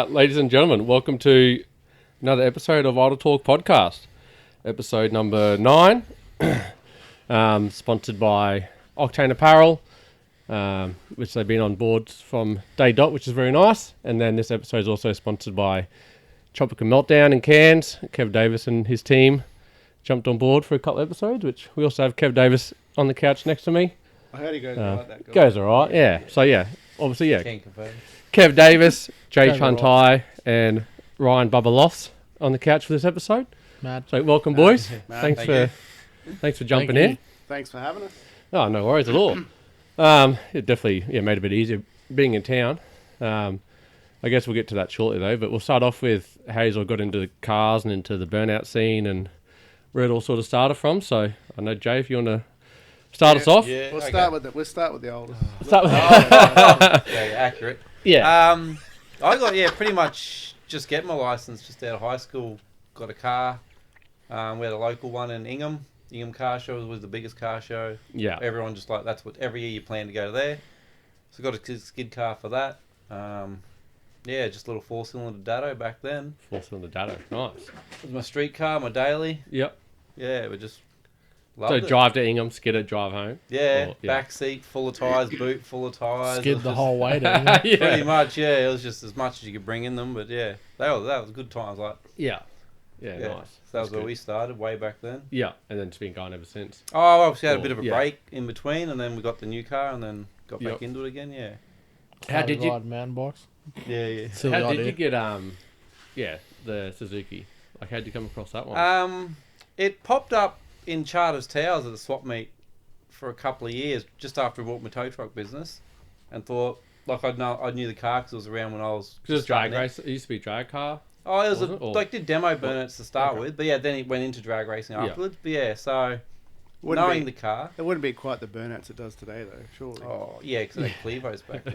Ladies and gentlemen, welcome to another episode of Idle Talk Podcast. Episode number 9, sponsored by Octane Apparel, which they've been on board from day dot, which is very nice. And then this episode is also sponsored by Tropical Meltdown in Cairns. Kev Davis and his team jumped on board for a couple of episodes, which we also have Kev Davis on the couch next to me. I heard he goes all right, that guy. Goes all right, yeah. So, yeah, obviously, yeah. Can't confirm. Kev Davis, Jay Chuntai, and Ryan Bubba Loss on the couch for this episode. Mad. So welcome, boys. Mad. Thanks for jumping in. Thanks for having us. Oh, no worries at all. It definitely made it a bit easier being in town. I guess we'll get to that shortly though. But we'll start off with how you all got into the cars and into the burnout scene and where it all sort of started from. So I know Jay, if you want to start us off. Yeah, We'll start with the oldest. Start with yeah, accurate. yeah. I got pretty much just getting my license just out of high school. Got a car. We had a local one in Ingham. Ingham Car Show was the biggest car show. Yeah. Everyone just that's what every year you plan to go there. So got a skid car for that. Just a little 4-cylinder Datto back then. 4-cylinder Datto. Nice. It was my street car, my daily. Yep. Yeah, we just So loved it. drive to Ingham, skid it, drive home. Yeah, Or- yeah. back seat full of tyres, boot full of tyres. Skid the whole way down. Pretty much, yeah. It was just as much as you could bring in them, but yeah, that was good times. Yeah. Yeah, Yeah, nice. so that was That's where good. we started way back then. Yeah, and then it's been going ever since. Oh, I obviously had a Cool, bit of a yeah. break in between, and then we got the new car, and then got Yep. back into it again. Yeah, How did you- Ride mountain bikes? yeah. Silly How idea. did you get the Suzuki? Like, how'd you come across that one? It popped up in Charters Towers at the swap meet for a couple of years, just after I bought my tow truck business, and thought I knew the car because it was around when I was. Because it was just drag starting out. race. It used to be a drag car. Oh, it was Was it, or- did demo burnouts to start Okay. with, but yeah, then it went into drag racing Yeah. afterwards. But yeah, so Wouldn't knowing be, the car. it wouldn't be quite the burnouts it does today, though. Surely. Oh yeah, because they had Clevos back then.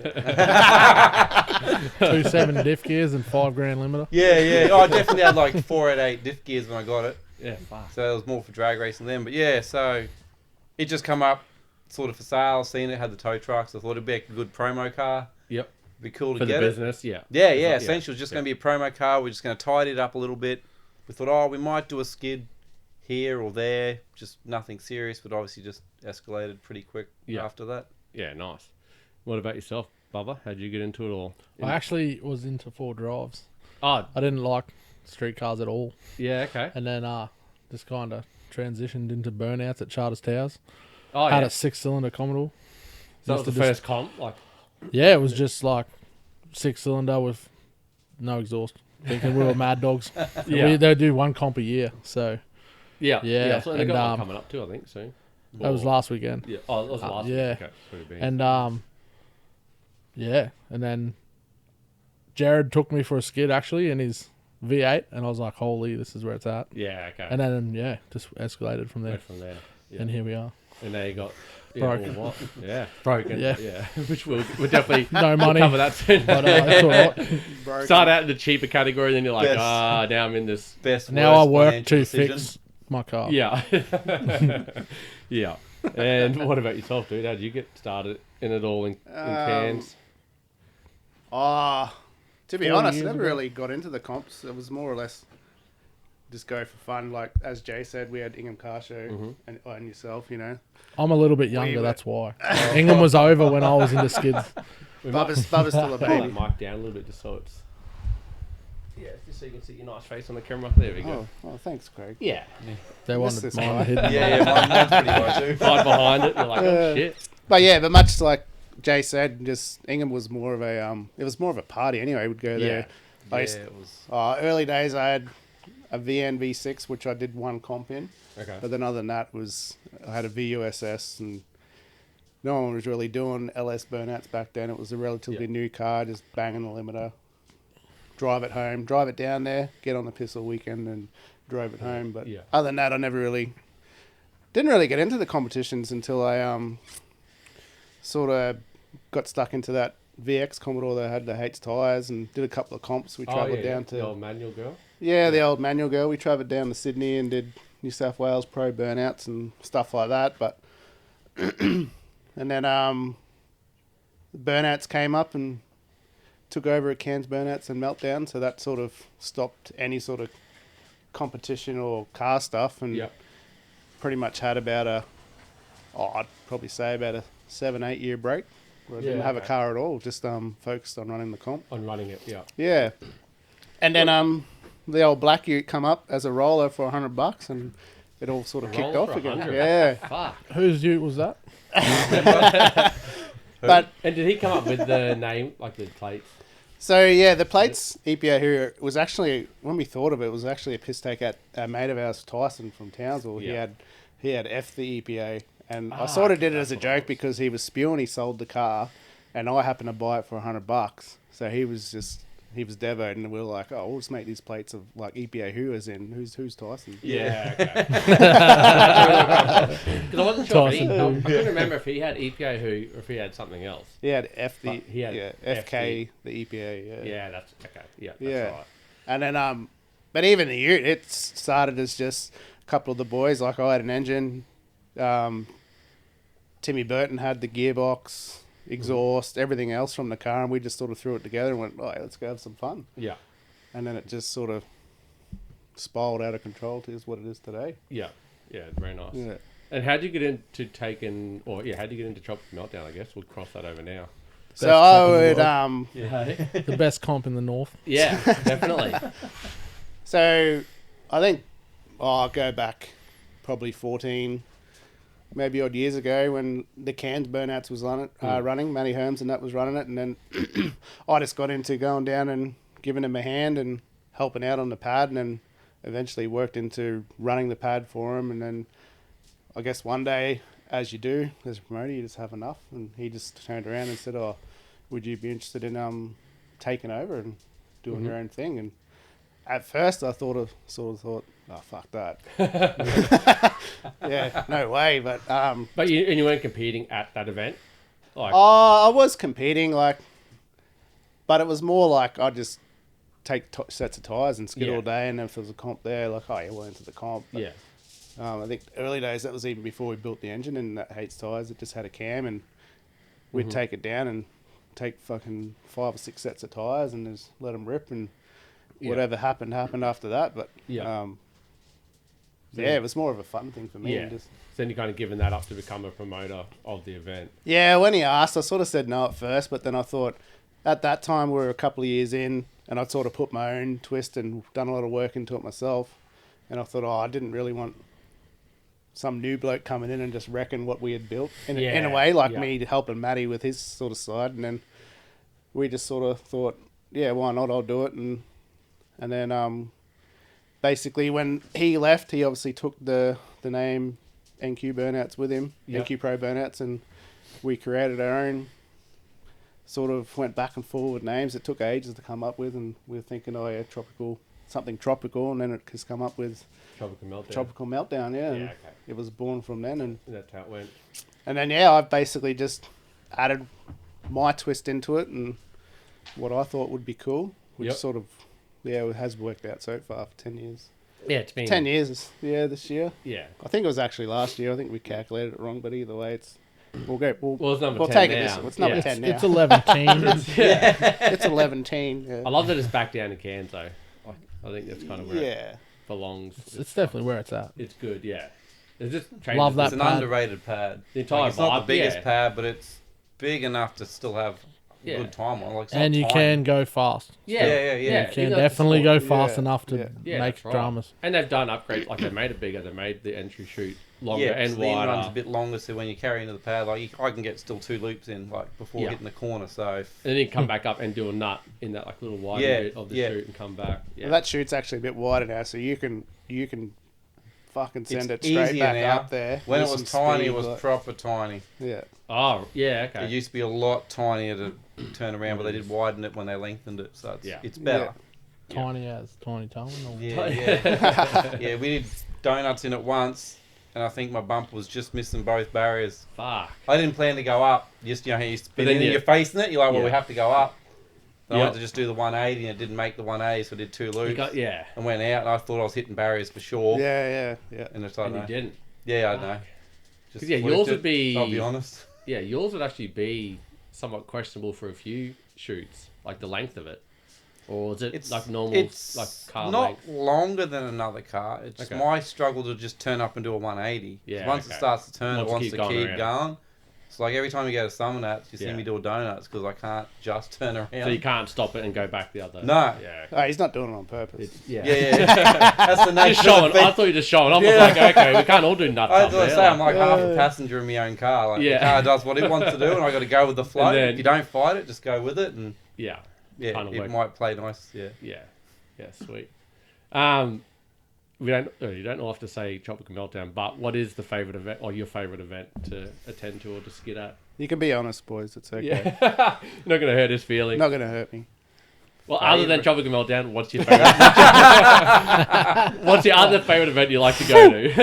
2.7 diff gears and $5,000 limiter. yeah. Oh, I definitely had like 488 diff gears when I got it, Yeah, fast. so it was more for drag racing then. But yeah, so it just come up sort of for sale. Seen it, had the tow trucks. I thought it'd be a good promo car. Yep. Be cool to For the get it. business, yeah. Yeah. Yeah. Essentially, it was just going to be a promo car. We're just going to tidy it up a little bit. We thought, we might do a skid here or there, just nothing serious, but obviously just escalated pretty quick Yeah. after that. Yeah, nice. What about yourself, Bubba? How'd you get into it all? I actually was into 4 drives. Oh, I didn't like street cars at all. yeah, okay. And then just kind of transitioned into burnouts at Charters Towers. Oh, Had yeah. a 6-cylinder Commodore. So that was Used the to first comp? Like, Yeah, it was just like 6-cylinder with no exhaust. Thinking we were mad dogs. Yeah. They do one comp a year, so yeah. Yeah, So they and, got one coming up too, I think, soon. that was last weekend. Yeah. Oh, that was last yeah. week. Okay. So it'd be- And and then Jared took me for a skid actually in his V8, and I was like, "Holy, this is where it's at." yeah, okay. And then just escalated from there, Went from there. Yeah. and here we are. And now you got... Broken. well, what? Yeah. Broken. Yeah. Which we'll definitely No money, cover that soon. but it's all right. Broken. Start out in the cheaper category, and then you're like, Yes. now I'm in this. Best. Now I worst work financial to decision. fix my car. Yeah. Yeah. And what about yourself, dude? How did you get started in it all in Cairns? To be 40 honest, I years never ago. really got into the comps. It was more or less just go for fun. Like, as Jay said, we had Ingham Car Show and yourself, you know. I'm a little bit younger, were- that's why. England was over when I was into skids. Bubba's still a Pull that baby. mic down a little bit just so it's... Yeah, just so you can see your nice face on the camera. There we go. Oh, thanks, Craig. Yeah. They Miss wanted this mine guy. hidden. Mine's pretty high too. Hide behind it. You're like, oh, shit. But much like Jay said, just Ingham was more of a party anyway. We'd go there. Yeah. I used- it was. early days, I had a VN V6, which I did one comp in. Okay. But then other than that I had a VUSS, and no one was really doing LS burnouts back then. It was a relatively Yeah. new car, just banging the limiter, drive it home, drive it down there, get on the piss all weekend and drove it home. But Yeah. other than that, I didn't really get into the competitions until I sort of got stuck into that VX Commodore that had the H tyres and did a couple of comps. We travelled down to the old manual girl. the old manual girl. We travelled down to Sydney and did New South Wales Pro burnouts and stuff like that. But and then burnouts came up, and took over at Cairns Burnouts and Meltdown, so that sort of stopped any sort of competition or car stuff, and Yep. pretty much had about I'd probably say about a 7-8 year break where I didn't have a car at all, just focused on running the comp. On running it, yeah. Yeah. And then the old Black Ute come up as a roller for $100, and it all sort of kicked Roller off for again. 100. Yeah. Fuck. Whose ute was that? But And did he come up with the name, like the plates? so yeah, the plates EPA here was actually, when we thought of it, was actually a piss take at a mate of ours, Tyson from Townsville. Yeah. He had F the EPA, and I sort of did it as a joke because he was spewing. He sold the car, and I happened to buy it for $100. So he was devoed, and we were like, oh, we'll just make these plates of like EPA who is in who's Tyson. Yeah, okay. Because I wasn't sure if he, I couldn't remember if he had EPA who or if he had something else. He had He had FK the EPA. Yeah. Yeah, that's okay. Yeah, that's Yeah. right. And then but even the ute, it started as just a couple of the boys. Like I had an engine. Timmy Burton had the gearbox, exhaust, everything else from the car, and we just sort of threw it together and went, right, let's go have some fun. Yeah, And then it just sort of spiraled out of control to what it is today. yeah, very nice. Yeah. And how did you get into how did you get into Tropical Meltdown? I guess we'll cross that over now. So Best I comp in would the Yeah, The best comp in the north. yeah, definitely. so I think I'll go back probably 14 maybe odd years ago when the Cairns Burnouts was running, Matty Holmes and that was running it, and then I just got into going down and giving him a hand and helping out on the pad, and then eventually worked into running the pad for him. And then I guess one day, as you do as a promoter, you just have enough, and he just turned around and said, oh, would you be interested in taking over and doing your own thing? And at first I sort of thought, oh, fuck that. Yeah, no way. But But you weren't competing at that event, like I was competing, but it was more like I'd just take sets of tyres and skid Yeah. all day, and then if there was a comp there, like, oh, yeah, we'll enter the comp. But, yeah, I think early days, that was even before we built the engine, and that Hates tyres, it just had a cam, and we'd take it down and take fucking 5 or 6 sets of tyres and just let them rip, and whatever happened after that. But Yeah. yeah, it was more of a fun thing for me. yeah. And just, So then you're kind of giving that up to become a promoter of the event. yeah, when he asked, I sort of said no at first, but then I thought at that time we were a couple of years in, and I'd sort of put my own twist and done a lot of work into it myself. And I thought, I didn't really want some new bloke coming in and just wrecking what we had built in a way, like me helping Matty with his sort of side. And then we just sort of thought, yeah, why not? I'll do it. And then basically when he left, he obviously took the name NQ Burnouts with him, NQ Pro Burnouts, and we created our own. Sort of went back and forth with names. It took ages to come up with, and we were thinking, oh yeah, something tropical, and then it has come up with Tropical Meltdown. Tropical Meltdown, yeah. Yeah, okay. It was born from then, and That's how it went. then I've basically just added my twist into it and what I thought would be cool, which sort of it has worked out so far for 10 years. Yeah, it's been 10 years, this year. Yeah. I think it was actually last year. I think we calculated it wrong, but either way, we'll Well, it's number we'll 10 take now. it this. It's number 10 now. It's 11 teams. It's 11-teen. Yeah. I love that it's back down to Cairns though. I think that's kind of where it Yeah. belongs. It's definitely where it's at. It's good, yeah. It just changes Love that It's an pad. underrated pad. The entire It's not vibe, the biggest yeah. pad, but it's big enough to still have Yeah. good time on. Like, it's And not you tiny. can go fast. Yeah, Yeah. You Even can though it's a definitely sport. go fast Yeah. enough to Yeah, make that's right. dramas. And they've done upgrades, like they made it bigger. They made the entry chute longer Yeah, and so the end runs a wider. bit longer, so when you carry into the pad, I can get still 2 loops in, like, before Yeah. hitting the corner. So And then you come back up and do a nut in that like little wider Yeah, bit of the yeah. chute and come back. Yeah. Well, that chute's actually a bit wider now, so you can fucking send it's it straight easier back now. up there. When it with was some tiny, speed, it was like- proper tiny. yeah. Oh, yeah, okay. It used to be a lot tinier to turn around, but they did widen it when they lengthened it, so it's better. Tiny as Tiny Tone. Or... Yeah. Yeah, we did donuts in it once, and I think my bumper was just missing both barriers. Fuck. I didn't plan to go up. Just, you But spin then in, you- you're facing it, you're like, well, Yeah. we have to go up. Then I Yep. had to just do the 180, and it didn't make the 180, so I did 2 You loops. got, yeah. And went out, and I thought I was hitting barriers for sure. Yeah. And it's like, And you no. didn't. Yeah, I know. Just 'Cause, yeah, fluked yours it, would be- I'll be honest. Yeah, yours would actually be somewhat questionable for a few shoots. like the length of it, or is it It's like normal It's like car not length? longer than another car. It's just Okay. my struggle to just turn up and do a 180. Yeah, Once okay. it starts to turn, Wants it to wants keep to going keep around. going. It's like every time you go to Summernats, you see Yeah. me do a donuts because I can't just turn around. So you can't stop it and go back the other. No. Yeah. Oh, he's not doing it on purpose. Yeah. Yeah. That's the nature Just of showing. the I beast. thought you were just showing off. Yeah. I was like, okay, we can't all do nuts I up was going to there. say, I'm like half a Yeah. passenger in my own car. Like, Yeah. the car does what it wants to do, and I got to go with the flow. And then- If you don't fight it, just go with it, and yeah. yeah, Kinda it work. might play nice. Yeah. Yeah. Yeah. Sweet. We don't. You don't have to say Tropical Meltdown, but what is the favorite event or your favorite event to attend to or to skid at? You can be honest, boys. It's okay. Yeah. Not going to hurt his feelings. Not going to hurt me. Well, other than Favourite. Tropical Meltdown, what's your favorite? What's your other favorite event you like to go to?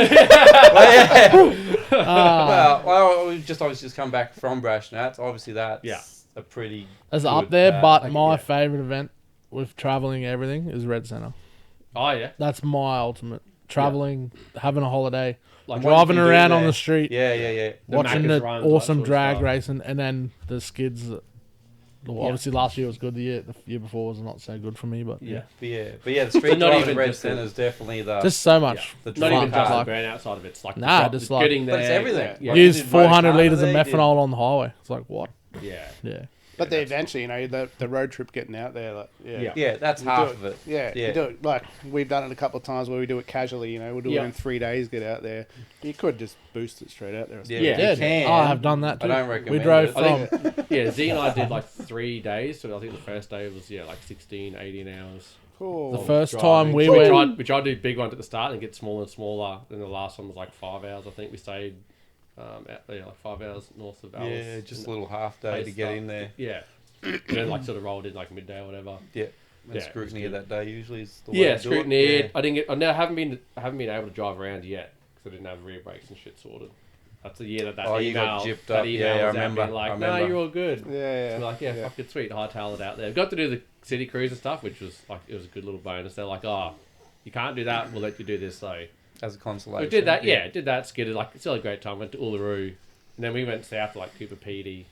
Well, yeah. well, we just obviously just come back from Brash Nats. Obviously, that's Yeah. a pretty. It's good, up there, but like, my yeah. favourite event with travelling everything is Red Centre. Oh yeah. That's my ultimate. Travelling, having a holiday, Like driving you do around on there. the street, Yeah. The watching Macca's the runs, that awesome sort of drag stuff. racing, and then the skids. Well, obviously, last year was good. The year before was not so good for me, but Yeah. But yeah, the street not driving even at Red just the- Centre is definitely the. just so much. The Not fun even just part. the burnout side of it. It's like the Nah, drop- just the like- getting there. But it's everything. Yeah. Like, Use you did 400 Motorcarter litres of there, you did- methanol on the highway. It's like what? Yeah. Yeah. But Yeah, eventually, the road trip getting out there, like, Yeah. Yeah, that's You do half it. of it. Yeah, Yeah. you do it. Like, we've done it a couple of times where we do it casually, we'll do Yeah. it in 3 days, get out there. You could just boost it straight out there. Yeah, Yeah. you can. Oh, I have done that I too. don't We recommend drove it. I from. Yeah, Z and I did like 3 days. So I think the first day was like 16, 18 hours. Cool. The of first driving. time we So went- we tried to do big ones at the start and get smaller and smaller. Then the last one was like 5 hours. I think we stayed like 5 hours north of Alice. Yeah, just a little half day to get in there. Yeah. And then like sort of rolled in like midday or whatever. Yeah. And Yeah, scrutiny it's of good. that day usually is the way Yeah, to do scrutiny. it. I didn't get. I haven't been able to drive around yet because I didn't have rear brakes and shit sorted. That's the year that Oh, you email. got gypped that up. email Yeah, I was out remember. being like, I no, remember. you're all good. Yeah. So like, yeah, fucking sweet, hightailed it out there. Got to do the city cruise and stuff, which was like it was a good little bonus. They're like, oh, you can't do that. We'll let you do this. So As a consolation. we did that. Yeah, did that. Skidded like it's still a great time. Went to Uluru, and then we went south to like Cooper Pedy,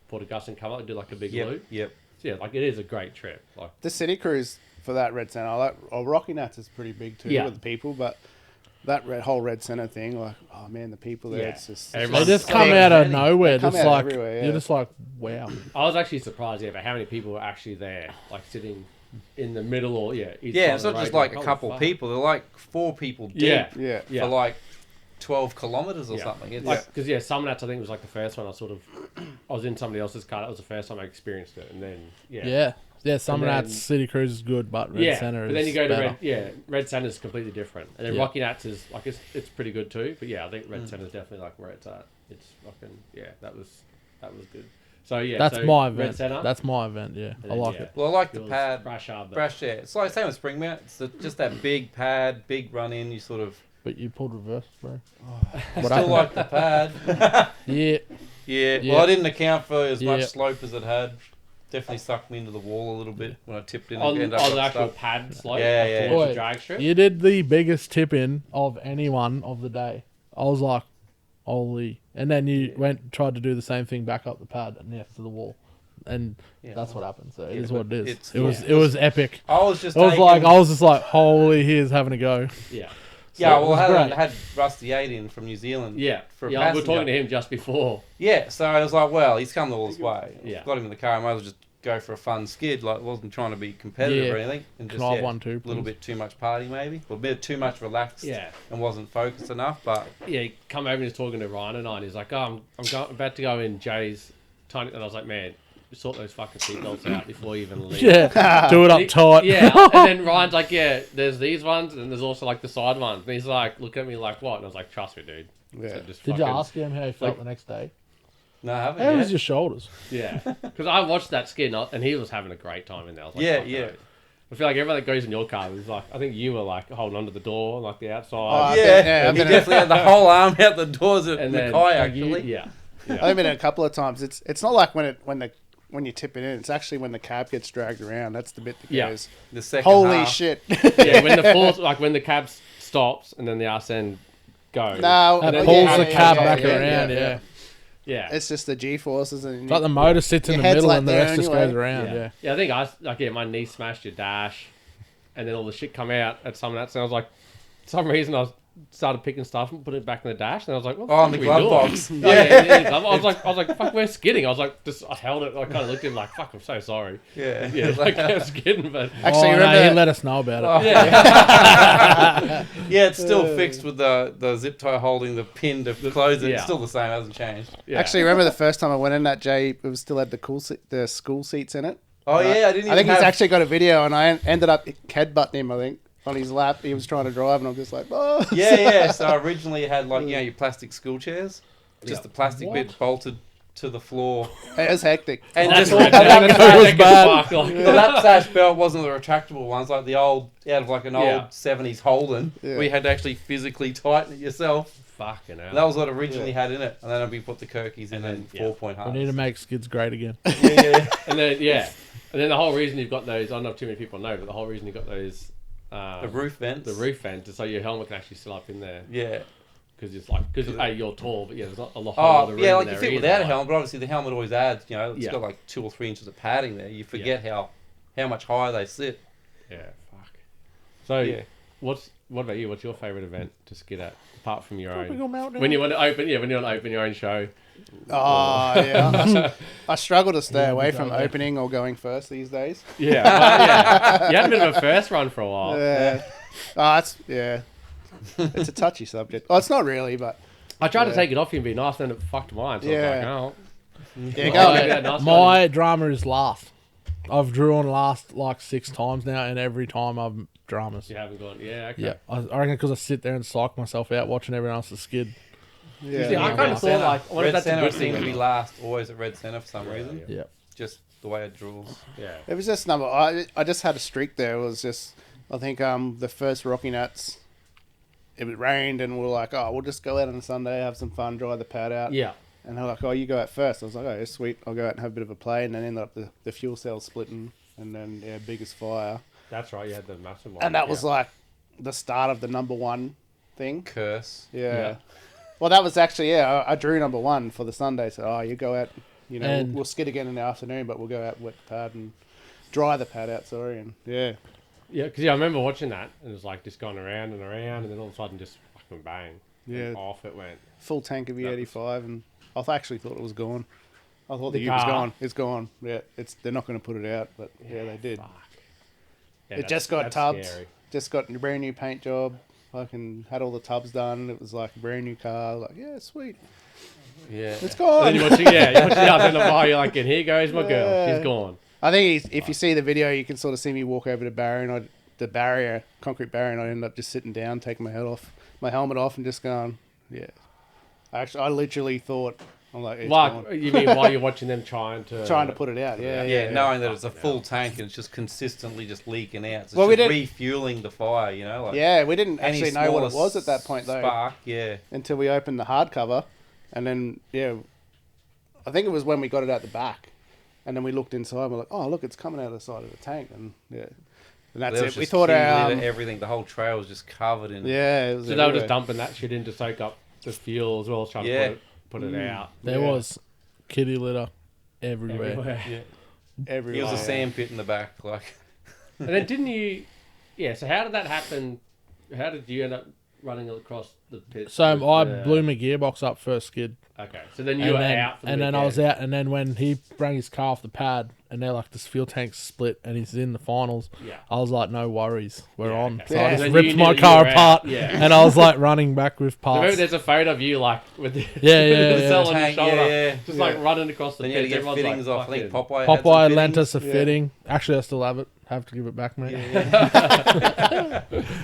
Port Augusta, and come up and did like a big loop. Yep. So yeah, like it is a great trip. Like The city cruise for that Red Centre, Rocky Nats is pretty big too Yeah. with the people, but that whole Red Centre thing, like, oh man, the people there, Yeah. it's just... They Everyone's just so come out of many. nowhere, They come just out like everywhere, yeah. you're just like, wow. I was actually surprised, yeah, by how many people were actually there, like sitting in the middle or each Yeah, side it's of not the just road, like a holy couple fuck. people. They're like 4 people deep Yeah, Yeah. yeah. for like 12 kilometres or Yeah. something. It's Like, because Summernats I think was like the first one I was in somebody else's car. That was the first time I experienced it, and then Yeah, some of then- that City Cruise is good, but Red Centre but then you is go to better. Red Centre is completely different, and then Yeah. Rocky Nats is like it's pretty good too. But yeah, I think Red Centre is definitely like where it's at. It's fucking that was good. So yeah, That's so my Red event. Centre. That's my event, yeah. And I then, like yeah. it. Well, I like the Yours, pad. Brash Harbor. Brash, yeah. It's like same with Springmount. It's just that big pad, big run in. You sort of But you pulled reverse, bro. I What still happened? like the pad. Yeah. Yeah. Yeah. Well, I didn't account for as Yeah. much slope as it had. Definitely sucked me into the wall a little bit when I tipped in on and the ended up actual stuck. pad slope, Yeah, like, yeah, towards yeah. the drag strip. You did the biggest tip in of anyone of the day. I was like, holy. And then you tried to do the same thing back up the pad and next to the wall. And Yeah. that's what happened. So it Yeah, is what it but is. it's- It was epic. I was just. I was taking- just like, holy, he is having a go. Yeah, Yeah, it well, was I great. had Rusty 8 in from New Zealand. yeah, For a yeah. We were passenger. talking to him just before. Yeah, so I was like, well, he's come all this way. Yeah. Got him in the car. I might as well just go for a fun skid. Like, wasn't trying to be competitive Yeah. or anything. And Can just I have one too, a little please? bit too much party maybe, or a bit too much relaxed. Yeah. And wasn't focused enough. But Yeah, he come over and he's talking to Ryan and I, and he's like, "Oh, I'm about to go in Jay's tiny," and I was like, "Man, sort those fucking seatbelts out before you even leave." Yeah. Do it up tight. Yeah, and then Ryan's like, "Yeah, there's these ones, and there's also like the side ones." And he's like, "Look at me, like what?" And I was like, "Trust me, dude." Yeah. So just Did you fucking- ask him how he felt like- the next day? no, I haven't How yet. was your shoulders? Yeah, because I watched that skid, and he was having a great time in there. I was like, Yeah, "Fuck yeah. no." I feel like everyone that goes in your car was like, I think you were like holding onto the door on like the Oh, outside, I've Yeah, been- yeah, I've he been in- definitely had the whole arm out the doors at and then Mackay, like, actually. yeah. I've been in a couple of times. It's not like when you tip it in. It's actually when the cab gets dragged around. That's the bit that Yeah. goes, The second holy half. shit. Yeah, when the fourth, like when the cab stops and then the arse end goes. No, That then- pulls yeah, the yeah, cab yeah, back yeah, around, yeah. Yeah. It's just the G-forces. And It's like the motor sits in Your the head's middle like and the there rest just anyway. goes around. Yeah. Yeah, I think my knee smashed your dash, and then all the shit come out at some of that. So I was like, for some reason I started picking stuff and putting it back in the dash, and I was like, what Oh, the in fuck the are we glove doing? box. Yeah, I was like, fuck, we're skidding. I was like, I held it. I kind of looked at him like, fuck, I'm so sorry. Yeah. Yeah, like I was skidding, but Actually, Oh, no, remember he let us know about it. Yeah, it's still fixed with the zip tie holding the pin to close it. Yeah. It's still the same, hasn't changed. yeah. Actually, remember the first time I went in that, Jay, it was still had the school seats in it. Oh yeah, I didn't. I think even he's have... actually got a video, and I ended up headbutting him, I think, on his lap. He was trying to drive, and I'm just like, oh. Yeah. So originally it had like your plastic school chairs, just the plastic bit bolted to the floor, It was hectic. and That's just right. It was bad. the lap sash belt wasn't the retractable ones, like the old out of like an Yeah. old 70s Holden. Yeah. We had to actually physically tighten it yourself. Fucking hell. That was what originally had in it, and then we put the Kirkies in and yeah. 4-point We halves. need to make skids great again. Yeah. And then the whole reason you've got those, I don't know if too many people know, but the whole reason you've got those The roof vents. the roof vents is so your helmet can actually sit up in there, Yeah. because it's like, because you're tall, but yeah, there's not a lot Oh, of room yeah, in like you there fit either, without a like- helmet, but obviously the helmet always adds, it's Yeah. got like 2 or 3 inches of padding there. You forget how much higher they sit. Yeah, fuck. So, Yeah. what about you? What's your favourite event to skid at, apart from your Tropical own? meltdown. When you want to open, when you want to open your own show. Oh, yeah. I struggle to stay Yeah, away we from go there. opening or going first these days. Yeah, well, yeah. You had a bit of a first run for a while. Yeah. It's a touchy subject. Oh, it's not really, but I tried to Yeah. take it off you and be nice, then it fucked mine. So Yeah. I was yeah, like, go oh, on. yeah, nice My drama is last. I've drawn last like 6 times now, and every time I've dramas. You haven't gone, yeah, okay. Yeah, I reckon because I sit there and psych myself out watching everyone else's skid. See, Yeah. I kind of thought, like, I wonder if Red that's a Centre good seems to thing. be last, always at Red Centre for some reason. Yeah. Just the way it draws. Yeah. It was just number. I just had a streak there. It was just. I think the first Rocky Nuts. It rained and we were like, oh, we'll just go out on a Sunday, have some fun, dry the pad out. Yeah. And they're like, oh, you go out first. I was like, oh, yeah, sweet. I'll go out and have a bit of a play. And then ended up the fuel cell splitting, and then biggest fire. That's right, you had the massive one. And that was like the start of the number 1 thing. Curse. Yeah. Well, that was actually I drew number 1 for the Sunday. So you go out, And- we'll skid again in the afternoon, but we'll go out wet the pad and dry the pad out. Sorry, and yeah. Yeah, because I remember watching that, and it was like just going around and around, and then all of a sudden just fucking bang. Yeah. And off it went. Full tank of E85, and I actually thought it was gone. I thought the The U was car. gone. It's gone. Yeah, they're not going to put it out, but yeah, they did. Fuck. Yeah, It just got that's tubbed. scary. Just got a brand new paint job. Fucking had all the tubs done. It was like a brand new car. Like, yeah, sweet. Yeah. It's And gone. then you watch it, you watch it out in the bar, you're like, and here goes my girl. Yeah. She's gone. I think if you see the video, you can sort of see me walk over to Barry, and the concrete barrier, and I ended up just sitting down, taking my helmet off, and just going, yeah. I literally thought, I'm like, it's Like, gone. you mean while you're watching them trying to put it out. Yeah, Yeah, yeah. knowing that it's a full tank and it's just consistently just leaking out. So it's Well, we just didn't- refueling the fire, Like Yeah, we didn't any actually know what it smaller was at that point, though. Spark, yeah. Until we opened the hardcover, and then I think it was when we got it out the back, and then we looked inside. And we're like, oh look, it's coming out of the side of the tank, and and that's There was it. We just thought cumulative everything. The whole trail was just covered in. it was So they were everywhere. just dumping that shit in to soak up the fuel as well as trying Yeah. to put it out. There Yeah. was kitty litter everywhere. Everywhere. Yeah. everywhere. It was a sand pit in the back, like. And then didn't you... Yeah, so how did that happen? How did you end up running across the pit? So with I the- blew my gearbox up first skid. Okay, so then you were out for the and then I was weekend. out, and then when he brought his car off the pad, and they're like, this fuel tank's split, and he's in the finals. Yeah. I was like, no worries, we're Yeah, on. okay. So Yeah. I just Then ripped you knew my that you car were out. apart, Yeah. and I was like running back with So maybe parts. there's a photo of you like with the, Yeah, the yeah. cell on your Tank, shoulder, yeah. just like running across the Then you had to pit. get Everyone's fittings like, off. I think fucking- Popeye. had some Popeye lent fittings. us a fitting. Actually, I still have it. Have to give it back, mate.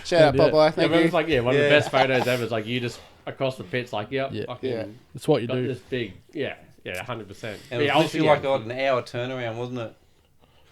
Shout out Yeah. Popeye, Yeah, thank but you. it's like one of the Yeah. best photos ever. It's like you just across the pits, like Yeah. fucking Yeah. It's what you got do. this big, 100%. And it was literally like an hour turnaround, wasn't it?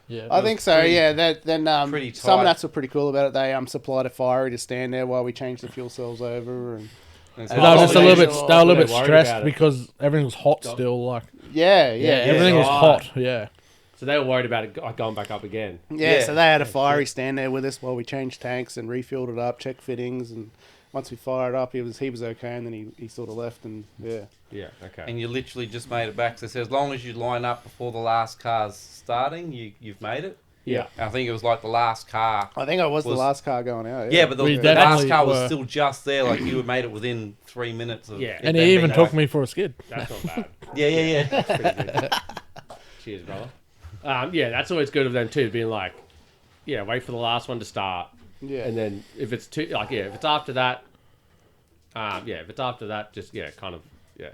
Yeah. I think so. pretty- Yeah. Then pretty some of tight. that's were pretty cool about it. They supplied a fiery to stand there while we changed the fuel cells over, and And They were just a little bit. Oh, They were a little they're bit worried stressed about it. because everything was hot still. Like yeah, everything was Right. hot. Yeah. So they were worried about it going back up again. Yeah, Yeah. so they had a fiery stand there with us while we changed tanks and refueled it up, checked fittings, and once we fired up, he was okay, and then he sort of left, and yeah. Yeah. Okay. And you literally just made it back. So it says, as long as you line up before the last car's starting, you've made it. Yeah. I think it was like the last car. I think I was the last car going out. Yeah, but We the last definitely car was were. still just there. Like you had made it within 3 minutes of. Yeah. And it he then even being took me for a skid. That's not bad. Yeah. That's pretty good. Cheers, brother. Yeah, that's always good of them too, being like, yeah, wait for the last one to start, Yeah. and then if it's too, like, yeah, if it's after that, just kind of, you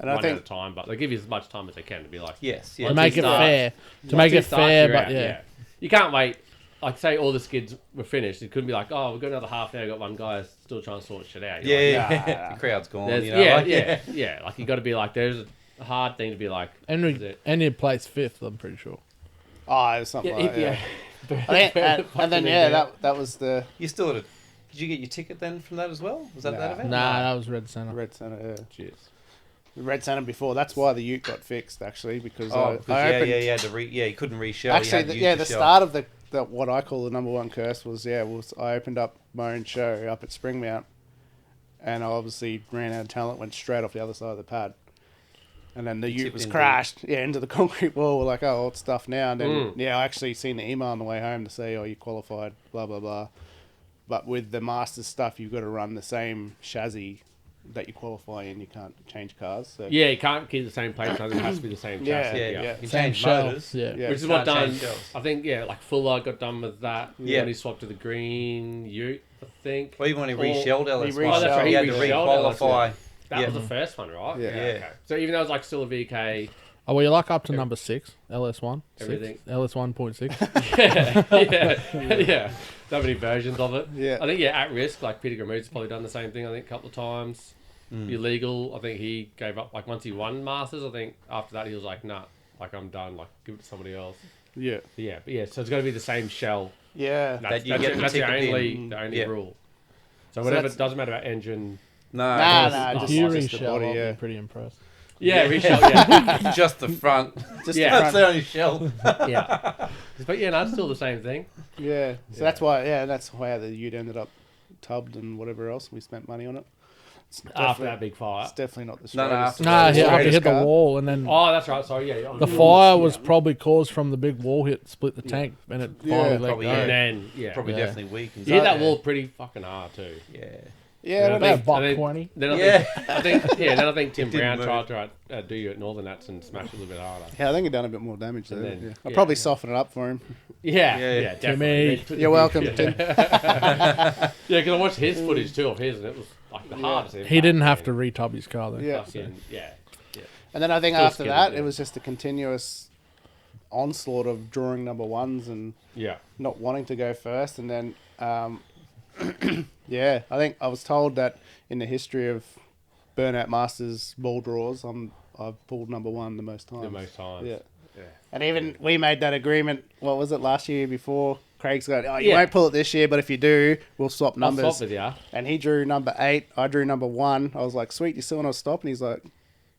And I run think- out of time, but they give you as much time as they can to be like, Yes. To Yeah. make it fair. To make it fair, but yeah. you can't wait. Like, say all the skids were finished, it couldn't be like, oh, we've got another half hour, got one guy still trying to sort shit out. You're Yeah. like, The crowd's gone. there's- You know, yeah. Like, you got to be like, there's a hard thing to be like, And is we, it- and you placed 5th, I'm pretty sure. Oh, it was something like that. Yeah. yeah. I think, and then that was the You still had a. Did you get your ticket then from that as well? Was that Nah. that event? Nah, that was Red Centre. Red Centre. Yeah. Cheers. The Red Centre before. That's why the Ute got fixed actually, because Oh, I opened. you had to you couldn't reshell. Actually, you had to use the shell. start of the what I call the number one curse was I opened up my own show up at Springmount, and I obviously ran out of talent, went straight off the other side of the pad, and then the You Ute tipped was into crashed into the concrete wall. We're like, oh, what's stuff now? And then I actually seen the email on the way home to say, oh, you qualified, blah blah blah. But with the Masters stuff, you've got to run the same chassis that you qualify in. You can't change cars. So. Yeah, you can't keep the same plate. It has to be the same Yeah, chassis. Yeah, yeah. You can Same change shells. motors. Yeah. Yeah. Which is what Can't done. change shells. I think like Fuller got done with that. Yeah. When he swapped to the green Ute, I think. Well, even when he Or- reshelled LS1, He reshelled- he had to he reshelled re-qualify. That Yeah. was the first one, right? Yeah. Yeah. Okay. So even though it was like still a VK, Oh, well, you're like up to number 6, LS1. Everything. LS1.6. yeah. So many versions of it. Yeah. I think at risk. Like Peter Gramude's probably done the same thing. I think a couple of times. Illegal. I think he gave up. Like once he won Masters, I think after that he was like, nah, like I'm done. Like give it to somebody else. Yeah. But yeah. So it's got to be the same shell. Yeah. That's, you that's, get the that's the ticket only in. the only Yeah. rule. So So whatever, that's- it doesn't matter about engine. No, Nah, just- just, Fury just the shell, body, I'll yeah. be pretty impressed. Yeah, reshell. Yeah, just the front. Just Yeah. the That's front. the only shell. yeah. But yeah, no, it's still the same thing. Yeah. So that's why, that's why the Ute ended up tubbed and whatever else. We spent money on it. It's After definitely- that big fire. It's definitely not the No, no, straightest. after Nah, the he, after he straightest hit the car. wall, and then Oh, that's right. Sorry, yeah. the fire was probably caused from the big wall hit, split the tank, and it Yeah. finally let Probably, go. And then Probably Yeah. definitely weak. And you hit that yeah. wall pretty fucking hard too. Yeah. Yeah, I don't know. About buck I think- 20. Then I Yeah. then I think Tim Didn't Brown move. tried to do you at Northern Nats and smash it a little bit harder. Yeah, I think he done a bit more damage there. And then- Yeah. I'll yeah. probably soften it up for him. Yeah, Yeah. definitely. You're welcome, Yeah, Tim. because I watched his footage too of his, and it was like the hardest. He didn't have to retub his car, though. Yeah. Yeah. And then I think Still after skidded, that, yeah. it was just a continuous onslaught of drawing number ones and Yeah. not wanting to go first. And then, I think I was told that in the history of Burnout Masters ball draws, I've pulled number one the most times. The most times. Yeah. Yeah. And even we made that agreement, what was it, last year before? Craig's going, oh, you Yeah. won't pull it this year, but if you do, we'll swap I'll numbers. swap with you. And he drew number 8, I drew number 1. I was like, sweet, you still want to stop? And he's like,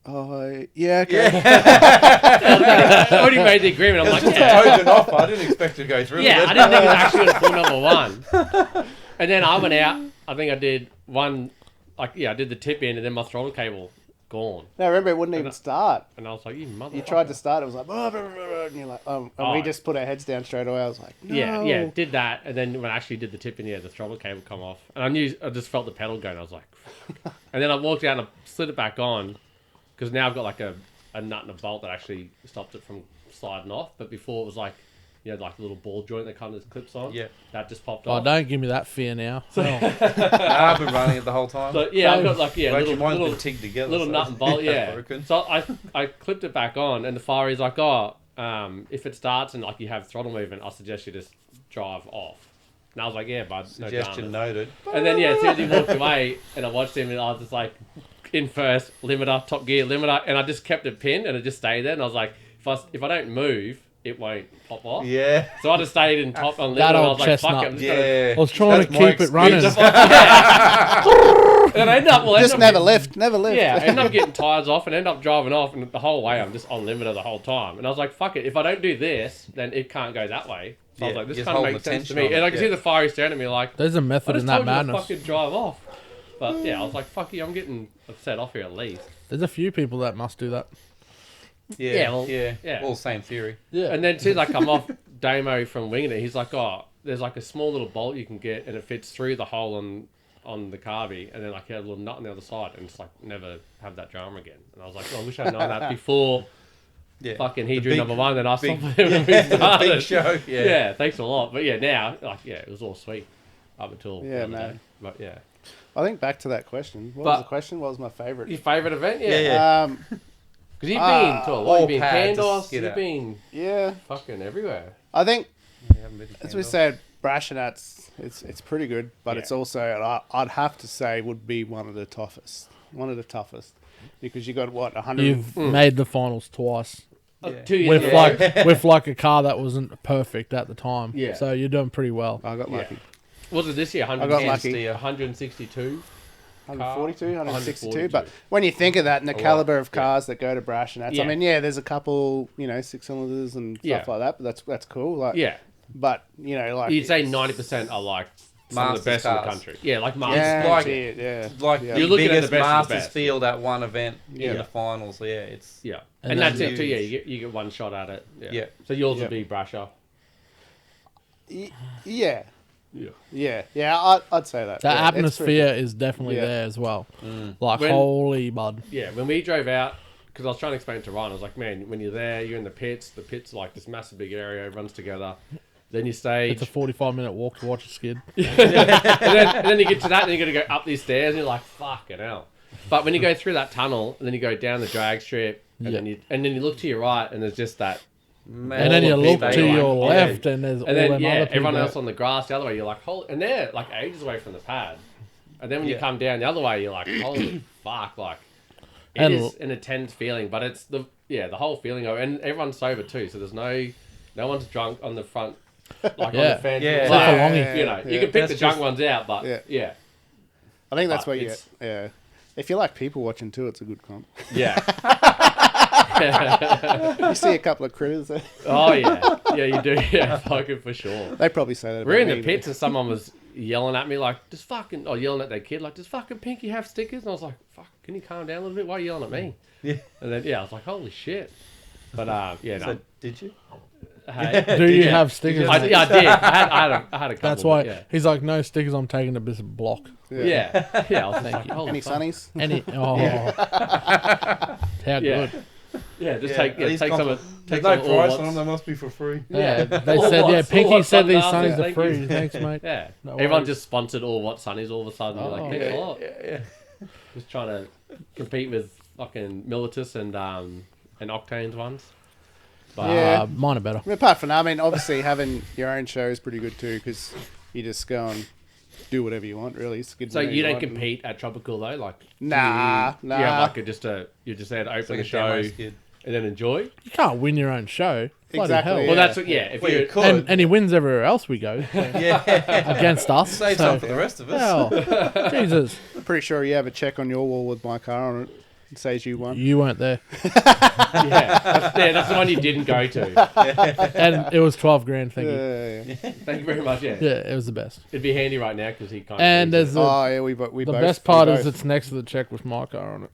oh, yeah, okay. I already made the agreement. I'm like, yeah. Token offer. I didn't expect to go through Yeah, with I it. didn't think it was actually going to pull number one. And then I went out. I think I did one, I did the tip in, and then my throttle cable gone. No, remember, it wouldn't even start. And I was like, you motherfucker. You tried to start, it was like, blah, blah, blah, blah, and you're like, and we Oh. just put our heads down straight away. I was like, no. Yeah, did that. And then when I actually did the tip in, the throttle cable come off. And I just felt the pedal go, and I was like, and then I walked out and I slid it back on, because now I've got like a nut and a bolt that actually stopped it from sliding off. But before it was like, like the little ball joint that kind of clips on. Yeah. That just popped Oh, off. don't give me that fear now. Oh. I've been running it the whole time. So yeah, I've got like Actually, little, mine's little been tigged together. little so nut and bolt, yeah. broken. So I clipped it back on, and the firey's like, if it starts and like you have throttle movement, I suggest you just drive off. And I was like, yeah, bud, no Suggestion dramas. noted. And then as soon as he walked away, and I watched him, and I was just like, in first, limiter, top gear, limiter, and I just kept it pinned, and it just stayed there. And I was like, if I don't move, it won't pop off. Yeah. So I just stayed in top on limiter. That And I old was like, fuck chestnut. it, I'm just gonna Yeah. I was trying That's to my keep it running. and I ended up, Just never lift. Yeah, I ended up getting tires off and ended up driving off, and the whole way I'm just on limiter the whole time. And I was like, fuck it, if I don't do this, then it can't go that way. So I was Yeah, like, this just kind of holding makes the sense to tension me. on And I it, can yeah. see the fiery staring at me like, There's a I method just in told that you to madness. fucking drive off. But yeah, I was like, fuck you, I'm getting upset off here at least. There's a few people that must do that. Yeah, well, yeah. yeah. All same theory. Yeah. And then as soon as I come off Damo from Winginit, he's like, oh, there's like a small little bolt you can get and it fits through the hole on the carby, and then like you have a little nut on the other side, and it's like never have that drama again. And I was like, oh, I wish I'd known that before fucking he The drew big- number one, then I saw big- him when we The started. big show. Yeah. Yeah, thanks a lot. But yeah, now, like, yeah, it was all sweet up until the other man. day. But yeah. I think back to that question. What But- was the question? What was my favourite? Your favourite event? Yeah, Yeah. yeah. Because you've been to a lot. all You've been pads, Candos, just get you've out. been yeah. fucking everywhere. I think, Yeah, haven't been to as we Kendall. said, Brashnats, it's pretty good, but Yeah. it's also, I'd have to say, would be one of the toughest. One of the toughest. Because you got, what, 100... You've made the finals twice. Yeah. 2 years With ago. with like a car that wasn't perfect at the time. Yeah. So you're doing pretty well. I got Yeah. lucky. Was it this year? I got 160, lucky. 162? 142, 162. 142. But when you think of that and the A lot, caliber of yeah. cars that go to Brashnats, Yeah. I mean, yeah, there's a couple, 6-cylinders and Yeah. stuff like that, but that's cool. Like, Yeah. But, like... You'd say 90% are like some of the Masters best in the cars. country. Yeah, like Masters. yeah, like- yeah. Like Yeah. the You're looking at the biggest best of the Masters best. field at one event Yeah. in the finals. Yeah, it's Yeah. And And that's then- it too. Yeah, you get one shot at it. Yeah. Yeah. So yours Yeah. would be Brasher. Yeah. Yeah. Yeah, I'd say that. The Yeah, it's atmosphere is definitely Yeah. there as well. Like, When- holy bud. Yeah, when we drove out, because I was trying to explain it to Ryan, I was like, man, when you're there, you're in the pits. The pits are like this massive big area, everyone's together. Then you stage. It's a 45-minute walk to watch a skid. and then you get to that, and you got to go up these stairs, and you're like, fucking hell. But when you go through that tunnel, and then you go down the drag strip, and, Yeah. then you look to your right, and there's just that. And then you All the look people, to like, your yeah. left, and there's all And then, them yeah, other people. everyone else on the grass the other way, you're like, holy. And they're like ages away from the pad. And then when you Yeah. come down the other way, you're like, holy fuck. Like, it And is an intense feeling, but it's the whole feeling of, and everyone's sober too, so there's no one's drunk on the front, like on Yeah. the fence. Yeah. It's Like like, a longie. you know, you Yeah. can pick That's the drunk just- ones out, but Yeah. yeah. I think that's But what you... it's- Yeah. If you like people watching too, it's a good comp. Yeah. You see a couple of critters there. Oh, yeah. Yeah, you do. Yeah, fucking for sure. They probably say that about We're in me, the but- pits and someone was yelling at me like, does fucking, or yelling at their kid like, does fucking Pinky have stickers? And I was like, fuck, can you calm down a little bit? Why are you yelling at me? Yeah. And then, I was like, holy shit. But, yeah, no. So did you? Hey, Do you yeah. have stickers? I did. I had a couple. That's why but yeah. he's like, no stickers, I'm taking a bit of block. Yeah. Yeah. I was just like, holy Any fuck. sunnies? Any, oh, how Yeah. good. Yeah, just Yeah, take these some comp- of There's take no some of all price on what's- them. They must be for free. Yeah, they All said, what's- yeah, all Pinky what's said these Sundays, sunnies yeah, are thank free. you. Thanks, mate. Yeah. No Everyone worries. just sponsored all what sunnies all of a sudden. You're like, Oh. thanks a lot. Yeah. Just trying to compete with fucking Militus and Octane's ones. But Yeah. Mine are better. I mean, apart from that, I mean, obviously having your own show is pretty good too, because you just go and do whatever you want, really. Skid so whenever you don't want and- compete at Tropical though, like Nah, you nah. have like you're just there to It's open like the a demo show skid. and then enjoy. You can't win your own show. Bloody Exactly, hell. yeah. Well, that's what. Yeah, if Well, you you could. And he wins everywhere else we go so- Yeah. against us. Save so- some for the rest of us. Hell, Jesus, Pretty sure you have a check on your wall with my car on it. It says you won. you weren't there, that's the one you didn't go to. and it was 12 grand. Thank you. Yeah. Thank you very much. Yeah, Yeah, it was the best. it'd be handy right now because he kind And of. there's the, Oh, yeah, we the both. best we part both. is it's next to the check with my car on it.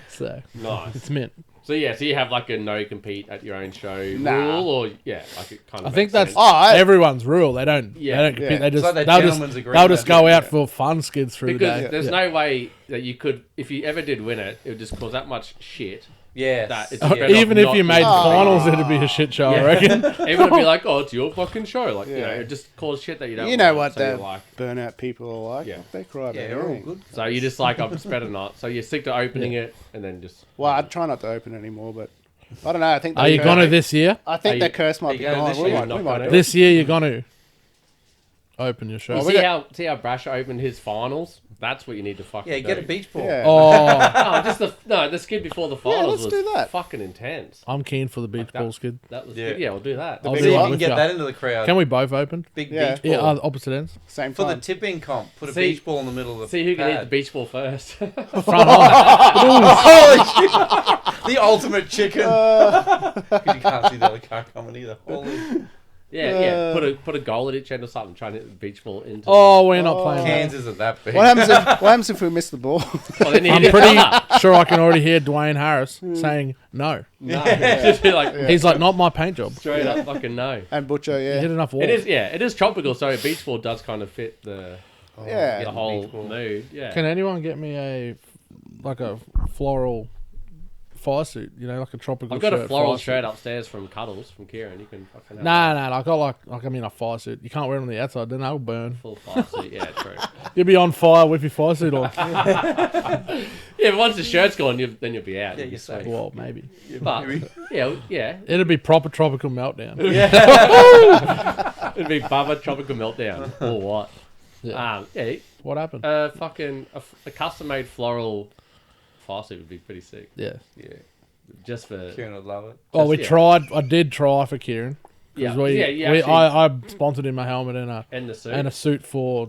So Nice. it's mint. So yeah, so you have like a no compete at your own show Nah. rule, or yeah, like it kind of. I think makes that's sense. Oh, everyone's rule. They don't. Yeah. They don't compete. Yeah. They It's just like that they'll gentleman's just agreement. they'll just go out for fun skids through because the day. there's Yeah. no way that you could, if you ever did win it, it would just cause that much shit. Yes. That it's Yeah. better Even off if not you made to- finals, it'd be a shit show. I Yeah. reckon. Everyone would be like, "Oh, it's your fucking show." Like, you know, Yeah. it just cause shit that you don't. You know want, what so you're the like. burnout people are like. Yeah. They cry about Yeah, they're all everything. good. So you just like, it's better not. So you stick to opening it and then just. Well, I'd try not to open anymore, but I don't know. I think Are you the gonna curse- this year? I think Are the you- curse are might you be going gone. this We year? might Not do gonna. it. This year you're gonna open your show. Oh, See how Brasher opened his finals? That's what you need to fucking Yeah, do. get a beach ball. Yeah. Oh, Oh, just the skid before the finals let's was do that. fucking intense. I'm keen for the beach Like that. ball skid. That was Yeah. good. Yeah, we'll do that. I'll big do See if it you with can get ya. that into the crowd. Can we both open? Big Yeah. beach ball. Yeah, opposite ends. Same For the time. tipping comp, put a See- beach ball in the middle of the See who can hit the pad. beach ball first. Front on. Holy shit! The ultimate chicken. 'Cause you can't see the other car coming either. Holy. Yeah. Put a goal at each end or something. Trying to hit the beach ball into. Oh, we're not playing that. Cairns isn't that big. What happens if we miss the ball? Well, then you I'm hit pretty it. sure I can already hear Dwayne Harris saying no. No, just be like He's like, not my paint job. straight up fucking no. And Butcher, You hit yeah. enough walls. It is tropical, so beach ball does kind of fit the Yeah. whole beach ball. mood. Yeah. Can anyone get me a floral fire suit? You know, like a tropical. I've got a floral fire shirt upstairs from Cuddles from Kieran. You can fucking have Nah, I got like I mean a fire suit. You can't wear it on the outside, then they'll burn. full fire suit. Yeah, true. You'll be on fire with your fire suit on. Yeah, but once the shirt's gone, then you'll be out. Yeah, You'll be you're safe. safe. Well, maybe. But yeah, It'd be proper tropical meltdown. it'd be Bubba tropical meltdown or what? Yeah. What happened? Fucking a custom-made floral fire suit would be pretty sick. Yeah. Yeah. Just for Kieran would love it. Oh, we yeah. tried. I did try for Kieran. 'Cause I sponsored him a helmet and the suit. and a suit for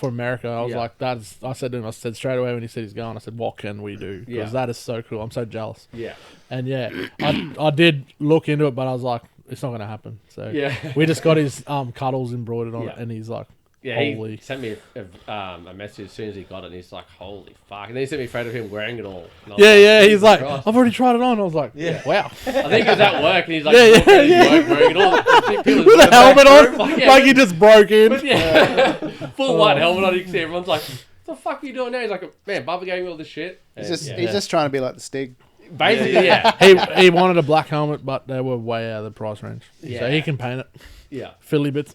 America. I was Yeah. like, I said to him, I said straight away when he said he's going, I said, what can we do? Because Yeah. that is so cool. I'm so jealous. yeah. And yeah, I did look into it, but I was like, it's not going to happen. So Yeah. we just got his Cuddles embroidered on Yeah. it, and he's like, Yeah, holy. he sent me a message as soon as he got it, and he's like, holy fuck. And then he sent me a photo of him wearing it all. And I was Yeah, he's Jesus like, Christ. I've already tried it on. I was like, wow. I think he was at work, and he's like, Yeah, walking at his yeah. work wearing it all. People With a helmet on, Like, yeah. like he just broke in. Yeah. Full white helmet on, you can see everyone's like, what the fuck are you doing now? He's like, man, Bubba gave me all this shit. He's And, just he's just trying to be like the Stig. basically, yeah. He wanted a black helmet, but they were way out of the price range. Yeah. So he can paint it. Yeah. Philly bits.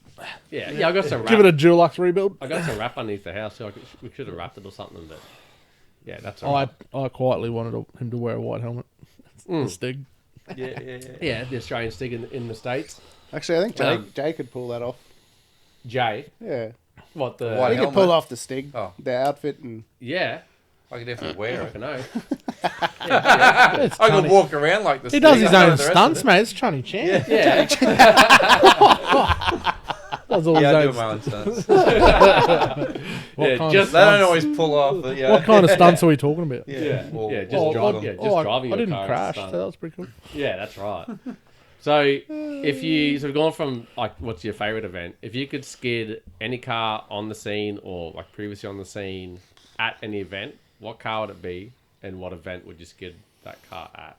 Yeah, I got some Give it wrap. a Dulux rebuild. I got some wrap underneath the house, so we should have wrapped it or something, but yeah, that's all right. I quietly wanted him to wear a white helmet. The Stig. Yeah. Yeah, the Australian stick in the States. Actually, I think Um, Jay could pull that off. Jay, Yeah. what the... White He could helmet. pull off the Stig, Oh. the outfit, and Yeah, I could definitely wear I it. don't know. It's I could Chunny. walk around like this. He does his own stunts, mate. It's Chunny Chan. Yeah, Does all Yeah, I do his my own own stunts. What yeah, kind just They don't always pull off. But yeah. What kind of stunts are we talking about? Yeah. Well, yeah, just all drive- of them. yeah. Just driving I your didn't car is crash, stunt. so that was pretty cool. yeah, that's right. So, if you sort of gone from like, what's your favorite event? If you could skid any car on the scene or like previously on the scene at any event, what car would it be, and what event would you skid that car at?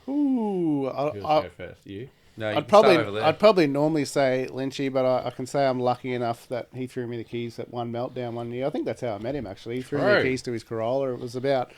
ooh, Who wants to go first? You? No, you I'd can start over there. probably normally say Lynchy, but I can say I'm lucky enough that he threw me the keys at one meltdown one year. I think that's how I met him actually. He threw me the True. keys to his Corolla. It was about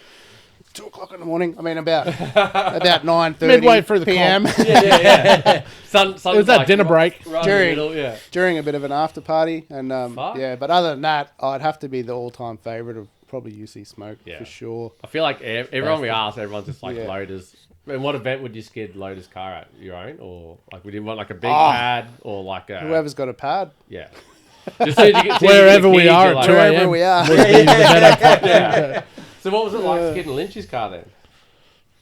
2:00 in the morning. I mean, about 9:30 Midway through the p.m. Yeah. Sun, It was that dinner break. Right in the During- middle, yeah. during a bit of an after party, and Fuck. yeah. But other than that, I'd have to be the all-time favorite of probably UC Smoke Yeah. for sure. I feel like everyone we ask, everyone's just like Yeah. loaders. And what event would you skid loaders car at? Your own, or like would you want like a big Oh. pad, or like a Whoever's got a pad, yeah. Just so you get, Wherever we are at 2 wherever a.m. we are. would be the better Yeah. So what was it like skidding Lynch's car then?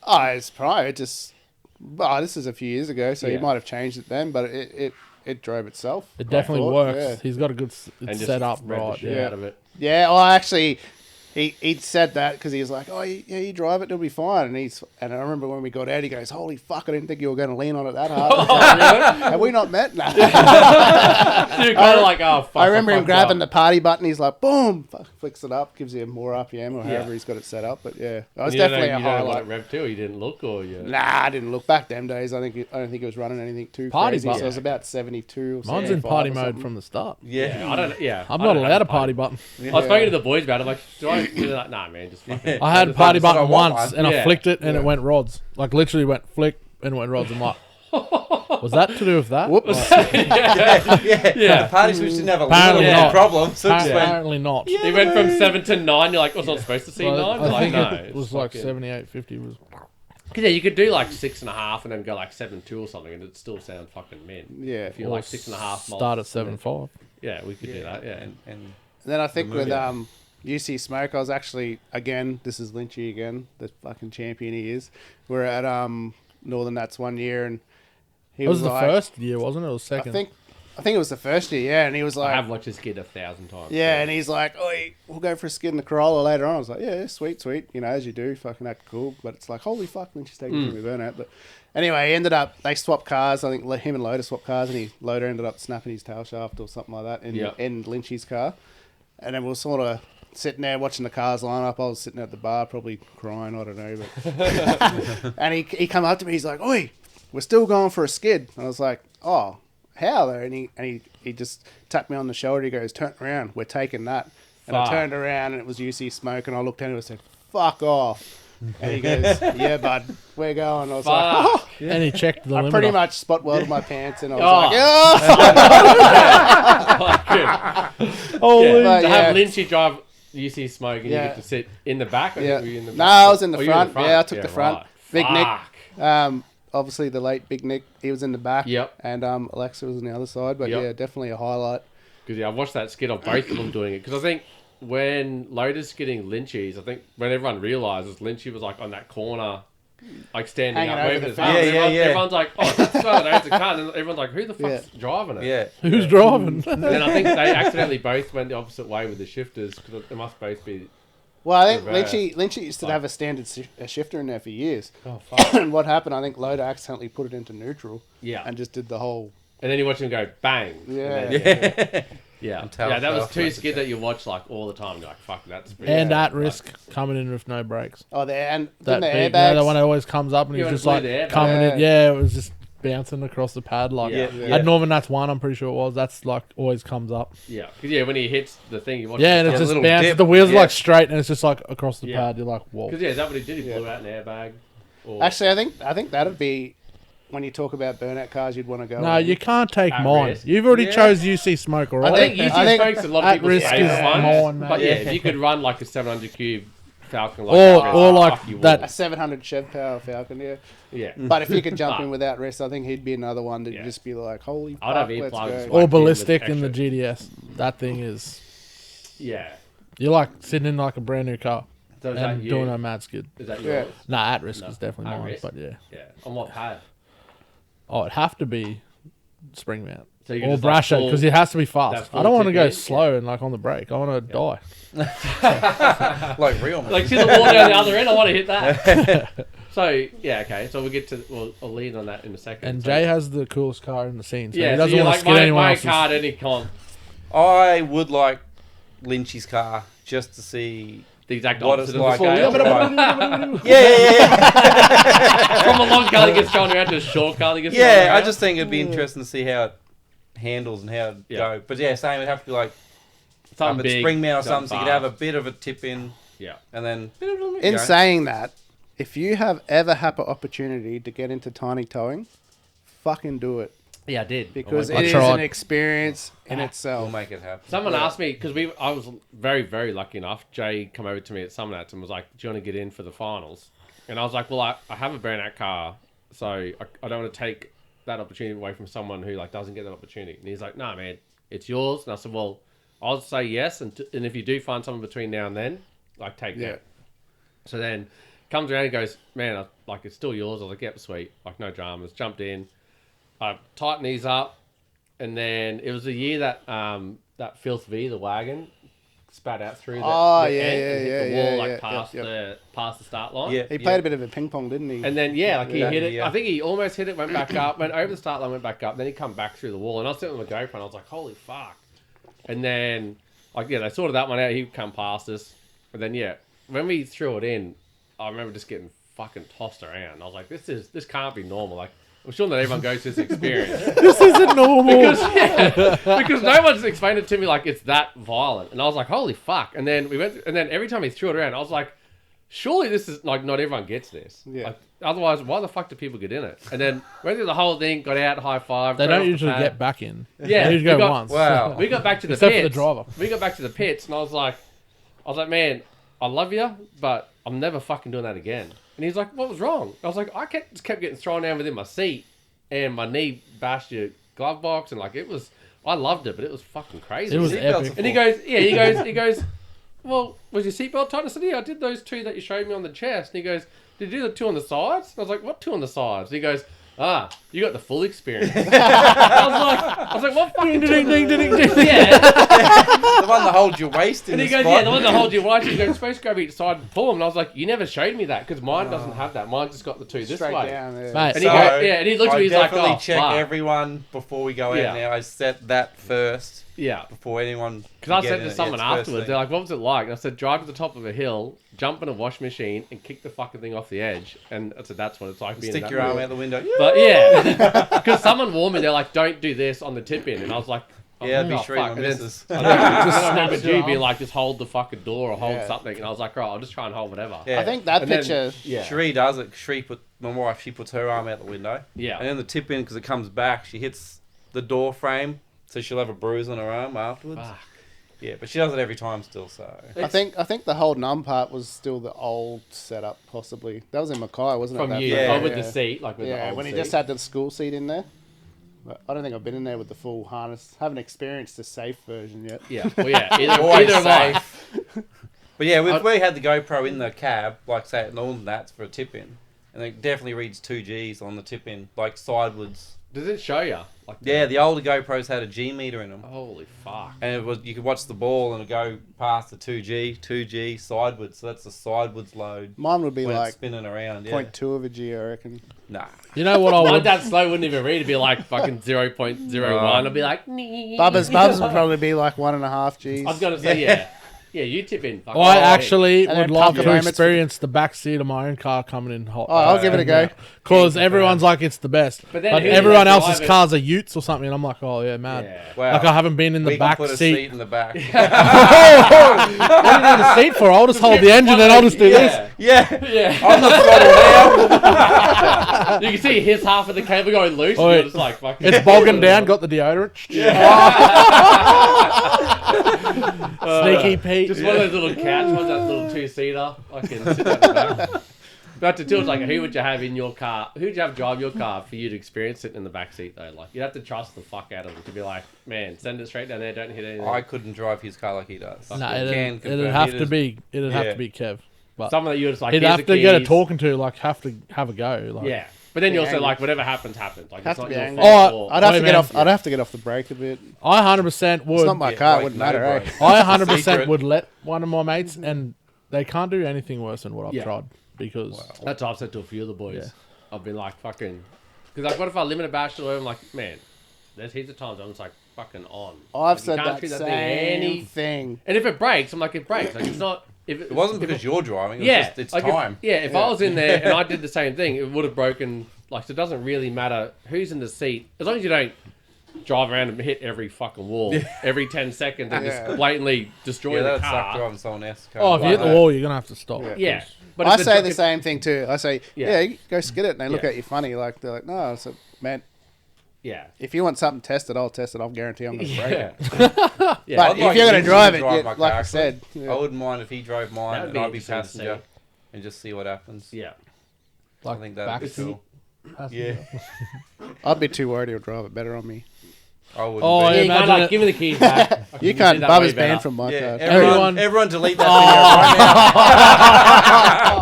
Oh, it's probably just. Well, this is a few years ago, so Yeah. he might have changed it then, but it drove itself. It definitely I thought, works. yeah. He's got a good And it's just set up rev the right. shit Yeah. out of it. Yeah, well, actually, he said that because he was like, "Oh, yeah, you drive it, it'll be fine." And I remember when we got out, he goes, "Holy fuck, I didn't think you were going to lean on it that hard." Have we not met? Nah. So you're kind of like, oh fuck. I remember him fucked grabbing up. the party button. He's like, "Boom!" Flicks it up, gives you more RPM or however he's got it set up. But yeah, that was You don't definitely know, a you don't know what highlight. it rev to, or you didn't look, or you. Nah, I didn't look back them days. I don't think it was running anything too Party crazy. button. So it was about 72 or Mine's in 75 party or mode something. from the start. Yeah, I don't. Yeah, I'm I not don't allowed have a party button. I was speaking to the boys about it. I'm like, do I? They're like, nah, man, just fucking. I had the party button, so I button want once, one. and I Yeah. flicked it, and it went rods. Like literally went flick and went rods. I'm like, was that to do with that? Whoops. Yeah. The party switch didn't have a Apparently little not. problem, so it just went. Apparently not. He went from 7 to 9. You're like, I was not supposed to see Well, 9. I Like, think no, it was like fucking- 78, 50 was. Cause yeah, you could do like 6.5 and then go like 7.2 or something, and it still sound fucking mint. Yeah. If you're like 6.5 miles. Start at 7.5. Yeah, we could do that. Yeah. And Then I think with movie. UC Smoke, I was actually again. This is Lynchy again, the fucking champion he is. We're at Northern Nats one year, and he It was the like, first year, wasn't it? Or second? I think I think it was the first year, yeah. And he was I like, have watched this skid 1,000 times. yeah, and he's like, "Oi, we'll go for a skid in the Corolla later on." I was like, "Yeah, sweet, you know, as you do, fucking act cool." But it's like, holy fuck, Lynchy's taking through my burnout. But anyway, he ended up, they swapped cars. I think him and Loader swapped cars, and Loader ended up snapping his tail shaft or something like that in Lynchy's car. And then we were sort of sitting there watching the cars line up. I was sitting at the bar, probably crying, I don't know. But and he come up to me, he's like, "Oi, we're still going for a skid." And I was like, "Oh, how though?" And he just tapped me on the shoulder. He goes, "Turn around, we're taking that." And I turned around and it was UC Smoke, and I looked at him and said, "Fuck off." And he goes, "Yeah, bud, we're going." I was like, "Oh." And he checked the I limiter. pretty much spot welded my pants, and I was like, "Oh." Holy. But To yeah. have Lynchy drive UC Smoke and you Yeah. get to sit in the back. Yeah. Were you in the back? No, I was in the Oh, you were front. Yeah, I took the front. right. Big Fuck. Nick, obviously the late Big Nick, he was in the back. Yep. And Alexa was on the other side. But Yep. yeah, definitely a highlight. Because I watched that skid of both of them doing it. Because I think when Loader's skidding Lynchy's, I think when everyone realises Lynchy was like on that corner, like standing Hanging up, over waving the his fence. arms. Yeah, yeah. Everyone's like, "Oh, that's so there's the car," and everyone's like, "Who the fuck's driving it?" Yeah. Who's driving? And then I think they accidentally both went the opposite way with the shifters because it must both be. Well, I think Reverse. Lynchy used to have a standard shifter in there for years. Oh fuck! And what happened, I think Loader accidentally put it into neutral. Yeah. And just did the whole... And then you watch him go bang. Yeah. And then- Yeah. yeah. That was two That's skid a that you watch like all the time. You're like, fuck, that's pretty. And bad. at risk coming in with no brakes. Oh, there, and That then the big, airbags... the one that always comes up and Yeah, he's when just it blew like the airbag. coming in. Yeah. Yeah, it was just bouncing across the pad. Like Yeah. at Norman, that's one. I'm pretty sure it was. That's like always comes up. Yeah, because when he hits the thing, you watch. Yeah, and the it's a just little bounces. dip. The wheels are Yeah. like straight, and it's just like across the Yeah. pad. You're like, whoa. Because is that what he did? He Yeah. blew out an airbag. Or Actually, I think that'd be... When you talk about burnout cars, you'd want to go... No, on. you can't take At mine. risk. You've already Yeah. chose UC Smoke I already. think I think UC Smokes a lot of at people's risk favourite is ones. mine, mate. But yeah, if you could run like a 700 cube Falcon, like Or- that, or like fuck, you that- would. A 700 Chev Power Falcon, yeah. Yeah. But if you could jump But- in without rest, I think he'd be another one that Yeah. you'd just be like, holy I'd fuck, have let's earplugs. go. Or Like, ballistic with in the extra- GDS. That thing is. Yeah. You're like sitting in like a brand new car So is that and you? doing a mad skid. Is that Yeah. yours? Nah, at risk No. is definitely At mine. risk? But yeah. Yeah. On what pad? Oh, it'd have to be spring mount. So you Or just, like, brusher, full- because it has to be that fast. full I don't want to tip go in, slow and like on the brake. I want to die. Like real, man. Like see the wall down the other end. I want to hit that. So yeah, okay. So we'll get to. I'll lead on that in a second. And So- Jay has the coolest car in the scene, so yeah, he so doesn't you're want like to skid anyone my else's. car at any con. I would like Lynchy's car just to see The exact what opposite it's of the like. full eh? wheel. Yeah. From a long car that gets thrown around to a short car that gets thrown Yeah, I around. just think it'd be interesting to see how it handles and how it Yeah. go. But yeah, same. It'd have to be like Something up at big, spring mount or something, so you could fast. have a bit of a tip in, Yeah. and then In saying that, if you have ever had an opportunity to get into tiny towing, fucking do it. Yeah, I did. Because Oh my it God. is tried. an experience in we'll itself. make it happen. Someone Yeah. asked me because I was very, very lucky enough. Jay come over to me at Summernats and was like, "Do you want to get in for the finals?" And I was like, "Well, I have a burnout car, so I don't want to take that opportunity away from someone who like doesn't get that opportunity." And he's like, "No, man, it's yours." And I said, "Well, I'll say yes, and if you do find someone between now and then, like take Yeah. that." So then comes around and goes, "Man, like it's still yours." I was like, "Yep, sweet, like no dramas." Jumped in, I tightened these up. And then it was a year that that Filth V, the wagon, spat out through the, Oh, the yeah, end yeah, and hit yeah, the wall yeah, like yeah, past yeah. past the start line. Yeah, He played a bit of a ping pong, didn't he? And then like he Yeah, hit it. yeah. I think he almost hit it, went back up, went over the start line, went back up. Then he come back through the wall, and I was sitting on the GoPro, and I was like, "Holy fuck!" And then they sorted that one out. He come past us, and then when we threw it in, I remember just getting fucking tossed around. I was like, "This can't be normal." Like. I'm sure not everyone goes through this experience. This isn't normal. because no one's explained it to me like it's that violent. And I was like, holy fuck. And then and then every time he threw it around, I was like, surely this is like not everyone gets this. Yeah. Like, otherwise, why the fuck do people get in it? And then went through the whole thing, got out, high five. They turned don't off the usually pad. get back in. Yeah, They usually we go got- once. Wow. We got back to the Except for pits. the driver. We got back to the pits, and I was like, man, I love you, but I'm never fucking doing that again. And he's like, what was wrong? I was like, I just kept getting thrown down within my seat, and my knee bashed your glove box, and like I loved it, but it was fucking crazy. It was Seatbelts epic. are And he goes, well, was your seatbelt tight? I said, yeah, I did those two that you showed me on the chest. And he goes, did you do the two on the sides? And I was like, what two on the sides? And he goes, You got the full experience. I was like, what fucking Ding, ding, ding, ding, ding. Yeah. The one that holds your waist in And the he goes, spot. yeah, the one that holds your waist. He goes, you're supposed to go each side and pull him. And I was like, you never showed me that because mine doesn't have that. Mine just got the two this Straight way. down there. Mate, And he, and he looked at me, he's I like, definitely oh, check fuck. everyone before we go Yeah. out now. I set that first Yeah. before anyone. Because I said to someone afterwards, they're like, what was it like? And I said, drive to the top of a hill, jump in a wash machine, and kick the fucking thing off the edge. And I said, that's what it's like being stick in that your arm mood. out the window. But yeah, because someone warned me, they're like, don't do this on the tip in. And I was like, oh, Yeah, be oh, sure fuck. my And then, missus. and then I Just remember snaps your G being arm. like, just hold the fucking door or hold Yeah. something. And I was like, right, I'll just try and hold whatever. Yeah. I think that And then- picture. Yeah. Sheree does it. My wife, she puts her arm out the window. Yeah. And then the tip in, because it comes back, she hits the door frame, so she'll have a bruise on her arm afterwards. Fuck. Yeah, but she does it every time still, so. I think the whole numb part was still the old setup, possibly. That was in Mackay, wasn't it? From that you, photo? Yeah. with the seat, like with the Yeah, old when he seat. just had the school seat in there. But I don't think I've been in there with the full harness. Haven't experienced the safe version yet. Yeah, well, yeah, Always either have I. safe. But yeah, we had the GoPro in the cab, like say at Northern Nats for a tip in, and it definitely reads 2Gs on the tip in, like sidewards. Does it show you? Like Yeah, the older GoPros had a G meter in them, Holy fuck. and it was you could watch the ball and it go past the 2G sidewards. So that's the sidewards load Mine would be when it's like spinning around. Yeah. 0.2 of a G, I reckon. Nah. You know what I My would? dad's slow wouldn't even read. It'd be like fucking 0.01. I'd be like, Bubba's would probably be like 1.5 Gs. I was going to say, yeah. Yeah, you tip in. Fucking I right. actually And would then love pump to your moments. experience the back seat of my own car coming in hot. Oh, I'll give it a go. Because everyone's like it's the best, But but, then who's everyone gonna else's drive it? cars are Utes or something, and I'm like, oh yeah, mad. Yeah. Wow. Like I haven't been in the we can back put a seat. seat in the back. What do you need a seat for? I'll just hold the engine and I'll just do this. Yeah. Yeah. On the throttle now. You can see his half of the cable going loose. Oh, and you're yeah. just like, fucking. It's bogging down. Got the deodorant. Sneaky Pete. Just one of those little couch ones, that little two-seater. I can sit at the back. But to tilt, like, who would you have in your car? Who would you have drive your car for you to experience sitting in the back seat though? Like, you'd have to trust the fuck out of them to be like, man, send it straight down there, don't hit anything. I couldn't drive his car like he does. No, Can it'd confirm. have He to does- be. It'd have Yeah. to be Kev. But Someone that you're just like, he'd here's have the to get a keys. talking to. Like have to have a go. Like. Yeah. But then you're Yeah, also angry. like, whatever happens, happens. Like, Have it's to not be your angry. fault. Oh, or- I'd have Wait, to get man. off. I'd have to get off the brake a bit. I 100% would. It's not my Yeah, car. It like, wouldn't no, matter, bro. eh? I 100% Secret. would let one of my mates, and they can't do anything worse than what I've Yeah. tried because That's what I've said to a few of the boys. Yeah. I've been like, fucking. Because, like, what if I limit a bash to I'm like, man, there's heaps of times I'm just like, fucking on. I've Like, you said can't that treat same thing. And if it breaks, I'm like, it breaks. Like, it's not. If It wasn't because you're driving. It was Yeah, just, it's like time. If I was in there and I did the same thing, it would have broken. Like, so it doesn't really matter who's in the seat, as long as you don't drive around and hit every fucking wall every 10 seconds and Yeah. just blatantly destroy Yeah, the that'd suck car. driving someone else's car. oh, if you hit the Like wall, you're gonna have to stop. Yeah, but I if say it's- the same thing too. I say, Yeah. yeah, go skid it, and they look Yeah. at you funny. Like they're like, no. So man, Yeah, if you want something tested, I'll test it. I'll guarantee I'm going to break yeah, it. yeah. But I'd if like you're going to him to drive it, drive my like car, I actually. said, I yeah. wouldn't mind if he drove mine That'd and be I'd be interesting to passenger see. and just see what happens. Yeah. Like I think that'd be back seat. cool. passenger. Yeah. I'd be too worried he'll drive it better on me. I wouldn't Oh, be. Yeah, yeah, you can't, imagine like, it. give me the keys back. I You can can't. do that way Bubba's better. banned from my Yeah, car. everyone delete that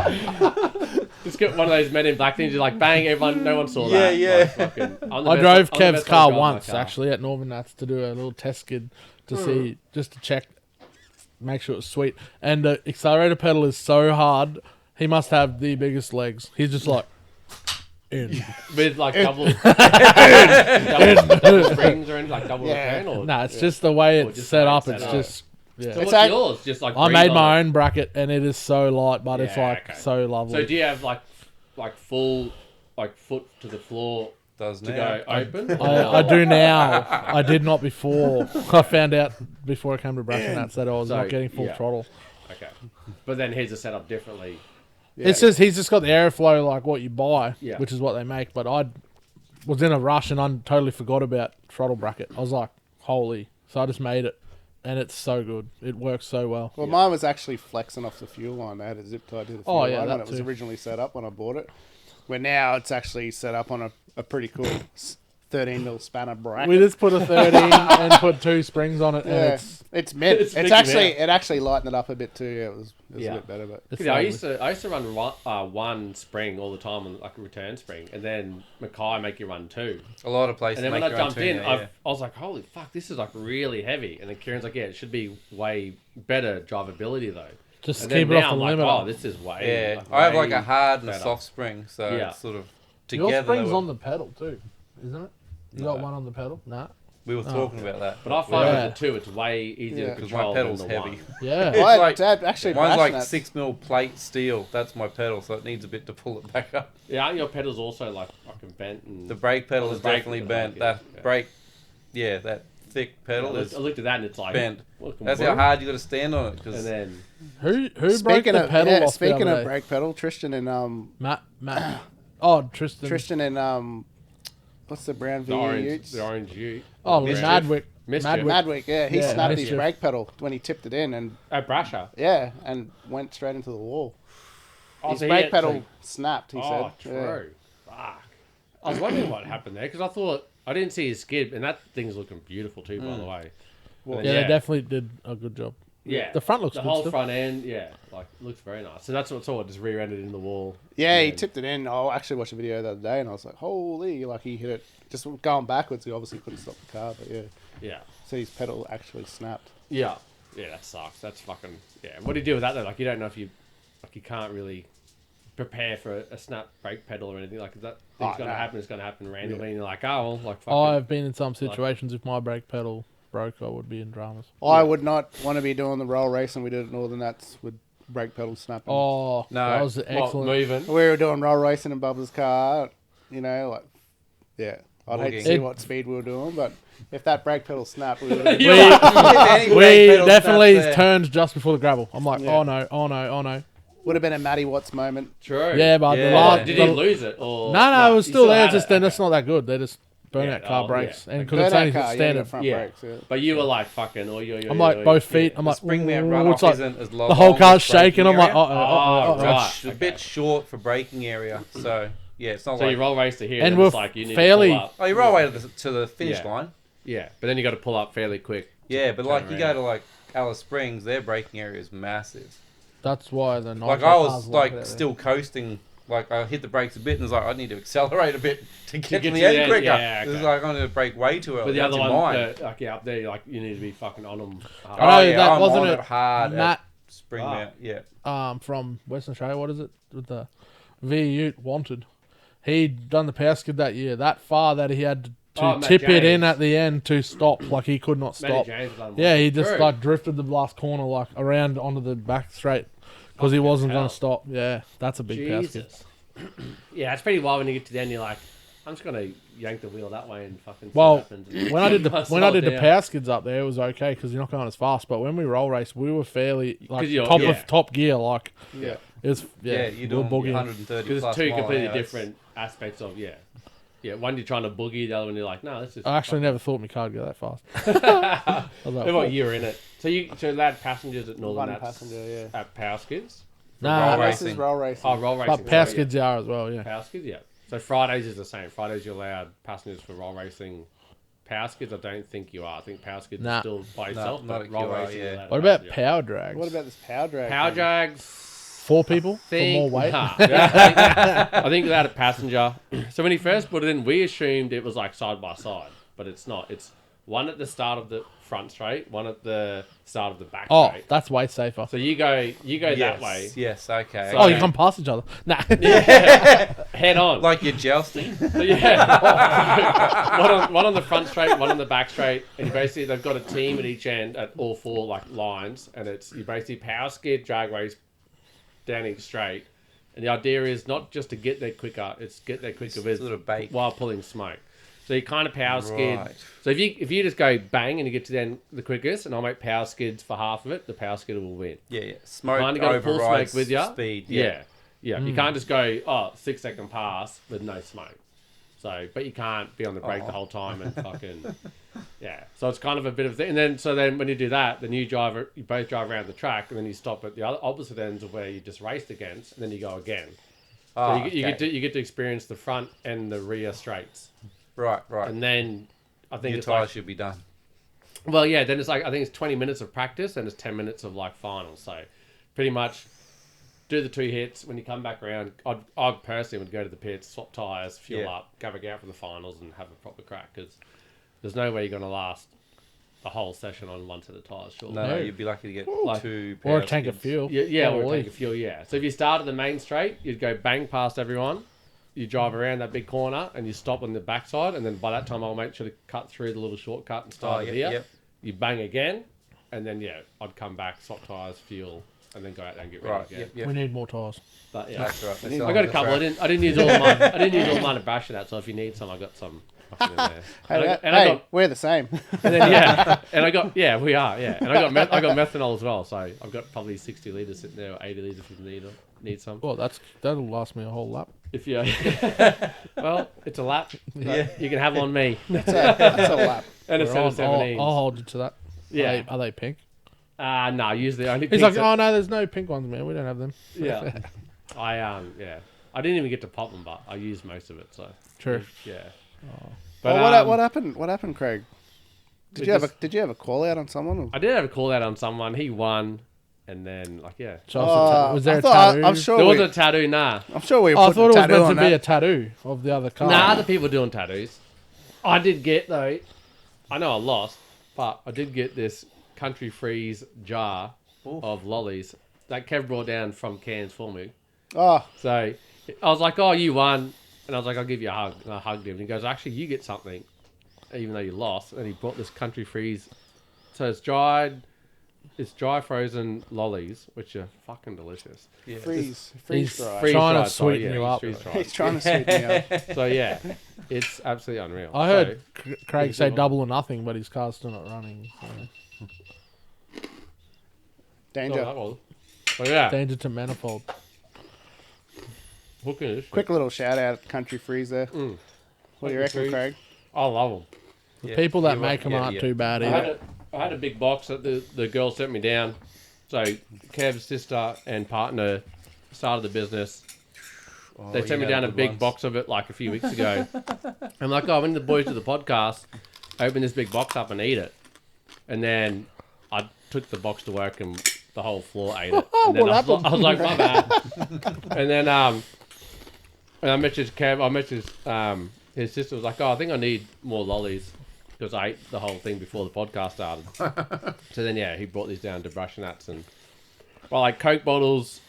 video right now. Just get one of those Men in Black things. You like bang everyone. No one saw Yeah, that. yeah. Like, fucking, I'm the I best- drove I'm the Kev's best car one to drive my once car. actually at Northern Nats to do a little test skid to see, just to check, make sure it was sweet. And the accelerator pedal is so hard. He must have the biggest legs. He's just like in. with like double springs or anything, like double Yeah. return or Nah, it's just the way Or it's just set the way up. it's It's set up. just yeah. So It's what's like- yours? Just like I breathe made on my it. own bracket and it is so light, but it's Yeah, like okay. so lovely. So do you have like full like foot to the floor Does to now. go open? I do now. I did not before. I found out before I came to Brush and that I was So, not getting full yeah. throttle. Okay, but then his are set up differently. It's just he's just got the airflow like what you buy, Yeah. which is what they make. But I was in a rush and I totally forgot about throttle bracket. I was like, holy! So I just made it, and it's so good. It works so well. Well, mine was actually flexing off the fuel line. They had a zip tie to the fuel Oh, yeah, line when that it was too. originally set up when I bought it. Where now it's actually set up on a pretty cool 13mm spanner bracket. We just put a 13 and put 2 springs on it. And Yeah, it's mint. It's It's Mickey actually Mouse. it actually lightened it up a bit too. Yeah, it was a bit better. But it's I lovely. used to run one spring all the time, on like a return spring, and then Mackay make you run 2. A lot of places. And then when make I your own jumped in, tuner, I was like, "Holy fuck, this is like really heavy." And then Kieran's like, "Yeah, it should be way better drivability though." Just And keep then it now off the I'm like, limiter. "Oh, this is way." Yeah, I have like way a hard and a better. soft spring, so Yeah. it's sort of Your together. spring's they were- on the pedal too, isn't it? You got No. one on the pedal? Nah. We were talking about that. But I find Yeah. with the 2, it's way easier Yeah. to 'Cause control my pedal's than the heavy. 1. Yeah. It's I like- Dad actually Mine's like that. 6mm plate steel. That's my pedal, so it needs a bit to pull it back up. Yeah, aren't your pedals also like fucking bent? And The brake pedal Oh, is the brake definitely is bent. like it, That yeah. brake, yeah, that thick pedal I is looked at that and it's like bent. welcome That's boom. how hard you got to stand on it. And Because then Who broke Speaking the of pedal off the speaking other of day? brake pedal, Tristan and Matt. Oh, Tristan. Tristan and what's the brown the VE orange, utes? the orange Ute. Oh, Mischief. Madwick. Mischief. Madwick, yeah, he Yeah, snapped his Mischief. brake pedal when he tipped it in, and Brasher. yeah, and went straight into the wall. Oh, His so he brake actually- pedal snapped. He Oh, said, Yeah. true. Fuck. I was wondering what happened there because I thought I didn't see his skid, and that thing's looking beautiful too, by the way. Well, Yeah, they definitely did a good job. Yeah, The front looks the good whole still. front end, yeah, like looks very nice. So that's what saw it just rear-ended in the wall. Yeah, he And- tipped it in. I actually watched a video the other day, and I was like, "Holy!" Like he hit it just going backwards. He obviously couldn't stop the car, but yeah, Yeah, so his pedal actually snapped. yeah, that sucks. That's fucking yeah. What do you do with that though? Like you don't know if you can't really prepare for a snap brake pedal or anything like that. Thing's gonna no. happen. It's gonna happen randomly, and you're like, oh well, like fucking. I've been in some situations if my brake pedal broke, I would be in dramas. I would not want to be doing the roll racing we did at Northern Nats with brake pedal snapping. Oh, No. that was What, excellent. moving. We were doing roll racing in Bubba's car, you know, like, yeah. I'd hate to Bogging. see what speed we were doing, but if that brake pedal snapped, we would have We, If any we brake pedal definitely snaps there- turned just before the gravel. I'm like, Yeah. oh no, oh no, oh no. would have been a Matty Watts moment. True. Yeah, but Yeah. the last, Did the, he lose it or no, it was he still there. had Just it, then, okay. it's not that good. They just burn Yeah, out car oh, brakes, yeah. and because it's Burnout only car, you standard. got front Yeah. brakes. Yeah. But you were like fucking, I'm like both feet. I'm The like, spring mount ooh, runoff it's like isn't as long. the whole car's as braking shaking. I'm like, area. Oh, right. It's a bit short for braking area, so yeah, it's not So like. you roll race to here, And and we're it's like you need fairly- to pull up. Oh, you roll away to the finish Yeah. line. Yeah, but then you got to pull up fairly quick. Yeah, but turn like you go around. to like Alice Springs, their braking area is massive. that's why the Like I was like still coasting. Like I hit the brakes a bit and was like, I need to accelerate a bit to get get to the to end the end, quicker. yeah, It was okay. like I'm going to brake way too early. But the That's other in one, mine. like up there, like you need to be fucking on them. Oh, know, yeah, that I'm wasn't on it it hard Matt- at spring Ah. mount. Yeah. from Western Australia. What is it with the V Ute wanted? He'd done the power skid that year, that far that he had to Matt tip it in James. at the end to stop. Like he could not Matty stop. James done one. Yeah, he just True. like drifted the last corner like around onto the back straight because he wasn't hell. going to stop. Yeah, that's a big power skid. Jesus. Yeah, it's pretty wild when you get to the end. You're like, I'm just gonna yank the wheel that way and fucking. see Well, what happens. When I did the Slow down. power skids up there, it was okay because you're not going as fast. But when we roll race, we were fairly like 'Cause you're- top yeah. of top gear. Like Yeah. it was Yeah, we you're were doing boogieing. 130 Because plus it's two mile an completely hour. different aspects of yeah. One you're trying to boogie, the other one you're like, no, this is. I actually never thought my car would go that fast. I was like, What year in it? So you allowed passengers at Northern One Nats passenger, yeah. at power skids. nah, roll This is racing. roll racing. Oh, roll racing. but power sorry, skids are as well. yeah. Yeah. Power skids, yeah. So Fridays is the same. Fridays you're allowed passengers for roll racing. Power skids, I don't think you are. I think power skids Nah. is still by itself, not but a roll QR, racing. yeah. you're allowed What about passenger. power drags? What about this power drag? power thing? drags? 4 people for Think- more weight? Nah. I think they had a passenger. So when he first put it in, we assumed it was like side by side, but it's not. It's one at the start of the front straight, one at the start of the back Oh, straight. that's way safer. So you go Yes, that way, Yes, okay. So- Oh, okay. you come past each other. Nah. head on. Like you're jousting. So, yeah, one on the front straight, one on the back straight, and you basically they've got a team at each end at all 4 like lines, and it's you basically power skid drag race down each straight, and the idea is not just to get there quicker, it's get there quicker with sort of bait. while pulling smoke. So you kind of power skid. Right. So if you just go bang and you get to the end the quickest, and I'll make power skids for half of it, the power skidder will win. Yeah. Smoke Kind of got to pull smoke overrides with you. speed. Yeah. You can't just go 6 second pass with no smoke. So, but you can't be on the brake the whole time and fucking yeah. So it's kind of a bit of a thing. And then when you do that, then you both drive around the track, and then you stop at the other opposite ends of where you just raced against, and then you go again. So Ah, you okay. get to experience the front and the rear straights. Right. And then I think Your it's tyres like, should be done. well, yeah, then it's like, I think it's 20 minutes of practice and it's 10 minutes of like finals. So pretty much do the 2 hits. When you come back around, I personally would go to the pits, swap tyres, fuel up, go back out for the finals and have a proper crack, because there's no way you're going to last the whole session on one set of tyres, surely. No, you'd be lucky to get Like- 2 Or a power tank of skins. fuel. Yeah, or a Probably. tank of fuel, yeah. So if you start at the main straight, you'd go bang past everyone, you drive around that big corner, and you stop on the backside, and then by that time I'll make sure to cut through the little shortcut and start yep, here. yep. You bang again, and then, I'd come back, swap tyres, fuel, and then go out there and get ready Right, again. yep. We need more tyres. But yeah, That's right. That's I got a couple. I didn't use all of mine. I didn't use all of mine to bash it out. So if you need some, I got some. fucking in there. Hey, we're the same. And then and I got we are and I got methanol as well. So I've got probably 60 litres sitting there, or 80 litres if you need some. Well, that'll last me a whole lap. If you well, it's a lap. Yeah. You can have on me. That's a lap. And it's I'll 717s. hold you to that. Yeah. Are they pink? No, usually only. He's pinks like, oh no, there's no pink ones, man. We don't have them. yeah. I didn't even get to pop them, but I used most of it. So True. yeah. Well, But what happened? What happened, Craig? Did you have a call out on someone? Or? I did have a call out on someone. He won, and then So was there a thought- tattoo? I'm sure there we, wasn't a tattoo. Nah, I'm sure we. I Put thought it was tattoo meant on to be that. a tattoo of the other car. nah. Other people doing tattoos. I did get though. I know I lost, but I did get this Country Freeze jar of lollies that Kev brought down from Cairns for me. Oh, So I was like, "Oh, you won," and I was like, "I'll give you a hug." And I hugged him. And he goes, "Actually, you get something, even though you lost." And he brought this Country Freeze. So it's dry frozen lollies, which are fucking delicious. Yeah. freeze He's dry. Freeze trying to dried, sorry, sweeten you he's up. freeze dried. He's trying to sweeten me up. So yeah, it's absolutely unreal. I heard So, Craig say Big double or nothing, but his car's still not running. So. Danger. not that one. But yeah, Danger to manifold. hooking this. Quick little shout out, Country Freeze there. What do you Country reckon, Freeze. Craig? I love them. The people that Yeah, make them yeah, aren't yeah. too bad I either. had a big box that the girl sent me down. So Kev's sister and partner started the business. Oh, They you sent me had down a good big ones. box of it like a few weeks ago. I'm like, oh, when the boys do the podcast, open this big box up and eat it. And then I took the box to work and the whole floor ate it. And then I was like, my bad. And then and I messaged Kev. I messaged his sister was like, oh, I think I need more lollies because I ate the whole thing before the podcast started. So then he brought these down to Burnouts and like Coke bottles.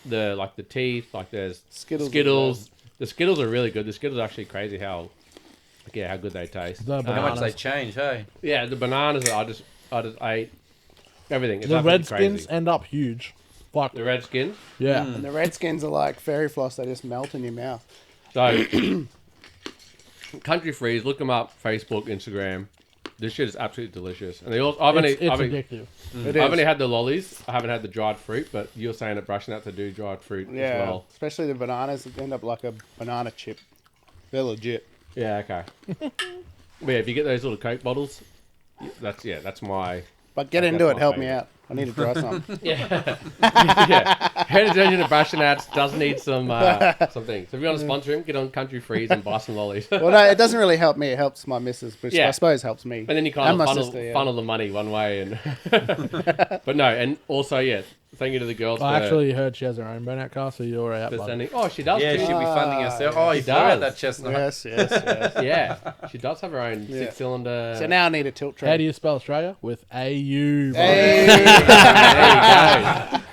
The teeth, like there's Skittles. The Skittles are really good. The Skittles are actually crazy how good they taste. The How much bananas. they change, hey? Yeah, the bananas I just ate everything. It's The absolutely Redskins crazy. end up huge. Like, The Redskins. yeah. And the Redskins are like fairy floss; they just melt in your mouth. So Country Freeze, look them up. Facebook, Instagram. This shit is absolutely delicious. And they also I've It's only addictive. It I've is. only had the lollies. I haven't had the dried fruit, but you're saying that brushing out to do dried fruit Yeah, as well. especially the bananas that end up like a banana chip. They're legit. Yeah, okay. But yeah, if you get those little Coke bottles, that's my But get That's into it. my Help me favourite. out. I need to try some. yeah. Head of Dungeon to Burnouts does need some things. So if you want to sponsor him, get on Country Freeze and buy some lollies. Well, no, it doesn't really help me. It helps my missus, which Yeah. I suppose helps me. And then you kind And of my funnel, sister, yeah. funnel the money one way. And but no, and also, thank you to the girls I for actually heard she has her own burnout car, so you're out, bud. sending. Oh, she does. Yeah, too. she'll be funding herself. Oh, you She flew out does. that chestnut. Yes, yes, yes. Yeah, she does have her own Yeah. 6-cylinder. So now I need a tilt tray. How do you spell Australia? With A-U. Hey.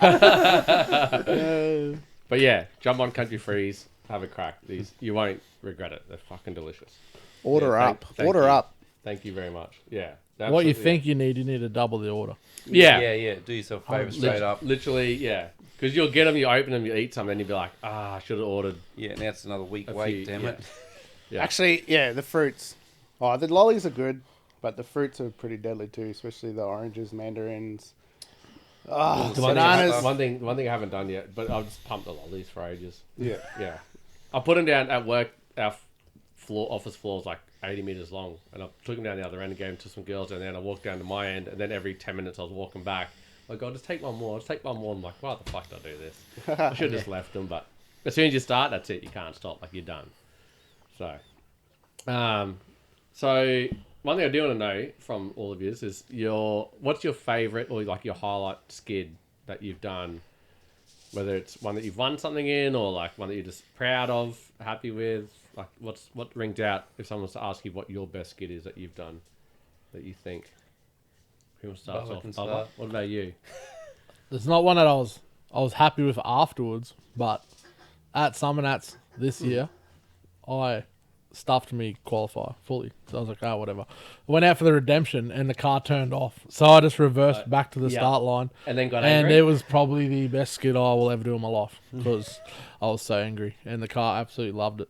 There you go. But yeah, jump on Country Freeze, have a crack. These you won't regret it. They're fucking delicious. Order Yeah, up. thank Order you. up. Thank you very much. Yeah. What you absolutely. think you need to double the order. Yeah. Yeah. Do yourself a favour straight up. Literally, yeah. Because you'll get them, you open them, you eat some, then you'll be like, I should have ordered. Yeah, now it's another week A wait, few, damn yeah. it. Yeah. Actually, yeah, the fruits. Oh, the lollies are good, but the fruits are pretty deadly too, especially the oranges, mandarins. Oh, The One bananas. thing I haven't done yet, but I've just pumped the lollies for ages. Yeah. Yeah. I put them down at work. Our office floor is like 80 meters long, and I took them down the other end and gave them to some girls, and then I walked down to my end, and then every 10 minutes I was walking back. Like, I'll just take one more. I'm like, why the fuck did I do this? I should have just left them, but as soon as you start, that's it. You can't stop. Like, you're done. So, So one thing I do want to know from all of you is what's your favourite or like your highlight skid that you've done? Whether it's one that you've won something in or like one that you're just proud of, happy with. Like what rings out if someone was to ask you what your best skid is that you've done that you think? Who wants to start Bubba off? can Bubba? start. What about you? There's not one that I was happy with afterwards, but at Summer Nats this year, I stuffed me qualifier fully. So I was like, oh, whatever. I went out for the redemption and the car turned off. So I just reversed back to the start line. And then got And angry? it was probably the best skid I will ever do in my life because I was so angry and the car absolutely loved it.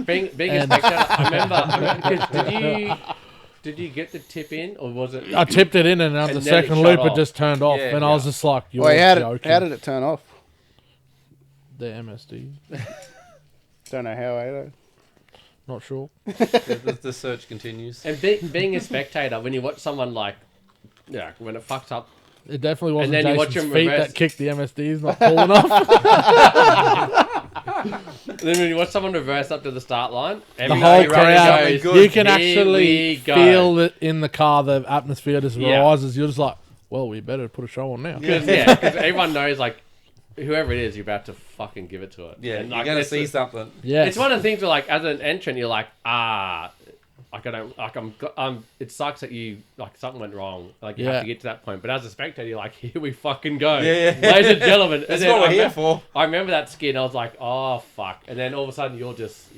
Being a spectator, I remember, did you get the tip in or was it? I tipped it in and on the then it second shut loop off. it just turned off. Yeah, and I was just like, you're Wait, joking. how did it turn off? The MSD. Don't know how either. Not sure. The search continues. And being a spectator, when you watch someone when it fucks up, It definitely wasn't then you watch Jason's him feet reverse. that kicked the MSDs not cool enough. and then when you watch someone reverse up to the start line, The every whole guy crowd, goes, you can "Here actually we go." feel it in the car, the atmosphere just Yeah. rises. You're just like, well, we better put a show on now. Because everyone knows, like, whoever it is, you're about to fucking give it to it. Yeah, And, you're like, gonna it's see a- something. Yeah. It's one of the things where, like, as an entrant, you're like, like I don't, like it sucks that you, like, something went wrong. Like, you have Yeah. to get to that point. But as a spectator, you're like, here we fucking go. Yeah. Ladies and gentlemen. That's And then what we're I here remember- for. I remember that skid, I was like, oh, fuck. And then all of a sudden, you're just,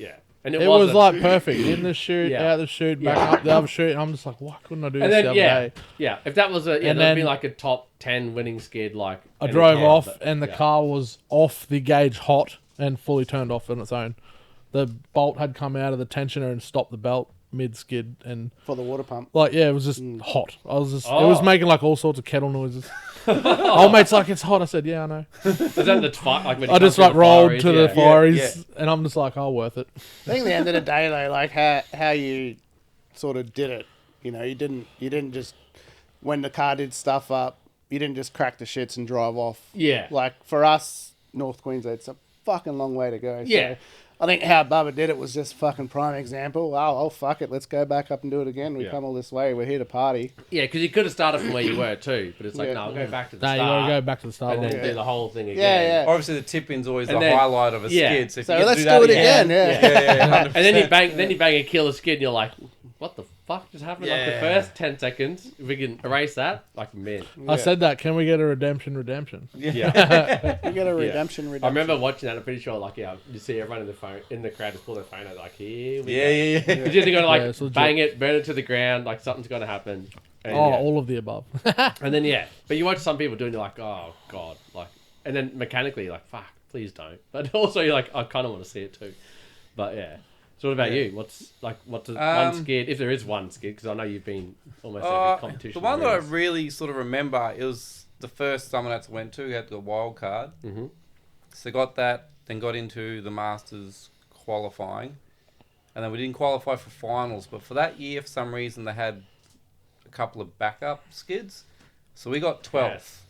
And It was wasn't. like perfect. In the chute, Yeah. out the chute, back Yeah. up the other chute. I'm just like, why couldn't I do And this then, the other day? if that was And that would then- be like a top 10 winning skid, like. I any drove time, off but, and the yeah. car was off the gauge hot and fully turned off on its own. The bolt had come out of the tensioner and stopped the belt mid skid and For the water pump. like it was just hot. I was just it Oh. was making like all sorts of kettle noises. Old mate's like, it's hot. I said, yeah, I know. Is that the like when it I comes just like the rolled fireys, to the yeah. fireys and I'm just like, oh, worth it. I think at the end of the day, though, like how you sort of did it, you didn't just when the car did stuff up, you didn't just crack the shits and drive off. Yeah. Like for us, North Queensland, it's a fucking long way to go. Yeah. So I think how Bubba did it was just fucking prime example. Oh, fuck it, let's go back up and do it again. We Yeah. come all this way. We're here to party. Yeah, because you could have started from where you were too, but it's like, Yeah. no, I'll go back to the Nah, you start. gotta go back to the start and then line. do the whole thing again. Yeah, yeah. Obviously, the tip-in's always And the then- highlight of a yeah. skid. So, if So you get to let's do that do it again. Yeah. Yeah, 100%. And then you bang a killer skid, and you're like, what the fuck just happened? Like the Yeah. first 10 seconds, if we can erase that, like, man. I said that. Can we get a redemption? Yeah. We get a redemption. I remember watching that. I'm pretty sure, like, you see everyone in the crowd just pull their phone out, like, here we go. Yeah. Because you're going to, like, Yeah, it's legit. bang it, burn it to the ground, like, something's going to happen. And, Oh, yeah. all of the above. And then, but you watch some people doing it, you're like, oh, God. Like, and then mechanically, you're like, fuck, please don't. But also, you're like, I kind of want to see it too. But, yeah. So what about you? What's the one skid, if there is one skid, because I know you've been almost every competition. The one that I race. really sort of remember, it was the first Summer Nats I went to. We had the wild card. Mm-hmm. So got that, then got into the Masters qualifying. And then we didn't qualify for finals. But for that year, for some reason, they had a couple of backup skids. So we got 12th. Yes.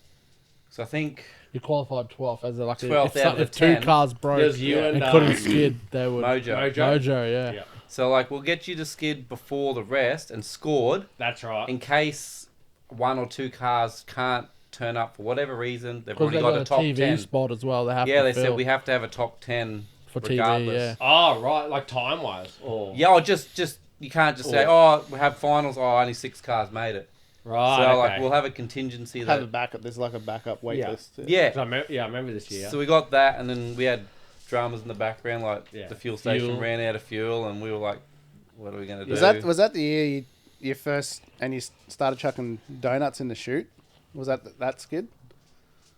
So I think... You qualified 12th as a like 12th if, out of if the two 10. cars broke There's you and and, couldn't skid, they would Mojo. Mojo, yeah. Yeah. So, like, we'll get you to skid before the rest and scored That's right. in case one or two cars can't turn up for whatever reason. They've Because already they got got a a top TV 10. spot as well. They have Yeah, to they fill said we have to have a top 10 for TV, regardless. yeah. Oh, right. Like time-wise. Or... Yeah, or just you can't just say, oh, we have finals. Oh, only 6 cars made it. Right, So, okay. like, we'll have a contingency Have a that... backup. There's like a backup wait Yeah. list. Yeah. 'Cause I remember this year. So we got that, and then we had dramas in the background, like Yeah. the fuel station Fuel. ran out of fuel, and we were like, what are we going to do? Was that the year you first and you started chucking donuts in the chute? Was that skid?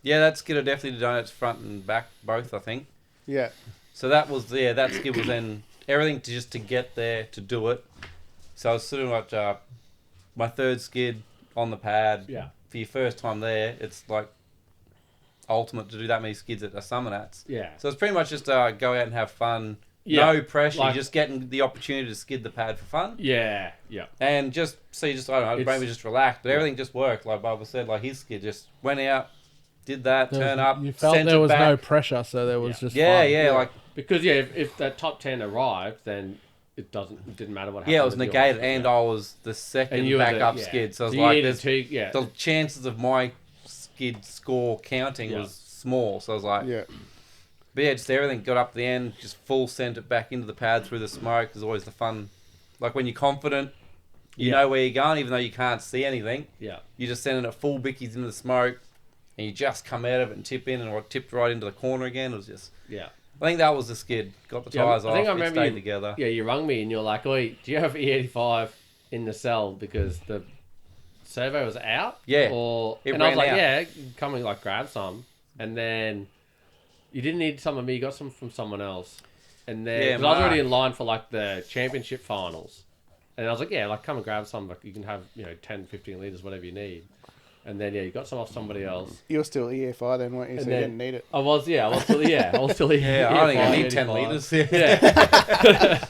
Yeah, that skid are definitely the donuts front and back, both, I think. Yeah. So that was that skid was then everything to get there to do it. So I was sort of like my third skid on the pad. Yeah. For your first time there, it's like ultimate to do that many skids at a Summer Nats. Yeah. So it's pretty much just go out and have fun. Yeah, No pressure. like- You're just getting the opportunity to skid the pad for fun. Yeah. Yeah. And just so you just I don't know, It's- maybe just relax. But everything just worked. Like Bubba said, like his skid just went out, did that, There turn was- up, You felt sent there it was back. no pressure, so there was Yeah. just Yeah, fun. yeah, like Because, if that top 10 arrived, then it didn't matter what happened. Yeah, it was with yours. negated, and I was the second And you were the- backup yeah. skid. So, So it's you like needed there's, two, the chances of my skid score counting Yeah. was small. So I was like, Yeah. but yeah, just everything got up the end, just full sent it back into the pad through the smoke. Is always the fun. Like when you're confident, you Yeah. know where you're going, even though you can't see anything. Yeah. You just sending it full bickies into the smoke, and you just come out of it and tip in, and it tipped right into the corner again. It was just. Yeah. I think that was the skid. Got the Yeah, tyres I off. think I It remember stayed you- together. Yeah, you rung me and you're like, "Oi, do you have E85 in the cell because the servo was out?" Yeah, Or it and I was ran like, out. "Yeah, come and like grab some." And then you didn't need some of me. You got some from someone else. And then Yeah, 'cause I was already Mark. in line for like the championship finals, and I was like, "Yeah, like come and grab some. Like you can have 10, 15 liters, whatever you need." And then you got some off somebody else. You're still EFI then, weren't you? So And you then- didn't need it. I was still Yeah, I think I need 10 litres. Yeah.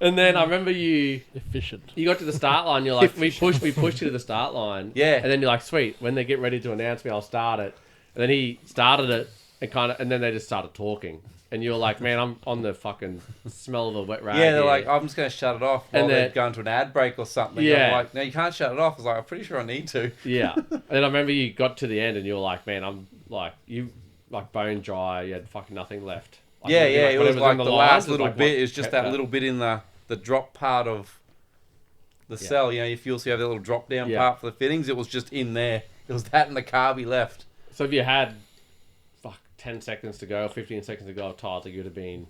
And then I remember you Efficient. got to the start line. You're like, we pushed you to the start line. Yeah. And then you're like, sweet. When they get ready to announce me, I'll start it. And then he started it and then they just started talking. And you're like, man, I'm on the fucking smell of the wet rag. Yeah, they're here." like, I'm just going to shut it off while And they're then- going to an ad break or something. Yeah. I'm like, no, you can't shut it off. I was like, I'm pretty sure I need to. Yeah. And then I remember you got to the end and you were like, man, I'm like, you like bone dry. You had fucking nothing left. Like, Yeah, maybe, yeah, it was whatever's like on the lines last is, little like, bit what is just kept that little bit in the drop part of the cell. You know, you feel so you have that little drop down Yeah. part for the fittings. It was just in there. It was that and the carby left. So if you had 10 seconds to go, 15 seconds to go of tires, like, you'd have been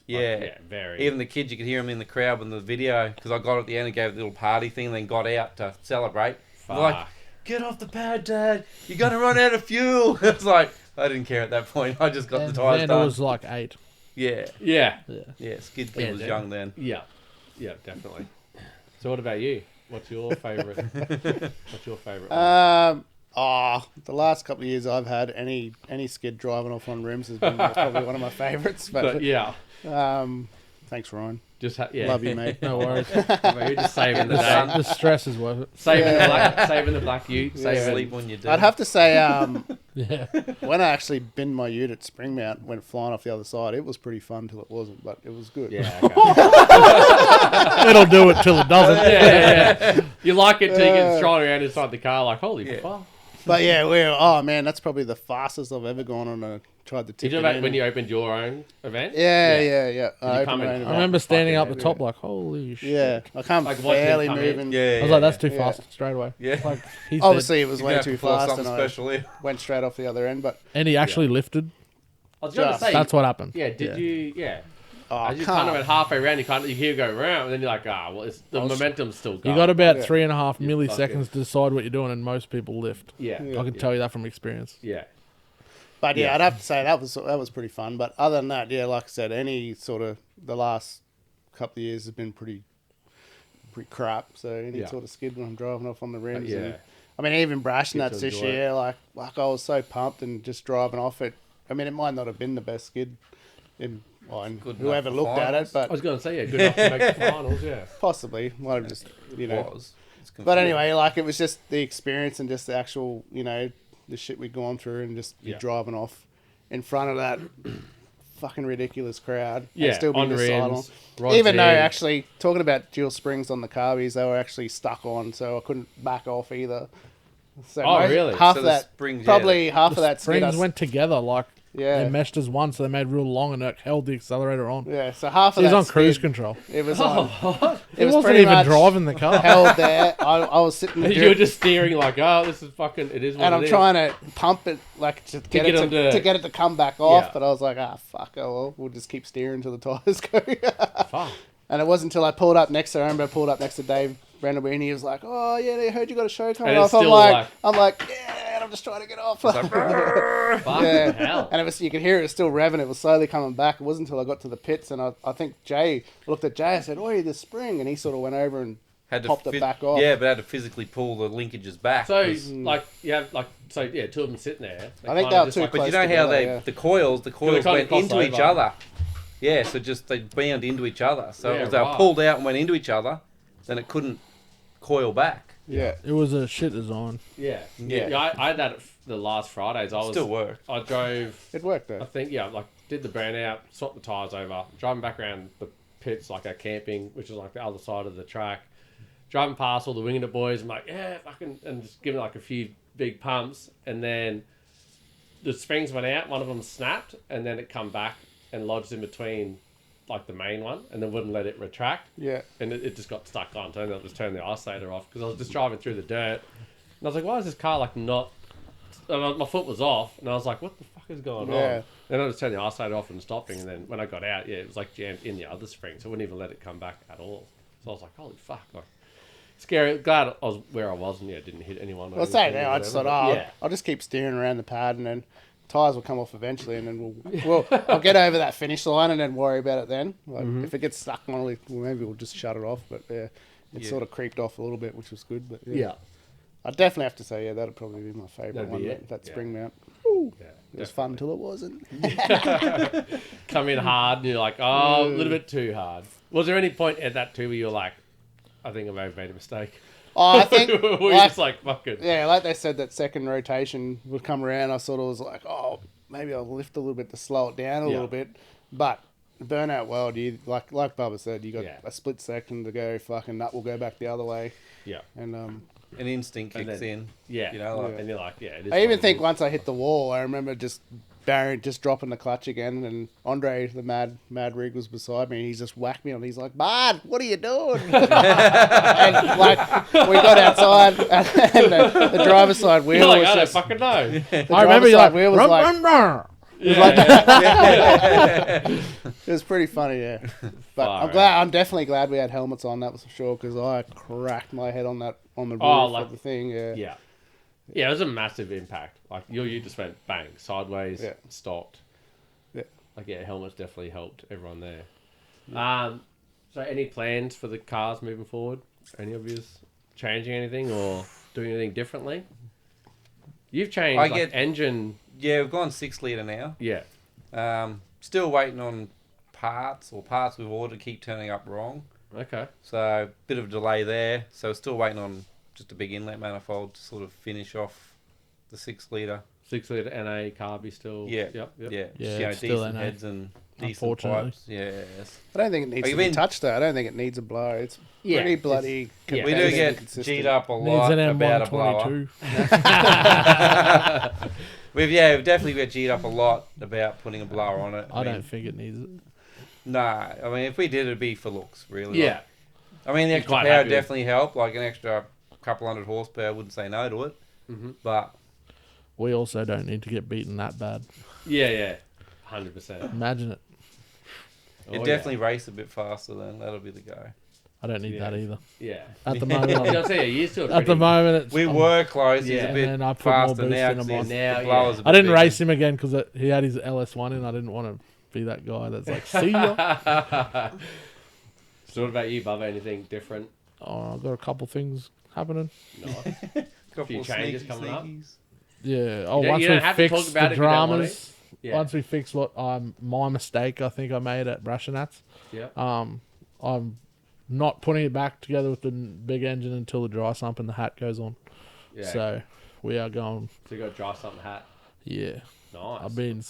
Yeah. very. Even the kids, you could hear them in the crowd in the video because I got at the end and gave a little party thing and then got out to celebrate. They're like, Fuck. get off the pad, Dad. You're going to run out of fuel. It's like, I didn't care at that point. I just got And the tyres then done. it was like 8. Yeah. Yeah. Yeah, Skid Kid Yeah, was then- young then. Yeah. Yeah, definitely. So what about you? What's your favourite? What's your favourite? The last couple of years I've had any skid driving off on rims has been probably one of my favourites. But yeah. Thanks, Ryan. Just yeah. Love you, mate. No worries. You're just saving the day. The stress is worth it. Saving the black ute. Yeah. Saving. Sleep when you do. I'd have to say, Yeah. when I actually binned my ute at spring mount, went flying off the other side, it was pretty fun till it wasn't, but it was good. Yeah. Okay. It'll do it till it doesn't. yeah. You like it till you get strolling around inside the car, like holy fuck. But yeah, man, that's probably the fastest I've ever gone on a tried to Did tip you it about in. when you opened your own event? Yeah. you I come opened in- my own I event. remember standing up the Fucking top like, holy shit. Yeah, I can't Like watching him barely come move in. in. Yeah, I was like, that's too yeah. fast straight away. Yeah. Like, he's Obviously, it was You're way gonna too have to pull fast, something and special here. I went straight off the other end. But dead. And he actually lifted. I was going to Just- say. That's what happened. Yeah. Did you? Yeah. I As you can't. kind of went halfway around, you hear it go round, and then you're like, well, the momentum's still going. You got about Yeah. 3.5 You milliseconds fucker. to decide what you're doing, and most people lift. Yeah. Yeah. I can tell you that from experience. Yeah. But yeah, Yeah. I'd have to say that was pretty fun. But other than that, yeah, like I said, any sort of the last couple of years has been pretty crap. So any Yeah. sort of skid when I'm driving off on the rims. Yeah. And, I mean, even brash Get to nuts this enjoy it. year, like I was so pumped and just driving off it. I mean, it might not have been the best skid in Good whoever enough for looked at it, finals. I but was going to say, yeah, good enough to make the finals, yeah. possibly might have just It was. It's But confusing. anyway, like it was just the experience and just the actual, the shit we'd gone through and just be Yeah. driving off in front of that fucking ridiculous crowd. Yeah, and still be on deciding. rims, rods Even though in. actually talking about dual springs on the carbies, they were actually stuck on, so I couldn't back off either. So Oh, really? Half So of the that, springs, yeah, probably half of that skid. Springs went together, like, Yeah. they meshed as one, so they made real long and it held the accelerator on. Yeah, so half So of he's that on cruise skid, control. It was on. He It was wasn't pretty even much driving the car. held there. I was sitting And there. you were just steering like, oh, this is fucking, it is what And it I'm is. trying to pump it, like to get get it them to- to get it to come back off. Yeah. But I was like, fuck, oh well, we'll just keep steering till the tires go. Fuck. And it wasn't until I pulled up next to, I remember I pulled up next to Dave Brandon, and he was like, oh yeah, I heard you got a show coming And it's off. I'm still like, yeah, and I'm just trying to get off. Fucking Yeah. hell. And it was, you could hear it was still revving. It was slowly coming back. It wasn't until I got to the pits, and I think Jay looked at Jay and said, "Oh, the spring," and he sort of went over and had to popped it back off. Yeah, but had to physically pull the linkages back. So, 'cause- like, you have, like, so, yeah, two of them sitting there. I think kinda they were just, too like, But you close know how together, they yeah. the coils kinda went cross into each over. other. Yeah, so just they bound into each other. So Yeah, if they were right. pulled out and went into each other, then it couldn't coil back. Yeah. It was a shit design. Yeah. Yeah. I had that the last Fridays. Still worked. I drove, It worked I though. think, yeah, like, did the burnout, swapped the tyres over, driving back around the pits, like our camping, which is like the other side of the track. Driving past all the Winginit boys, I'm like, yeah, fucking, and just giving like a few big pumps, and then the springs went out. One of them snapped, and then it come back and lodged in between, like the main one, and then wouldn't let it retract. Yeah. And it just got stuck on. So I ended up just turning the isolator off because I was just driving through the dirt, and I was like, why is this car like not? And my foot was off, and I was like, what the fuck is going on? Then I just turned the isolator off and stopping, and then when I got out, yeah, it was like jammed in the other spring, so it wouldn't even let it come back at all. So I was like, holy fuck, like scary. Glad I was where I was and didn't hit anyone. Well, say now, I just thought, I'll just keep steering around the pad, and then tires will come off eventually, and then I'll get over that finish line and then worry about it then. Like, if it gets stuck on, maybe we'll just shut it off. But yeah, it sort of creeped off a little bit, which was good. But yeah. I definitely have to say, that'd probably be my favourite one. That spring mount. Ooh, it was fun until it wasn't. Come in hard, and you're like, oh, a little bit too hard. Was there any point at that too where you're like, I think I may have made a mistake? Oh, I think we're just like fucking. Yeah, like they said, that second rotation would come around. I sort of was like, oh, maybe I'll lift a little bit to slow it down a little bit. But the burnout world, you like Bubba said, you got a split second to go. Fucking nut will go back the other way. Yeah, and an instinct kicks in. Yeah, you know, and you're like, yeah. It is I even think once I hit the wall, I remember just dropping the clutch again, and Andre, the mad rig, was beside me, and he just whacked me on. He's like, "Bud, what are you doing?" And like we got outside, and the driver's side wheel like, was I don't just, fucking know. I remember you like, wheel was rum, like, rum, rum. it was pretty funny, yeah. But I'm definitely glad we had helmets on. That was for sure, because I cracked my head on the roof of the thing. Yeah. Yeah, it was a massive impact. Like you just went bang sideways, stopped. Yeah. Like helmets definitely helped everyone there. So any plans for the cars moving forward? Any of you changing anything or doing anything differently? You've changed engine. Yeah, we've gone 6 litre now. Yeah. Still waiting on parts we've ordered keep turning up wrong. Okay. So bit of a delay there. So still waiting on just a big inlet manifold to sort of finish off the 6 litre. 6 litre NA carby still. Yeah. Yep. Yeah. Yeah, Just, still decent NA. heads and decent pipes. Yes. I don't think it needs to be touched though. I don't think it needs a blower. It's pretty bloody. Yeah. We do get G'd up a lot Needs an about a blower. M122. We've definitely got G'd up a lot about putting a blower on it. I don't think it needs it. Nah, I mean if we did, it'd be for looks, really. Yeah. I mean the extra quite power happy with- definitely helped. Like an extra couple hundred horsepower, wouldn't say no to it. Mm-hmm. But We also don't need to get beaten that bad. Yeah. 100%. Imagine it. it definitely race a bit faster. Then that'll be the go. I don't need that either. Yeah. At the moment, I'll tell you, you used to it at the moment, it's We were close. He's Yeah. a bit And I put more faster boost now. in him 'cause on. the Now, blower's a bit I didn't bigger. race him again because he had his LS1 in. I didn't want to be that guy that's like, see ya. So what about you, Bubba? Anything different? Oh, I've got a couple things happening. Nice. Couple few of changes sneaky coming up. sneakies. Yeah. Oh, You once don't we have to talk fix about the it if you don't want dramas, Yeah. once we fix my mistake I think I made at Brashnats, Yeah. I'm not putting it back together with the big engine until the dry sump and the hat goes on. Yeah. So we are going. So you got a dry something hat. Yeah. Nice. I've been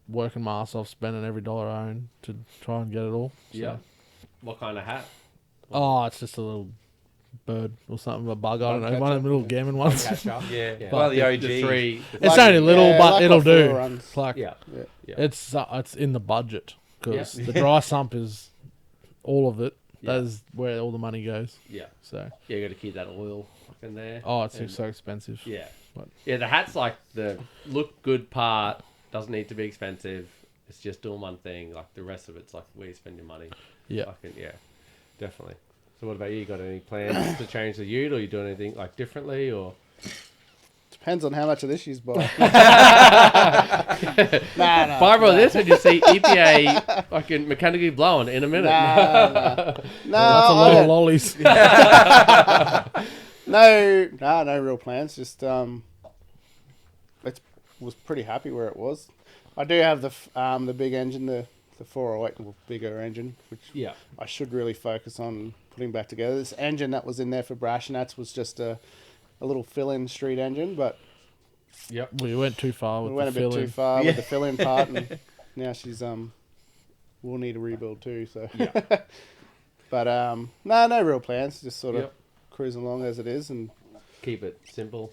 working my ass off, spending every dollar I own to try and get it all. So. Yeah. What kind of hat? Oh, it's just a little bird or something, a bug. I don't know. Bug One of them little gammon ones. Catcher. Yeah. Yeah. Well, the OG. three. It's only little, but like it'll my full do. runs. It's like Yeah. it's in the budget because Yeah. the dry sump is all of it. Yeah. That's where all the money goes. Yeah. So Yeah, you got to keep that oil in there. oh, it's And- so expensive. Yeah. But- Yeah, the hat's like the look good part. Doesn't need to be expensive. It's just doing one thing. Like the rest of it's like where you spend your money. Yeah. Fucking, yeah. Definitely. So what about you? Got any plans to change the ute, or you doing anything like differently, or? Depends on how much of this she's buying. Nah. Fiber on this, and you see EPA fucking mechanically blowing in a minute. Nah. No, That's a lot of lollies. no real plans. Just was pretty happy where it was. I do have the big engine, the 408 bigger engine, which Yeah. I should really focus on putting back together. This engine that was in there for Brashnats was just a little fill-in street engine, but Yep. We went too far we with went a the bit filling. too far with the fill-in part, and now she's we'll need a rebuild too. So, Yeah. but no real plans. Just sort of Yep. cruising along as it is, and Keep it simple.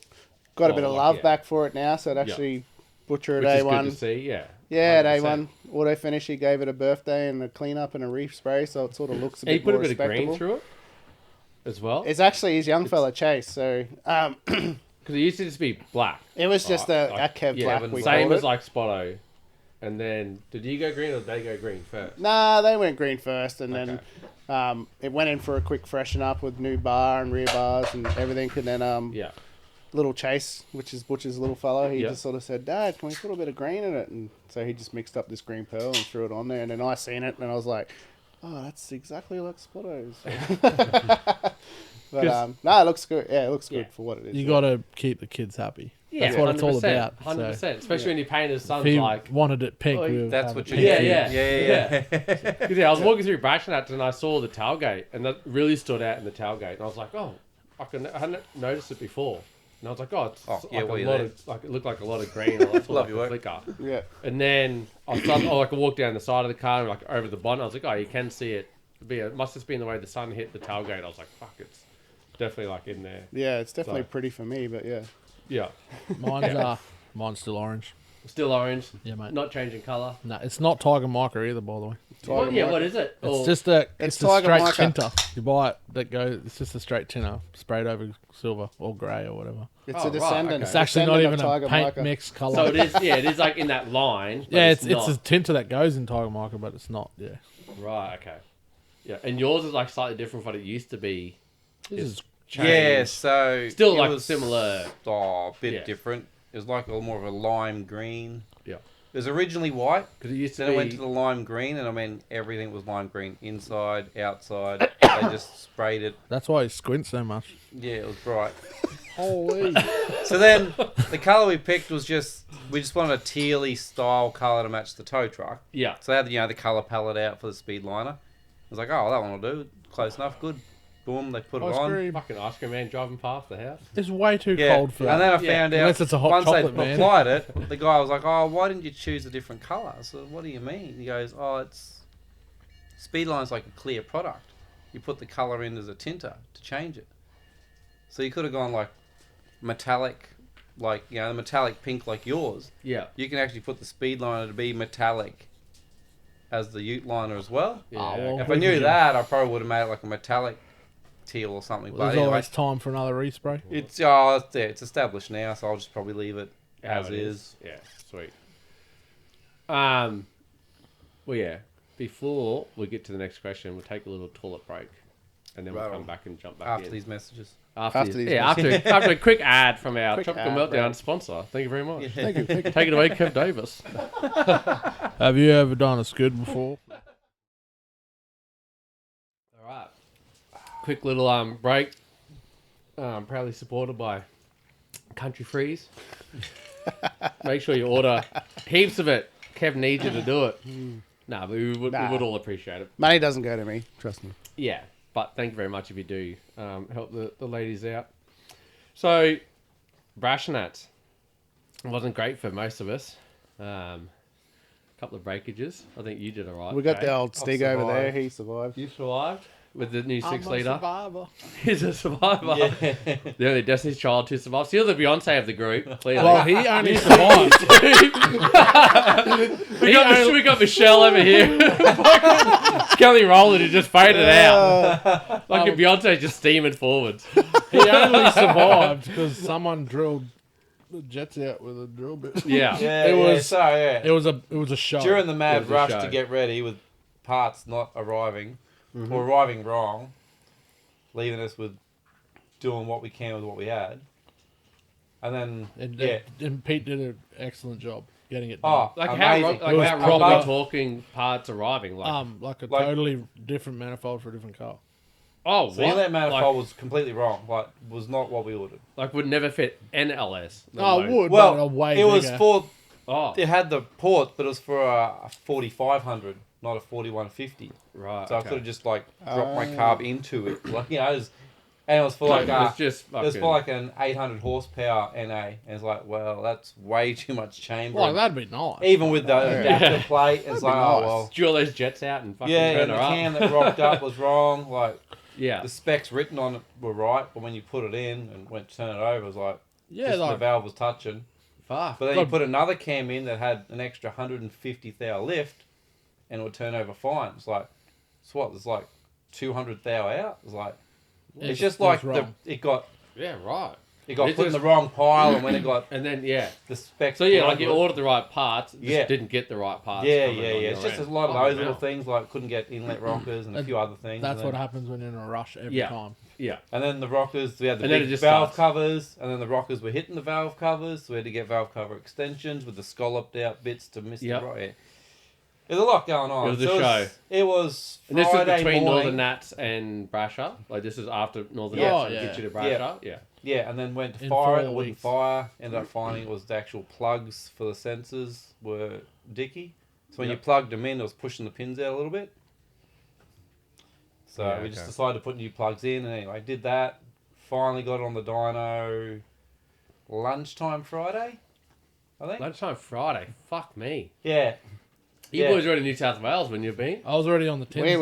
got a Oh, bit of like, love yeah. back for it now. So it actually butcher at Which is good A1. to see, yeah. Yeah, at 100%. A1 auto finish. He gave it a birthday and a clean up and a reef spray, so it sort of looks a And he bit put more a bit of green respectable. through it as well. It's actually his young fella Chase. So Because it used to just be black. it was just a Kev yeah, black. We same called as it. like Spotto. And then, did you go green or did they go green first? Nah, they went green first, and Okay. then it went in for a quick freshen up with new bar and rear bars and everything. And then Yeah. little Chase, which is Butcher's little fellow, he Yeah. just sort of said, "Dad, can we put a bit of green in it?" And so he just mixed up this green pearl and threw it on there. And then I seen it, and I was like, "Oh, that's exactly like Spotto's." But no, it looks good. Yeah, it looks good Yeah. for what it is. You yeah. got to keep the kids happy. Yeah, That's what it's all 100%, about. 100%. Especially when you paint his If son's he like. wanted it pink, Oh, we would That's have what it you pink. Yeah, yeah. 'Cause, I was walking through Brashnats and I saw the tailgate, and that really stood out in the tailgate. And I was like, oh, I hadn't noticed it before. And I was like, oh, it's Oh, yeah, like were a you lot there? of, like it looked like a lot of green. Or like, Love your a work. flicker. Yeah. And then I walked down the side of the car, and like over the bonnet. I was like, oh, you can see it. It must just been the way the sun hit the tailgate. I was like, fuck, it's definitely like in there. Yeah, it's definitely So- pretty for me, but yeah. Yeah, Mine's still orange. still orange. Yeah, mate. Not changing colour. No, it's not Tiger Mica either, by the way. Tiger Yeah, Mica. what is it? It's Or- just a It's it's a Tiger straight Mica. tinter. You buy it that goes. It's just a straight tinter sprayed over silver or grey or whatever. It's Oh, a right, descendant. okay. It's actually not descendant even of a Tiger paint Mica. mix color. So it is. Yeah, it is like in that line. But yeah, it's not. a tinter that goes in Tiger Mica, but it's not. Yeah, Right, okay. Yeah, and yours is like slightly different from what it used to be. this is Changed. Yeah, so Still it like was, similar. Oh, a bit Yeah. different. It was like a more of a lime green. Yeah. It was originally white. Because it used to Then be. it went to the lime green, and I mean everything was lime green, inside, outside. They just sprayed it. that's why you squint so much. Yeah, it was bright. Holy! So then the colour we picked was we just wanted a tealy style colour to match the tow truck. Yeah. So they had the colour palette out for the speed liner. I was like, oh, that one will do. Close enough, good. Boom, they put it Ice on. cream. Fucking ice cream man driving past the house. It's way too Yeah, cold for and that. then I found out Unless it's a hot once chocolate, they man. applied it, the guy was like, "Oh, why didn't you choose a different color?" I said, "What do you mean?" He goes, "Oh, it's Speedline's like a clear product. You put the color in as a tinter to change it. So you could have gone like metallic, like the metallic pink like yours. Yeah. You can actually put the Speedliner to be metallic as the Ute liner as well. Yeah. Oh, well. If I knew that, I probably would have made it like a metallic teal or something. But There's anyway, always time for another respray. it's established now, so I'll just probably leave it How as it is. Yeah, sweet. Well, yeah. Before we get to the next question, we'll take a little toilet break, and then we'll Right come on. back and jump back After in. these messages. After these after a quick ad from our Quick Tropical ad Meltdown break. sponsor. Thank you very much. Yeah. Thank you. Take it away, Kev Davis. Have you ever done a skid before? All right. Quick little break. Proudly supported by Country Freeze. Make sure you order heaps of it. Kev needs you to do it. No, but we would all appreciate it. Money doesn't go to me, trust me. Yeah, but thank you very much if you do help the ladies out. So, Brashnats. It wasn't great for most of us. Couple of breakages. I think you did all right. We got Jay. the old Stig over there. survived. He survived. You survived with the new 6-litre. survivor. He's a survivor. The only Destiny's Child to survive. Still the Beyonce of the group, clearly. Well, he only survived. we got Michelle over here. Kelly Rowland who just faded out. Like Beyonce just steaming forwards. He only survived because someone drilled the jets out with a drill bit. Yeah. Yeah, It was- so yeah. It was a show. During the It mad was a rush show. to get ready with parts not arriving or arriving wrong, leaving us with doing what we can with what we had. And then, and Pete did an excellent job getting it oh, done. Like amazing. how It was how proper. wrong we talking parts arriving? Like, Like a like- totally different manifold for a different car. oh, So what? inlet manifold Like, was completely wrong. Like, was not what we ordered. like would never fit NLS. let Oh, alone- would, but a Well, way it was bigger. for, Oh, it had the ports, but it was for a 4500, not a 4150. right. So I okay. could have just like dropped my carb into it. Like, just And it was for like it was just it was fucking... for like an 800 horsepower NA, and it's like, well, that's way too much chamber. Well, that'd be nice. Even with the adapter Yeah. plate, it's like, oh well. Drew all those jets out and fucking Yeah, turn and the her up. cam that rocked up was wrong. Like Yeah. the specs written on it were right, but when you put it in and went to turn it over, it was like, Yeah, just the like valve was touching. Fuck. But then Like- you put another cam in that had an extra 150 thou lift, and it would turn over fine. It's like, so what? There's like 200 thou out. It's like, it's just like wrong. it got Yeah, right. put in just- the wrong pile, and when it got And then, yeah. the specs. So, yeah, put like you onto it- ordered the right parts, just Yeah. didn't get the right parts. Yeah. coming on It's your just a end. lot of Fucking those little hell. things, like couldn't get inlet rockers and a few other things. that's and what then, happens when you're in a rush every Yeah. time. Yeah. And then the rockers, we had the And then big it just valve starts. covers, and then the rockers were hitting the valve covers, so we had to get valve cover extensions with the scalloped out bits to miss Yep. the right. There's a lot going on. It was a So show. It was And this was Friday between morning. Northern Nats and Brasher. Like, this is after Northern Yeah. Nats Oh, and yeah. get you to Brasher. Yeah. Yeah, and then went to In fire it, 4 it wouldn't weeks. fire. Ended up finding it was the actual plugs for the sensors were dicky. So when Yep. you plugged them in, it was pushing the pins out a little bit. So Yeah, we just okay. decided to put new plugs in, and anyway, did that. Finally got it on the dyno lunchtime Friday, I think. Lunchtime Friday. Fuck me. Yeah. You Yeah. boys were in New South Wales when you've been. I was already on the tin. We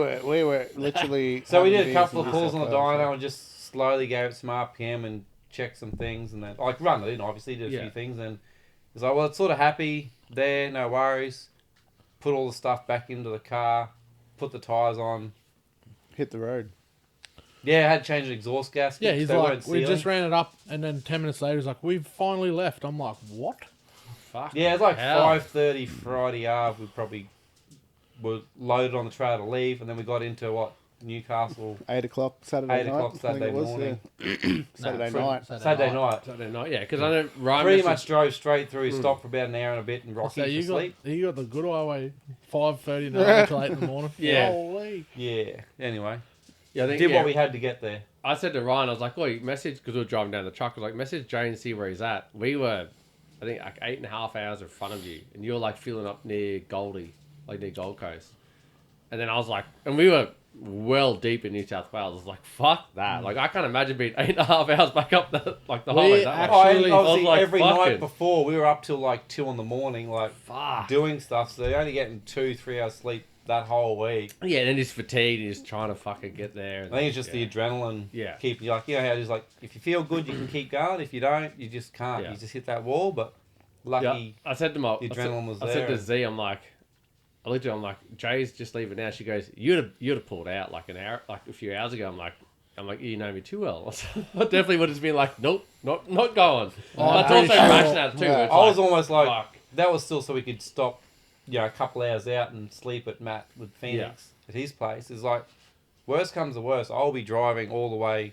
were literally. So we did having a couple beers of in pulls on the New South Wales, dyno and just slowly gave it some RPM and checked some things, and then like run it in, obviously did a Yeah. few things, and it's like, well, it's sort of happy there, no worries. Put all the stuff back into the car, put the tires on. hit the road. Yeah, I had to change the exhaust gaskets. Yeah, he's they like, weren't we sealing. just ran it up, and then 10 minutes later, he's like, we've finally left. I'm like, what? Fuck. Yeah, it's like hell. 5:30 Friday Ave. We probably were loaded on the trailer to leave, and then we got into Newcastle 8 o'clock Saturday 8 night. o'clock I think Saturday it was, morning. yeah. Saturday night. Saturday night. Saturday night. Yeah, because I know Ryan Pretty messaged- much drove straight through. Stopped for about an hour and a bit, and Rocky So for you sleep. got the good highway, 5:39 until 8 in the morning. Yeah. Holy. Yeah. Anyway, Yeah, I think, did yeah, what we had to get there. I said to Ryan, I was like, "Oh, you message," because we were driving down the truck. I was like, "Message Jay and see where he's at." We were, I think, like 8.5 hours in front of you, and you were like filling up near Goldie, like near Gold Coast. And then I was like, and we were well deep in New South Wales. I was like, "Fuck that!" Like I can't imagine being 8.5 hours back up the highway. That Oh, way. and Actually, obviously I was like, every fucking- night before we were up till like 2 in the morning, like Fuck. doing stuff. So they're only getting 2-3 hours sleep that whole week. Yeah, and then he's fatigued. And he's trying to fucking get there. I think it's just the adrenaline. Yeah. Keep you like, you know how it is, like if you feel good, you can keep going. If you don't, you just can't. Yeah. You just hit that wall. But lucky. Yeah, I said to my, the adrenaline was I said there to and- Z, I'm like, I looked at her, I'm like, Jay's just leaving now. She goes, you'd have pulled out like an hour, like a few hours ago. I'm like, you know me too well. I definitely would have been like, nope, not going. That's pretty also sure- rational too. Yeah. It's I was like, almost like fuck. that was still so we could stop, a couple hours out and sleep at Matt with Phoenix at his place. It's like, worst comes to worst, I'll be driving all the way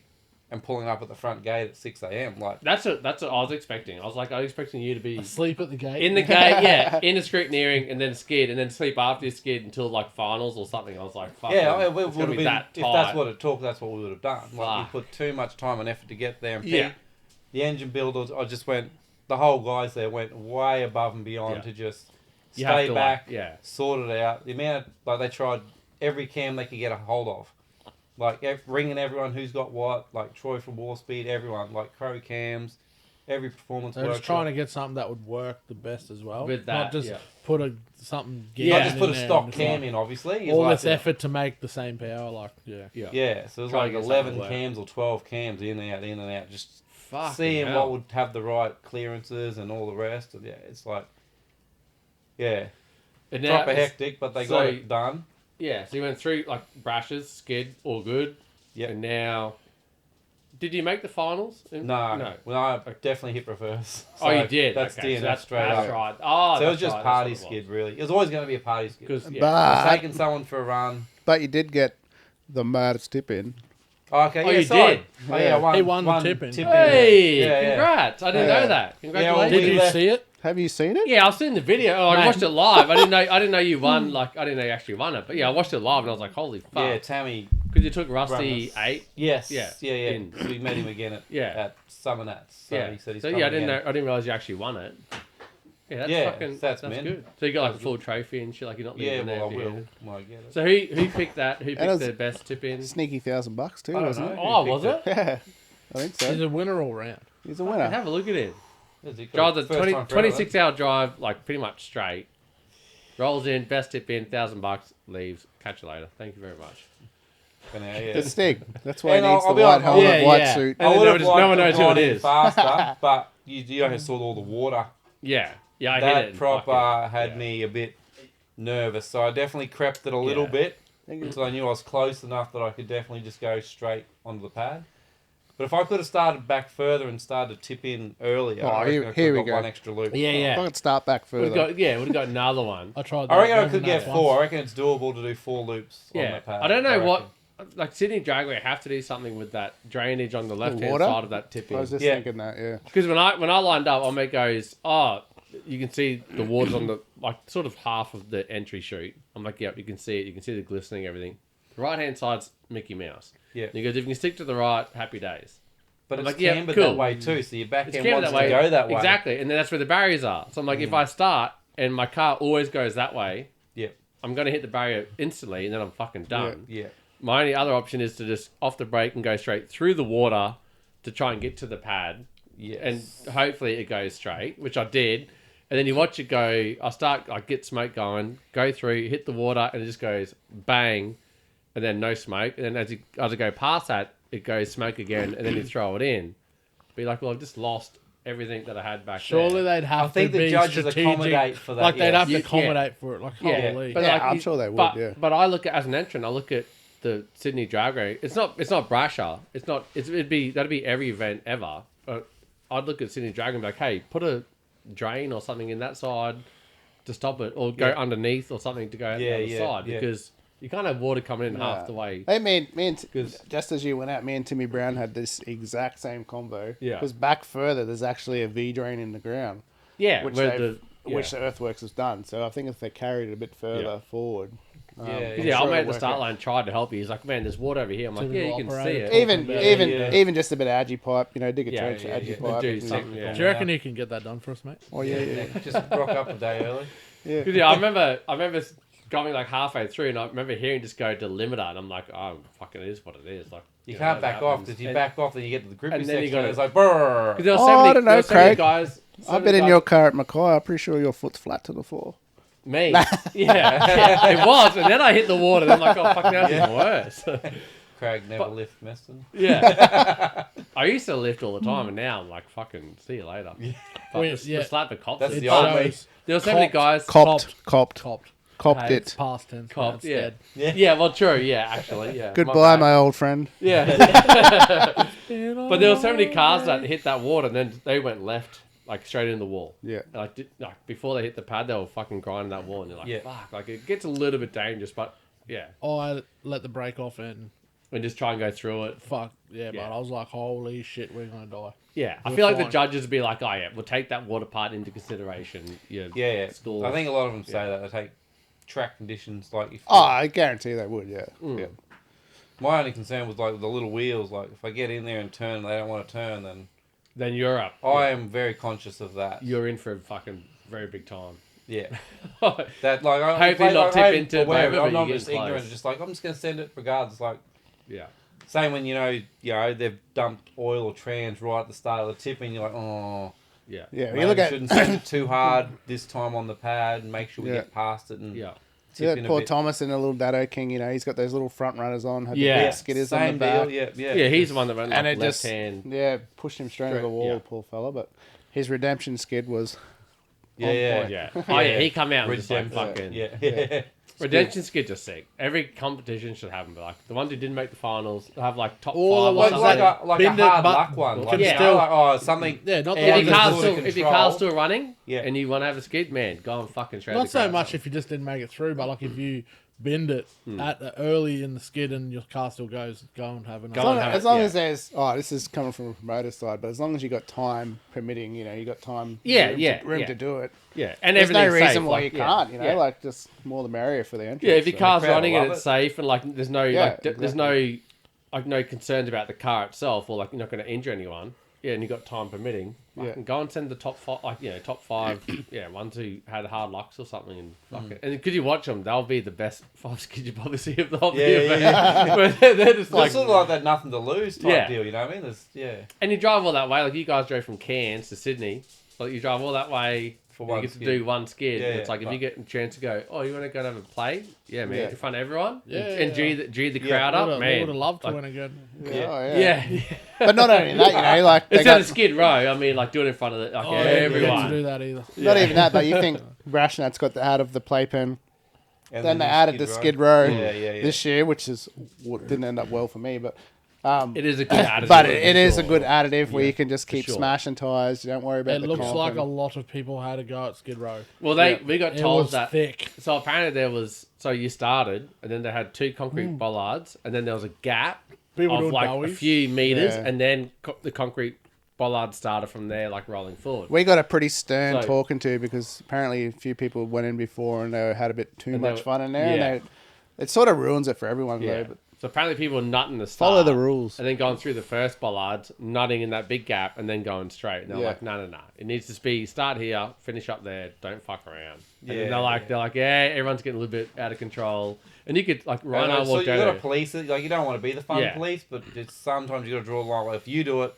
and pulling up at the front gate at 6 a.m. Like, That's what I was expecting. I was expecting you to be Asleep at the gate. in the gate, yeah, in the scrutineering, and then skid, and then sleep after you skid until like finals or something. I was like, fuck. yeah, man, it would it's gonna have be been that if tight. that's what it took. That's what we would have done. Like, Fuck. we put too much time and effort to get there. And Yeah. Pete, the engine builders, I just went. The whole guys there went way above and beyond Yeah. to just You have stay to, back, yeah. sort it out. The amount of, they tried every cam they could get a hold of. Like ringing everyone who's got what, like Troy from War Speed, everyone, like Crow Cams, every performance They're just workshop. trying to get something that would work the best as well. With Not that, just yeah. put something. Yeah. Not just put in a there stock and it's cam like in, obviously. It's all like this effort to make the same power, Yeah. Yeah, so it was Try like to get 11 something to work. cams or 12 cams in and out, just Fucking seeing hell. what would have the right clearances and all the rest. And yeah, it's like, yeah, And now proper it's- hectic, but they so- got it done. Yeah, so you went through like brushes, skid, all good. Yep. And now, did you make the finals? No, well, I definitely hit reverse. Oh, you So did. That's okay, DNF so that's straight that's up. right. Oh, So it was that's just right, party that's what it skid, really. It was always going to be a party skid. was. 'Cause, yeah. I was But taking someone for a run. you did get the mad tip in. Oh, okay, Oh, yeah, you sorry. did? Oh, yeah, Yeah. He won the one tip in. Hey, Yeah, yeah. congrats! I didn't Yeah. know that. Congratulations. well, Did we you left- see it? Have you seen it? Yeah, I've seen the video. Oh, I Mate. watched it live. I didn't know you won. Like, I didn't know you actually won it. But yeah, I watched it live and I was like, holy Yeah, fuck! Tammy. Because you took Rusty Run 8. Yes. Yeah. Yeah. In. So we met him again Yeah. at Summer Nats. So Yeah. he said he's So coming yeah, I didn't again. know. I didn't realize you actually won it. Yeah, that's Yeah, fucking. that's That's mint. good. So you got like a full trophy and shit. Like you're not Yeah, leaving there. well, I empty will. handed. Well, I get it. So who picked that? Who it picked was- the best tip in? Sneaky $1,000 too, I don't wasn't know. it? Oh, Who was picked it? Yeah, I think He's so. a winner all round. He's a Fucking winner. have a look at it. Is it Drives a first 20, time for everyone? 26-hour drive, like pretty much straight. Rolls in, best tip in, $1,000, leaves. Catch you later. Thank you very much. For now, yeah. The Stig. That's why And he needs I'll the be white honest, helmet, yeah, white yeah. suit. And I then would no have one liked knows to have who it gone in is. faster, but you only saw all the water. Yeah. Yeah, I hit That it. and proper fucking- had yeah. me a bit nervous, so I definitely crept it a little Yeah. bit until I knew I was close enough that I could definitely just go straight onto the pad. But if I could have started back further and started to tip in earlier, Oh, I reckon I could here have we got go. one extra loop. Yeah, If I yeah. could start back Would further. have got another one. I tried. I reckon I that could get once. 4. I reckon it's doable to do 4 loops on Yeah. that pad. I don't know reckon. like Sydney Dragway have to do something with that drainage on the left hand water? side of that tip I was in. just Yeah. thinking that, yeah. Because when I lined up, Omec goes, oh, you can see the water's on the like sort of half of the entry chute. I'm like, yep, you can see it. You can see the glistening, everything. The right hand side's Mickey Mouse. Yeah. And he goes, if you can stick to the right, happy days. But I'm it's like, yeah, cambered cool. that way too, so your back It's end cambered wants to go that way. Exactly, and then that's where the barriers are. So I'm like, if I start and my car always goes that way, Yeah. I'm going to hit the barrier instantly, and then I'm fucking done. Yeah. My only other option is to just off the brake and go straight through the water to try and get to the pad. Yes. And hopefully it goes straight, which I did. And then you watch it go, I get smoke going, go through, hit the water, and it just goes bang, and then no smoke. And then as I go past that, it goes smoke again, and then you throw it in. Be like, well, I've just lost everything that I had back Surely there. they'd have I think to the be judges strategic. accommodate for that, Like they'd yeah. have to Yeah. accommodate for it. Like Yeah, holy. but Yeah, like, I'm sure they would, But, yeah. but I look at as an entrant, I look at the Sydney Drag Race. It's not Brasher. That'd be every event ever. I'd look at Sydney Drag and be like, hey, put a drain or something in that side to stop it, or go Yeah. underneath or something to go out the other side, yeah. because you can't have water coming in half Yeah. the way. Hey, me and 'Cause- just as you went out, me and Timmy Brown had this exact same combo. Yeah. Because back further, there's actually a V drain in the ground, Yeah, which where which the Earthworks has done. So I think if they carried it a bit further Yeah. forward, Yeah, I'm yeah. Yeah, sure I'm at it'll the work start out. line, tried to help you. He's like, man, there's water over here. I'm like, yeah, Typical you can see operator. it. Even Yeah, even yeah. even just a bit of algae pipe, dig a Yeah, trench, yeah, algae yeah. pipe. Do and- something, yeah. Do you reckon you can get that done for us, mate? Oh yeah. Just rock up a day early. Yeah. 'Cause, yeah, I remember going like halfway through, and I remember hearing just go to limiter, and I'm like, oh, fucking, it is what it is. Like, You know, can't that back off happens. because you And- back off, then you get to the grippy and then you section. gotta- And it's like brrr. 'cause there were Oh, so many, I don't know, there were so many Craig. guys. I've been in your car at Mackay. I'm pretty sure your foot's flat to the floor. Me. yeah, it was. And then I hit the water, and I'm like, oh, fuck, now it's even worse. Craig never But- lift Meston. Yeah. I used to lift all the time, and now I'm like, fucking, see you later. But Well, the, yeah. the slap the cops. That's in. the old me. shows There were so many Copped. guys. Copped Hey, it. past tense. Copped, yeah. instead. Yeah, well, true, yeah, actually, yeah. Goodbye, bad. my old friend. Yeah. But there were so many cars that hit that water, and then they went left, like straight in the wall. Yeah. Like, before they hit the pad, they were fucking grinding that wall, and you're like, Yeah. fuck. Like, it gets a little bit dangerous, but yeah. I let the brake off and And just try and go through it. fuck yeah, Yeah. but I was like, holy shit, we're gonna die. Yeah. I We're feel like fine. the judges would be like, oh, yeah, we'll take that water part into consideration. Yeah. Scores. I think a lot of them say Yeah. that. They take track conditions. Like, if Oh, I guarantee they would. Yeah. Yeah. my only concern was like the little wheels. Like, if I get in there and turn, and they don't want to turn, then Then you're up. I am very conscious of that. You're in for a fucking very big time. Yeah. That like I Hopefully not tip I'm into it, aware of it. but I'm not you just get ignorant. close. Just like I'm just gonna send it regardless. Like Yeah. same when you know they've dumped oil or trans right at the start of the tip, and you're like, oh, Yeah. Yeah. maybe You look at shouldn't send it too hard this time on the pad, and make sure we Yeah. get past it and Yeah. tip in a poor bit. Thomas in a little Dado King. He's got those little front runners on. Had Yeah. the big skidders on Same the back. deal. Yeah. Yeah, he's the one that went And like it left just hand. pushed him straight into the Straight- wall, yeah. poor fella. But his redemption skid was Yeah. on Yeah. point. Yeah. Oh, yeah, he come out and just like Redemption. fucking. Yeah. Redemption skids are sick. Every competition should have them. But like the ones who didn't make the finals have like top All five. the Or Like something. a Bend it, hard but luck one. Like, can still, like, oh, something. Yeah, not the Yeah, one If your you that's car's sort of still, if your control. car's still running, Yeah. and you want to have a skid, man, go and fucking shred not the so grass much off. if you just didn't make it through, but like if you bend it at the early in the skid and your car still goes, go and have another. Go on, have As it, long yeah. as there's, this is coming from a promoter side, but as long as you got time permitting, you got time, Yeah, room yeah. to do it. Yeah, and There's no everything's reason safe, why like, you yeah, can't, yeah. like just more the merrier for the entrance. Yeah, if your so. car's crowd running and love it's it. safe and like there's no Yeah, there's no concerns about the car itself or like you're not going to injure anyone. Yeah, and you got time permitting. fucking go and send the top five, top five, ones who had hard lucks or something, and fucking, and because you watch them, they'll be the best 5 skids you probably see of the whole year. They're just like It's sort of like that nothing to lose type deal, you know what I mean? And you drive all that way, like you guys drove from Cairns to Sydney, like you drive all that way. For you one get to skid. do one skid. Yeah, it's like if you get a chance to go, oh, you want to go and have a play? Yeah, man, in front of everyone. And G the crowd up, man. I would have loved to win again. Yeah. But not only that, like they Instead got, of Skid Row, I mean, like doing it in front of Everyone everyone. to do that either. not even that, but you think Rashnat's got the out of the playpen. And Then they added the Skid Row Yeah. this year, which is what didn't end up well for me, but It is a good additive. but it is a good additive where you can just keep sure. smashing tires. You don't worry about It the looks comp like and- a lot of people had to go at Skid Row. Well, we got It told was that. thick. So apparently there was. So you started, and then they had 2 concrete bollards, and then there was a gap People of doing like a doughies. few meters, Yeah. and then the concrete bollard started from there, like rolling forward. We got a pretty stern So- talking to because apparently a few people went in before and they had a bit too And they much were- fun in there. yeah. And it sort of ruins it for everyone, Yeah. though. But So apparently people were nutting the start. follow the rules. And then going through the first bollards, nutting in that big gap, and then going straight. And they're Yeah. like, no. It needs to be start here, finish up there, don't fuck around. And then Yeah, they're like, everyone's getting a little bit out of control. And you could, like, Ryan So walked you out got to there. police it. Like you don't want to be the fun Yeah. police, but it's sometimes you got to draw a line. Like, if you do it,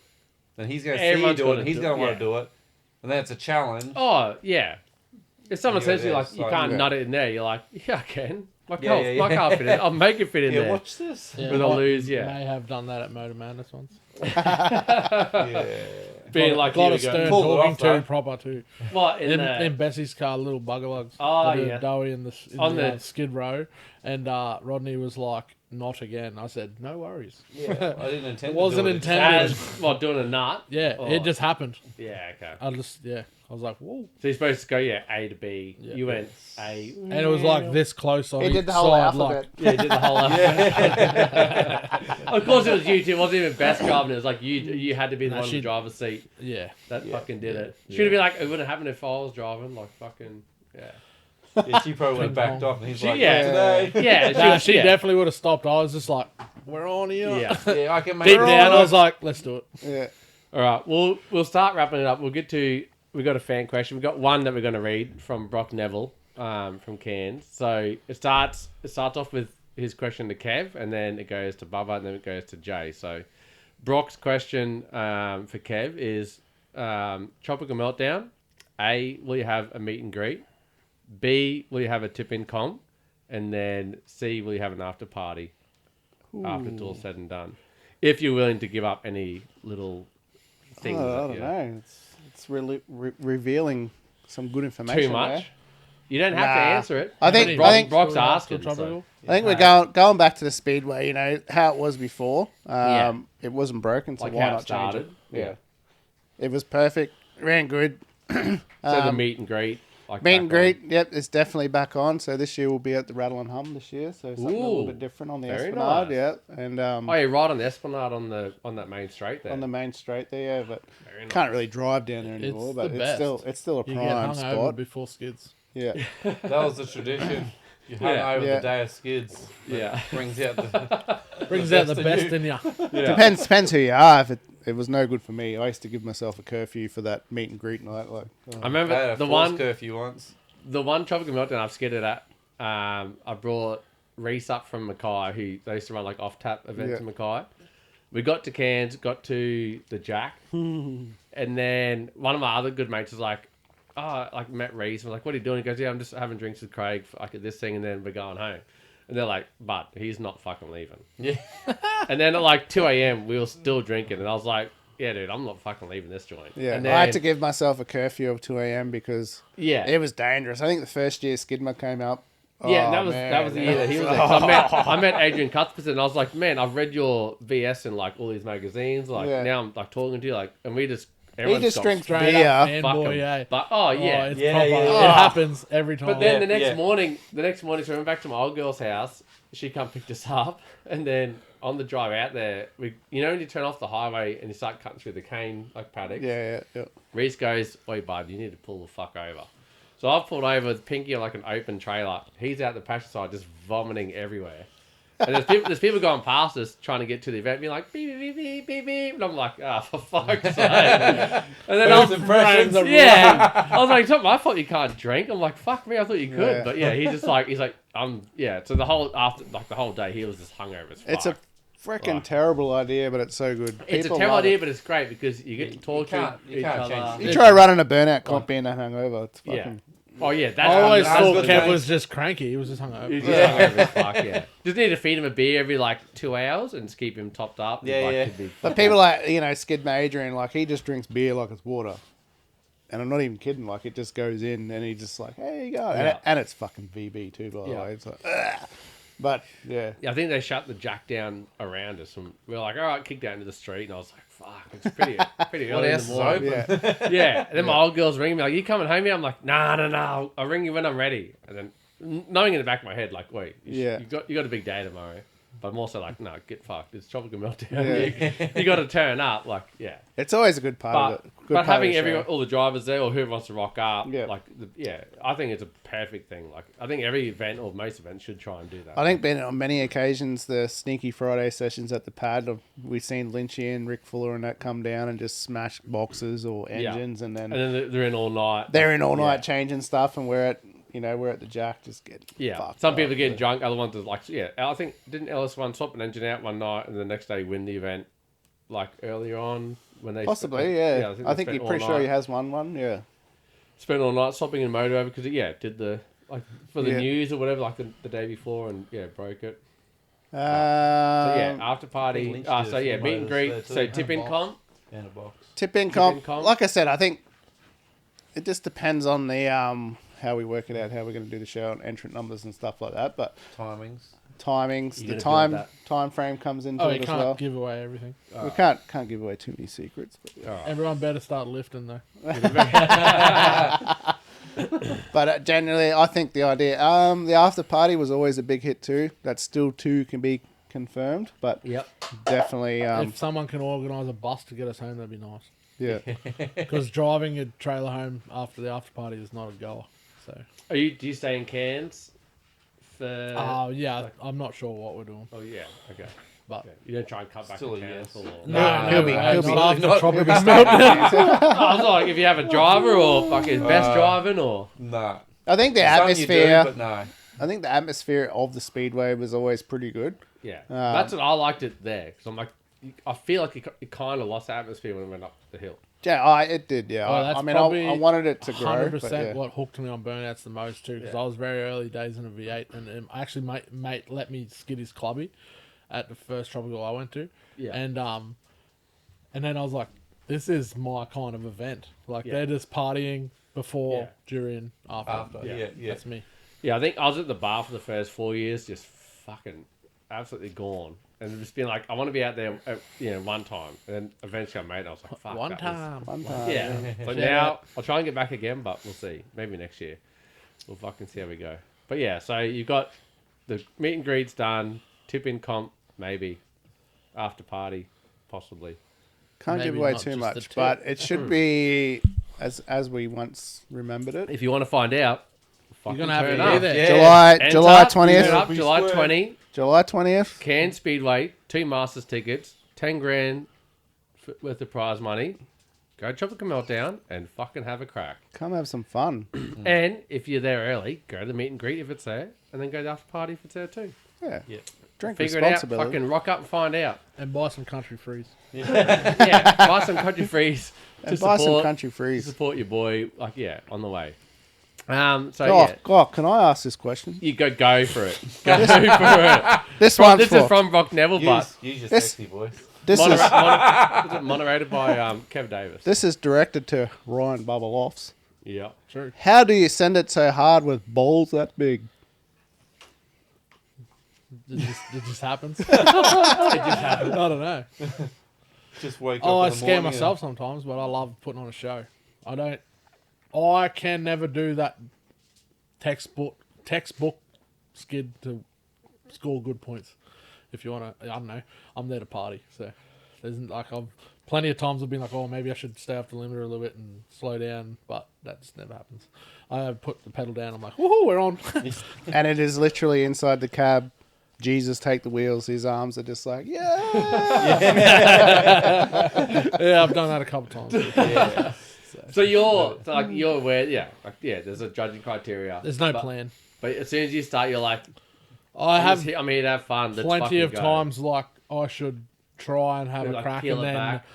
then he's going to see you Everyone's do it, gonna and he's do going it, to want yeah. to do it, and then it's a challenge. Oh, yeah. If someone You go says to you, there, like, it's you like- can't Yeah. nut it in there, you're like, yeah, I can. My Yeah, car, yeah, my yeah. car fit in. I'll make it fit in Yeah, there. watch this. Yeah, With a I lose, yeah. May have done that at Motor Madness once. Yeah. Being like, a lot you of go, stern Pulled it talking off, to though. proper too. what, In Bessie's car, little bugger lugs. Oh, They did yeah. a doughy in On the the- Skid Row, and Rodney was like, "Not again." I said, "No worries." Yeah, I didn't intend. It wasn't to do it. intended. as, what, doing a nut? Yeah, Oh. it just happened. Yeah, okay. I was like, "Whoa!" So you're supposed to go, A to B. Yeah. You went A. And it was like this close on He each did the whole side, alphabet. Yeah, you did the whole Of course it was you two. It wasn't even best driving. It was like you had to be the No, one in the she- driver's seat yeah. that fucking did it. Should have been like, it wouldn't have happened if I was driving. Like, fucking, yeah. Yeah, she probably would have Ping backed pong. off, and he's She- like, yeah. today. Yeah, Nah, she yeah. definitely would have stopped. I was just like, "We're on here." Yeah. Yeah, I can make Deep it. down, I was like, "Let's do it." Yeah. All right, we'll start wrapping it up. We got a fan question. We got one that we're going to read from Brock Neville from Cairns. So it starts off with his question to Kev, and then it goes to Bubba, and then it goes to Jay. So Brock's question for Kev is Tropical Meltdown. A, will you have a meet and greet? B, will you have a tip-in comp? And then C, will you have an after party after it's all said and done? If you're willing to give up any little things. I that don't you- know. It's really revealing some good information. Too much. there. You don't have to Nah. answer it. I think- Brock's Still asking. tropical? I think we're going back to the speedway. You know how it was before. Yeah. It wasn't broken, so Like why how it not change started. it? Yeah, it was perfect. Ran good. So the meet and greet. Like Meet back and greet, yep, it's definitely back on. So this year we'll be at the Rattle and Hum this year. So something a little Ooh, bit different on the very Esplanade, nice. yeah, and on. Oh, you're right on the Esplanade on that main straight there. on the main straight there. Yeah, but Very nice. can't really drive down there anymore. It's But the it's best. still a You get prime hung over spot. before skids. Yeah, That was the tradition. You hung Yeah. over Yeah. the day of skids. Yeah. Brings out the. Brings out the best best in you. Yeah. depends who you are. If it was no good for me, I used to give myself a curfew for that meet and greet night. Like, I I remember had a the forced one curfew once. Tropical Meltdown I've skidded at. I brought Reese up from Mackay, who they used to run like off tap events Yeah. in Mackay. We got to Cairns, got to the Jack, and then one of my other good mates was like, met Reese and was like, "What are you doing?" He goes, "Yeah, I'm just having drinks with Craig for, like at this thing, and then we're going home." And they're like, "But he's not fucking leaving." Yeah. And then at like 2 a.m. we were still drinking, and I was like, "Yeah, dude, I'm not fucking leaving this joint." yeah, And I had then- to give myself a curfew of 2 a.m. because Yeah. it was dangerous. I think the first year Skidmore came up. Yeah, Oh, that was man. the year that he was there. So I met Adrian Cuthbertson, and I was like, "Man, I've read your VS in like all these magazines. Like Yeah. now I'm like talking to you, like, and we just He everyone just got drinks Straight beer. up fuck fanboy, 'em. yeah. But oh yeah, Oh, it's Yeah, proper. yeah, It yeah. happens every time. but then the Yeah. next morning, so we went back to my old girl's house. She come picked us up, and then on the drive out there, when you turn off the highway and you start cutting through the cane like paddocks. Yeah. Reese goes, "Oi, bud, you need to pull the fuck over." So I've pulled over with Pinky on like an open trailer. He's out the passenger side just vomiting everywhere. And there's people going past us trying to get to the event, being like beep beep beep beep beep, and I'm like, for fuck's sake. And then First impressions are yeah, I was like, Tom, I thought you can't drink. I'm like, fuck me, I thought you could, Yeah. but yeah, he's like, yeah. So the whole day he was just hungover as fuck. It's a freaking Fuck. terrible idea, but it's so good. It's a People terrible love idea, it. but it's great because you get to talk to you each can't other. change You try running a burnout comp being that hungover. It's Yeah. fucking... Oh yeah, that's I always that's thought good Kev thing. was just cranky. He was just hungover. He's just hungover as fuck, yeah. Just need to feed him a beer every like 2 hours and just keep him topped up. Yeah, Like, yeah. could be- But people like, Skid Adrian, like, he just drinks beer like it's water. And I'm not even kidding. Like, it just goes in and he just like, hey, you go. Yeah. And it's fucking VB too, by the Yeah. way. It's like, ugh. But, yeah. Yeah, I think they shut the jack down around us, and we were like, all right, kick down to the street, and I was like, fuck, it's pretty What early in else the is morning. open? Yeah. Yeah, and then my old girl's ringing me like, you coming home yet? I'm like, no, I'll ring you when I'm ready. And then knowing in the back of my head, like, wait, Yeah. you got a big day tomorrow. But I'm also like, no, get fucked. It's tropical meltdown. Yeah. You got to turn up, like, yeah. It's always a good part But, of it. Good but part of having the show. all the drivers there or whoever wants to rock up, Yeah. I think it's a perfect thing. Like, I think every event or most events should try and do that. I think been on many occasions the Sneaky Friday sessions at the pad. We've seen Lynchy and Rick Fuller and that come down and just smash boxes or engines, and then they're in all night. they're in all night Yeah. changing stuff, and we're at the jack just get Yeah, fucked some up. people get drunk. Other ones are like, yeah. I think didn't Ellis one swap an engine out one night and the next day win the event, like earlier on when they Possibly, yeah. I they think spent you're all pretty sure night- he has one, yeah. spent all night swapping a motor over because did the like for the Yeah. news or whatever like the day before and broke it. So Um, after party. Lynch So did meet and motors greet. there too, So and tip in box. comp. And a box. tip-in in comp. comp. Like I said, I think it just depends on the how we work it out, how we're going to do the show, and entrant numbers and stuff like that. But Timings. timings, You the gotta build time frame comes into Oh, it you as can't well. give away everything. We can't give away too many secrets. But, All right. Everyone better start lifting though. but generally, I think the idea, the after party was always a big hit too. That still too can be confirmed, but Yep. definitely, If someone can organise a bus to get us home, that'd be nice. yeah. Because driving a trailer home after the after party is not a goer. So, Do you stay in Cairns for? yeah, I'm not sure what we're doing, Oh yeah. Okay. but Yeah. You don't try and cut back Still to a Cairns yes. or he'll be- not he'll be- after not- tropical he'll be meltdown. I was like, if you have a driver or fucking best driving or Nah. I think the Some you do, atmosphere. but no. I think the atmosphere of the speedway was always pretty good. yeah, that's what I liked it there because I'm like, I feel like it kind of lost the atmosphere when it went up the hill. Yeah, it did. Yeah, Oh, that's I probably I wanted it to grow. 100% But yeah. what hooked me on burnouts the most too, because Yeah. I was very early days in a V8, and actually mate let me skid his clubby at the first tropical I went to, Yeah. and then I was like, this is my kind of event. Like Yeah. they're just partying before, Yeah. during, after. After. Yeah. Yeah. That's me. Yeah, I think I was at the bar for the first 4 years, just fucking absolutely gone, and just being like, I want to be out there, one time, and then eventually I made it. I was like, fuck, One that was- time. One time. Yeah. So Yeah. now I'll try and get back again, but we'll see. Maybe next year. We'll fucking see how we go. But yeah, so you've got the meet and greets done, tip in comp, maybe. After party, possibly. Can't give Maybe away not too just much, the tip. but it should be as we once remembered it. If you want to find out, fucking gonna have turn to up. be there. Yeah. July Enter, 20th. turn up, Be July square. 20. July 20th. Cairn Speedway, 2 Masters tickets, 10 grand worth of prize money. Go Tropical Meltdown and fucking have a crack. Come have some fun. And if you're there early, go to the meet and greet if it's there, and then go to the after party if it's there too. Yeah. Yeah. Drink Figure it out, responsibly. fucking rock up and find out. And buy some country freeze. Yeah, buy some country freeze to And buy some support, country to freeze. support your boy. On the way. So Oh, yeah, God, can I ask this question? you go for it. Go for it. This one's This for. is from Brock Neville, but Use your This- sexy voice. This is moderated by Kev Davis. this is directed to Ryan Bubba Lofts. Yeah. True. How do you send it so hard with balls that big? It just happens. I don't know. Just wake up. Oh, I in the scare morning myself sometimes, but I love putting on a show. I can never do that textbook skid to score good points. If you want to, I don't know. I'm there to party, so there's like plenty of times I've been like, oh, maybe I should stay off the limiter a little bit and slow down, but that just never happens. I put the pedal down. I'm like, woohoo, we're on. And it is literally inside the cab Jesus take the wheels, his arms are just like, yeah. Yeah, I've done that a couple times. Yeah. So you're aware, there's a judging criteria. There's no plan. But as soon as you start, you're like, I have I'm here to have fun. Let's plenty fucking of go. times like I should try and have a Like, crack, peel and it then back.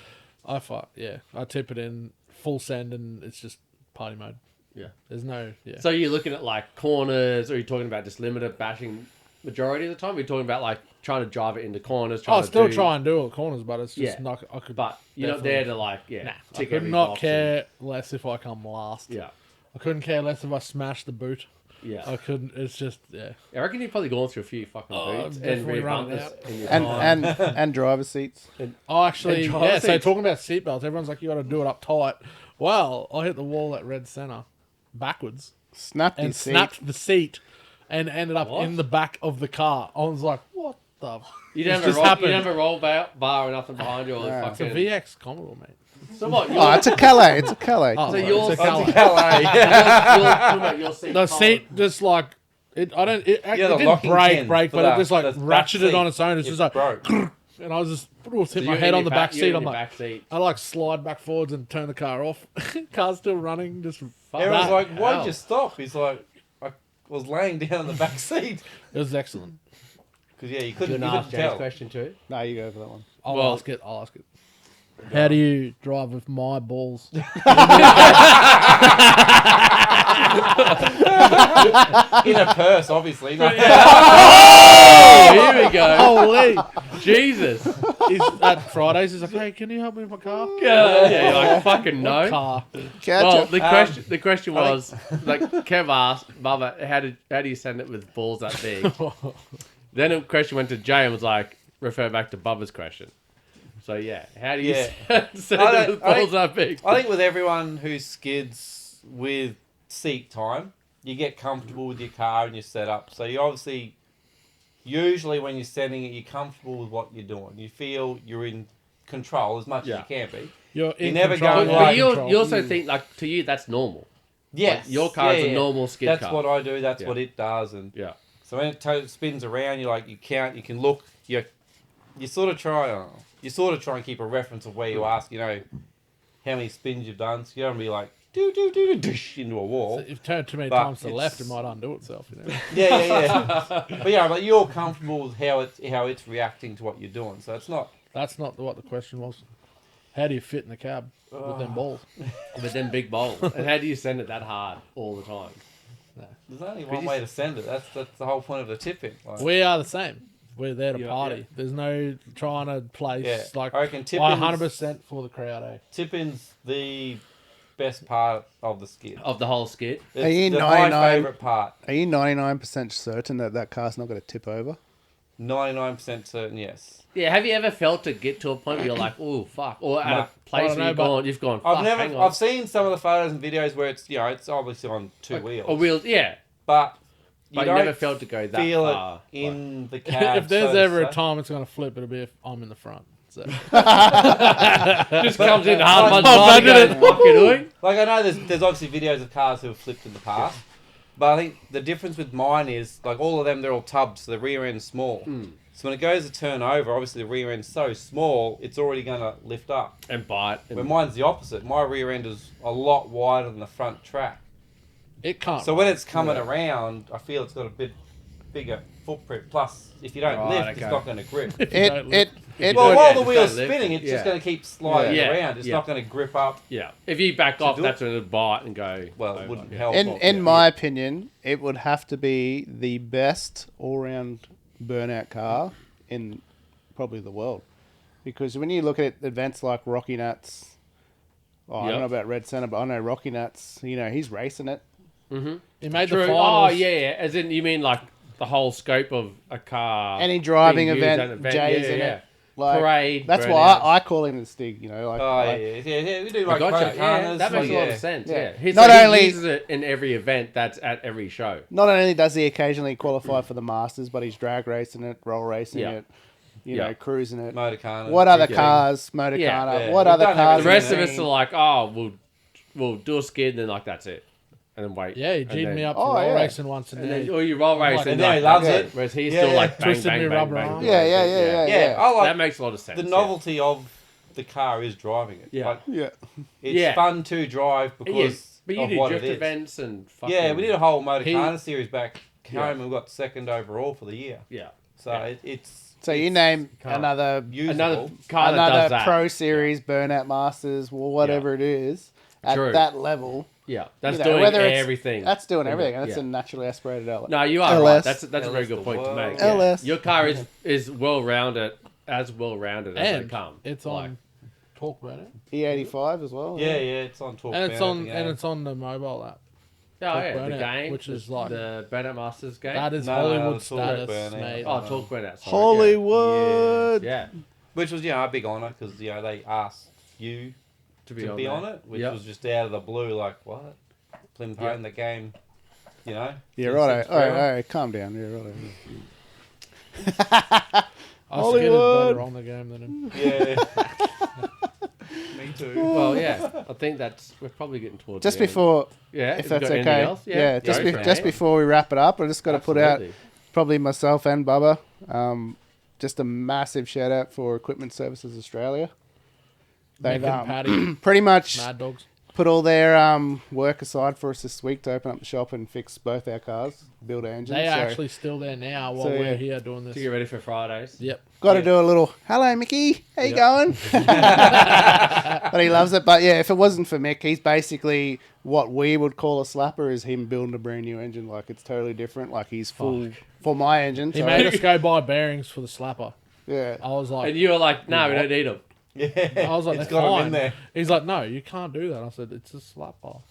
I tip it in full send, and it's just party mode. Yeah. There's no So you're looking at like corners, or are you talking about just limited bashing majority of the time? We're talking about like trying to drive it into corners. I'll still try and do all the corners, but it's just Yeah. not. I could, But you're not there to like, I tick could every not box care less if I come last. Yeah. I couldn't care less if I smash the boot. Yeah. I couldn't. It's just I reckon you've probably gone through a few fucking boots and definitely rear run bumpers out. in your time. And driver seats. Oh, actually, And driver So seats. talking about seatbelts, everyone's like, you got to do it up tight. Well, I hit the wall at red center backwards Snapped and his seat. snapped the seat and ended up What? in the back of the car. I was like, what the? You This don't have just a roll, happened. you don't have a roll bar or nothing behind you. Or Yeah. It's a fucking, VX Commodore, mate. so what? You're, Oh, it's a Calais. It's a Calais. Oh, So right, yours- it's a Calais. Calais. you're talking about your seat. The collar. seat just like it. I don't. It, Yeah, it the didn't locking pin break, for but the- it just like the back ratcheted seat. on its own. It's just like, broke. and I was just hit So my you're head in on your the back you're seat. in I'm your like, back seat. I like slide back forwards and turn the car off. Car's still running. Just Everyone's that. like, why'd hell. you stop? He's like, I was laying down in the back seat. It was excellent. Because, yeah, you You couldn't, want to ask James' tell. question too? No, you go for that one. I'll ask it. How do you drive with my balls? In a purse, obviously. No. Oh, here we go. Holy! Jesus. He's at Fridays. He's like, hey, can you help me with my car? Yeah, you're like, fucking no. Car. Catch Well, it. the question was, like Kev asked, Bubba, how do you send it with balls that big? Then the question went to Jay and was like, refer back to Bubba's question. So yeah, how do you send I it with don't- I balls that big? I think with everyone who skids with seat time, you get comfortable with your car and your setup. So you obviously, usually when you're setting it, you're comfortable with what you're doing. You feel you're in control as much as you can be. You're in never control. going You're like- in But control. you also think like to you that's normal. Yes. Like, your car is a yeah. normal skid That's car. what I do. That's Yeah. what it does. And Yeah. so when it spins around, you like you count, you can look, you sort of try, and keep a reference of where you ask, how many spins you've done. So you don't be like do into a wall. So if you turn too many But times to the left, it it's- might undo itself. You know? Yeah. but you're comfortable with how it's reacting to what you're doing. So it's not. That's not what the question was. How do you fit in the cab with them balls? But then big balls. And how do you send it that hard all the time? There's only one way to send it. That's the whole point of the tipping. Like, We are the same. We're there to Yeah, party. yeah. There's no trying to place. Yeah, Like, I reckon I tipping's- 100% for the crowd, eh? tipping's the best part of the skid. Of the whole skid? It's Are you my 99? favourite part. Are you 99% certain that car's not going to tip over? 99% certain, yes. Yeah, have you ever felt to get to a point where you're like, oh fuck, or at No. a place I don't where know, you've gone, fuck, hang on. I've seen some of the photos and videos where it's obviously on two wheels. Or wheels, yeah. But But you don't never felt to go that feel far. it in the cab. if there's so to ever a say. time it's going to flip, it'll be if I'm in the front. So. Just comes in hard Like, one side and goes, fucking doing. Like, I know there's obviously videos of cars who have flipped in the past, but I think the difference with mine is, like, all of them, they're all tubs, so the rear end's small. So when it goes to turn over, obviously the rear end's so small, it's already going to lift up. And bite. But And, mine's the opposite. My rear end is a lot wider than the front track. It can't. So when it's coming around, I feel it's got a bit bigger footprint. Plus, if you don't Right, lift, okay. it's not going to grip. It Well, would, while yeah, the just wheel's don't lift. spinning, it's Yeah. just going to keep sliding Yeah. around. It's Yeah. not going to grip up. yeah. If you back off, do it? that's when it'll bite and go. Well, it over. wouldn't Yeah. help. in my opinion, it would have to be the best all-round burnout car in probably the world, because when you look at events like Rocky Nuts, I Yep. don't know about Red Center, but I know Rocky Nuts. He's racing it. He made True. the finals. Oh, yeah. As in, you mean like the whole scope of a car. Any driving being used at event, an Jay's yeah, in yeah. it. Like, Parade. That's burnouts. why I call him the Stig. Oh, Like, yeah. We do I like gotcha. Yeah, Procanas, that makes a lot yeah. of sense. Yeah. Yeah. He, Not so he only- uses it in every event that's at every show. Not only does he occasionally qualify for the Masters, but he's drag racing it, roll racing Yeah. it, Yeah. cruising it. Motorcana. What other drifting. cars, Motorcana, Yeah. what We've other done cars? The everything. rest of have us you are seen? like, oh, we'll do a skid and then like that's it. and then wait. Yeah, he and G'd then- me up Oh, for roll yeah. racing once, and And then then, or you roll race And and then like, he loves yeah, it. whereas he's Yeah. still like bang, Twisted bang, me bang, rubber bang, arm. bang. Yeah, I like That makes a lot of sense. the yeah. novelty of the car is driving it. Yeah. Like, Yeah. it's Yeah. fun to drive because Yes, but you of do what drift it is. events and fucking, Yeah, we did a whole Motor He- Carter series back home Yeah. and we got second overall for the year. Yeah. So Yeah. it's So you it's name Can't. another usable. Another car that does another that. pro series, Burnout Masters, or whatever it is, at True. that level. Yeah, that's You know, doing whether it's- everything. That's doing Yeah. everything. That's Yeah. a naturally aspirated LS. No, you are LS. right. That's a very good the point to world. make. LS. Your car is well rounded, as well rounded as they and come. it's Like, on Talk About It, E85 as well. Yeah, it's on Talk and it's About on It, and it's on the mobile app. Oh Talk yeah, the Burnout, game, which is like- the Burnout Masters game. That is No, Hollywood it's Talk status, Burnout. mate. oh, talk Burnout. Sorry. Hollywood. Yeah, which was a big honour because they asked you to to be on it, which Yep. was just out of the blue. Like what? Playing Yeah. the game, Yeah, in right. six All right, round. all right, calm down. Yeah, right. I skidded Hollywood. better on the game than him. Yeah. Me too. Well, yeah, I think we're probably getting towards Just the end. before, Yeah, if have you that's got anything okay. else? Yeah, just, go for it. just before we wrap it up, I just got to put out Absolutely. probably myself and Bubba. Just a massive shout out for Equipment Services Australia. They've Nick and Paddy, pretty much Mad Dogs. put all their work aside for us this week to open up the shop and fix both our cars, build engines. They so are actually still there now while So, we're yeah. here doing To this. get ready for Fridays. Yep. got to do a little hello, Mickey. How you Yeah. going? But he loves it. But yeah, if it wasn't for Mick, he's basically what we would call a slapper. Is him building a brand new engine. Like it's totally different. Like he's full for my engine. He so- made us go buy bearings for the slapper. yeah. I was like, And you were like, no, we don't need them. Yeah. I was like, it's they're got 'em fine. in there. He's like, no, you can't do that. I said, it's a slapper.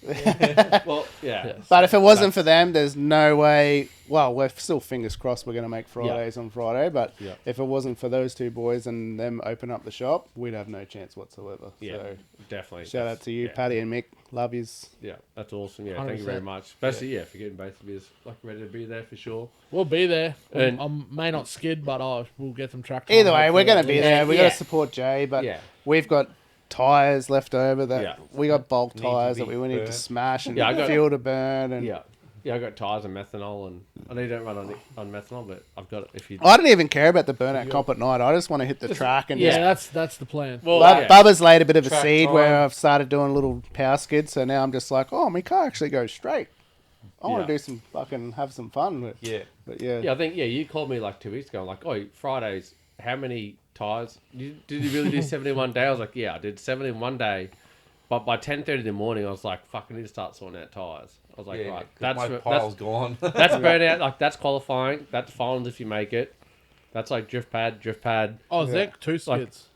Well, yeah. Yes. But if it wasn't for them, there's no way. Well, we're still fingers crossed we're going to make Fridays on Friday. But Yeah. if it wasn't for those two boys and them open up the shop, we'd have no chance whatsoever. Yeah, So definitely. shout out to you, yeah. Paddy and Mick. Love yous. Yeah, that's awesome. Yeah, thank you 100%. very much. Especially, for getting both of you like ready to be there for sure. We'll be there. And- I may not skid, but we'll get some track. Either time, way, we're hopefully. going to be Yeah. there. We Yeah. got to support Jay, but Yeah. we've got tires left over that Yeah. we got bulk Need to tires be that we need to burnt. smash and Yeah, I got- fuel to burn. And Yeah, I got tires and methanol, and I know you don't run on methanol, but I've got it if you. I don't even care about the burnout comp at night. I just want to hit the track and Yeah, just that's the plan. Well, Bubba's laid a bit of a Track seed time. where I've started doing a little power skid, so now I'm just like, oh, my car actually goes straight. I want Yeah. to do some fucking have some fun with. Yeah. But yeah, Yeah, I think you called me like 2 weeks ago. I'm like, oh, Fridays, how many tires? Did you really do 70 in one day? I was like, yeah, I did 70 in one day, but by 10:30 in the morning, I was like, fuck, I need to start sorting out tires. I was like, Yeah, right, 'cause my that's pile's gone. that's burnout. Like that's qualifying. That's finals if you make it. That's like drift pad. Oh, Zach, two skids.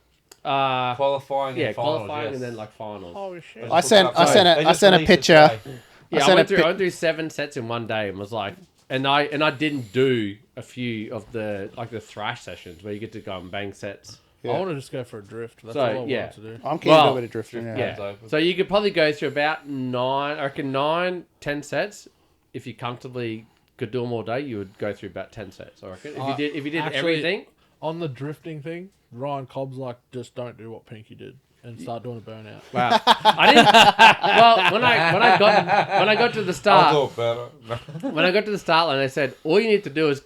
Qualifying Yeah, and finals, qualifying yes. and then like finals. Holy shit. I sent a They just picture. released it today. Yeah, sent I a went through 7 sets in one day and was like, and I didn't do a few of the thrash sessions where you get to go and bang sets. Yeah. I want to just go for a drift. That's So, all I yeah. want to do. I'm keen to do Well, a bit of drifting. Yeah. Yeah. open. So you could probably go through about 9, 10 sets. If you comfortably could do them all day, you would go through about 10 sets, I reckon. If you did actually- everything. On the drifting thing, Ryan Cobb's like, just don't do what Pinky did and start doing a burnout. Wow. I didn't. Well, when I got to the I'll start, do it better. when I got to the start line, they said all you need to do is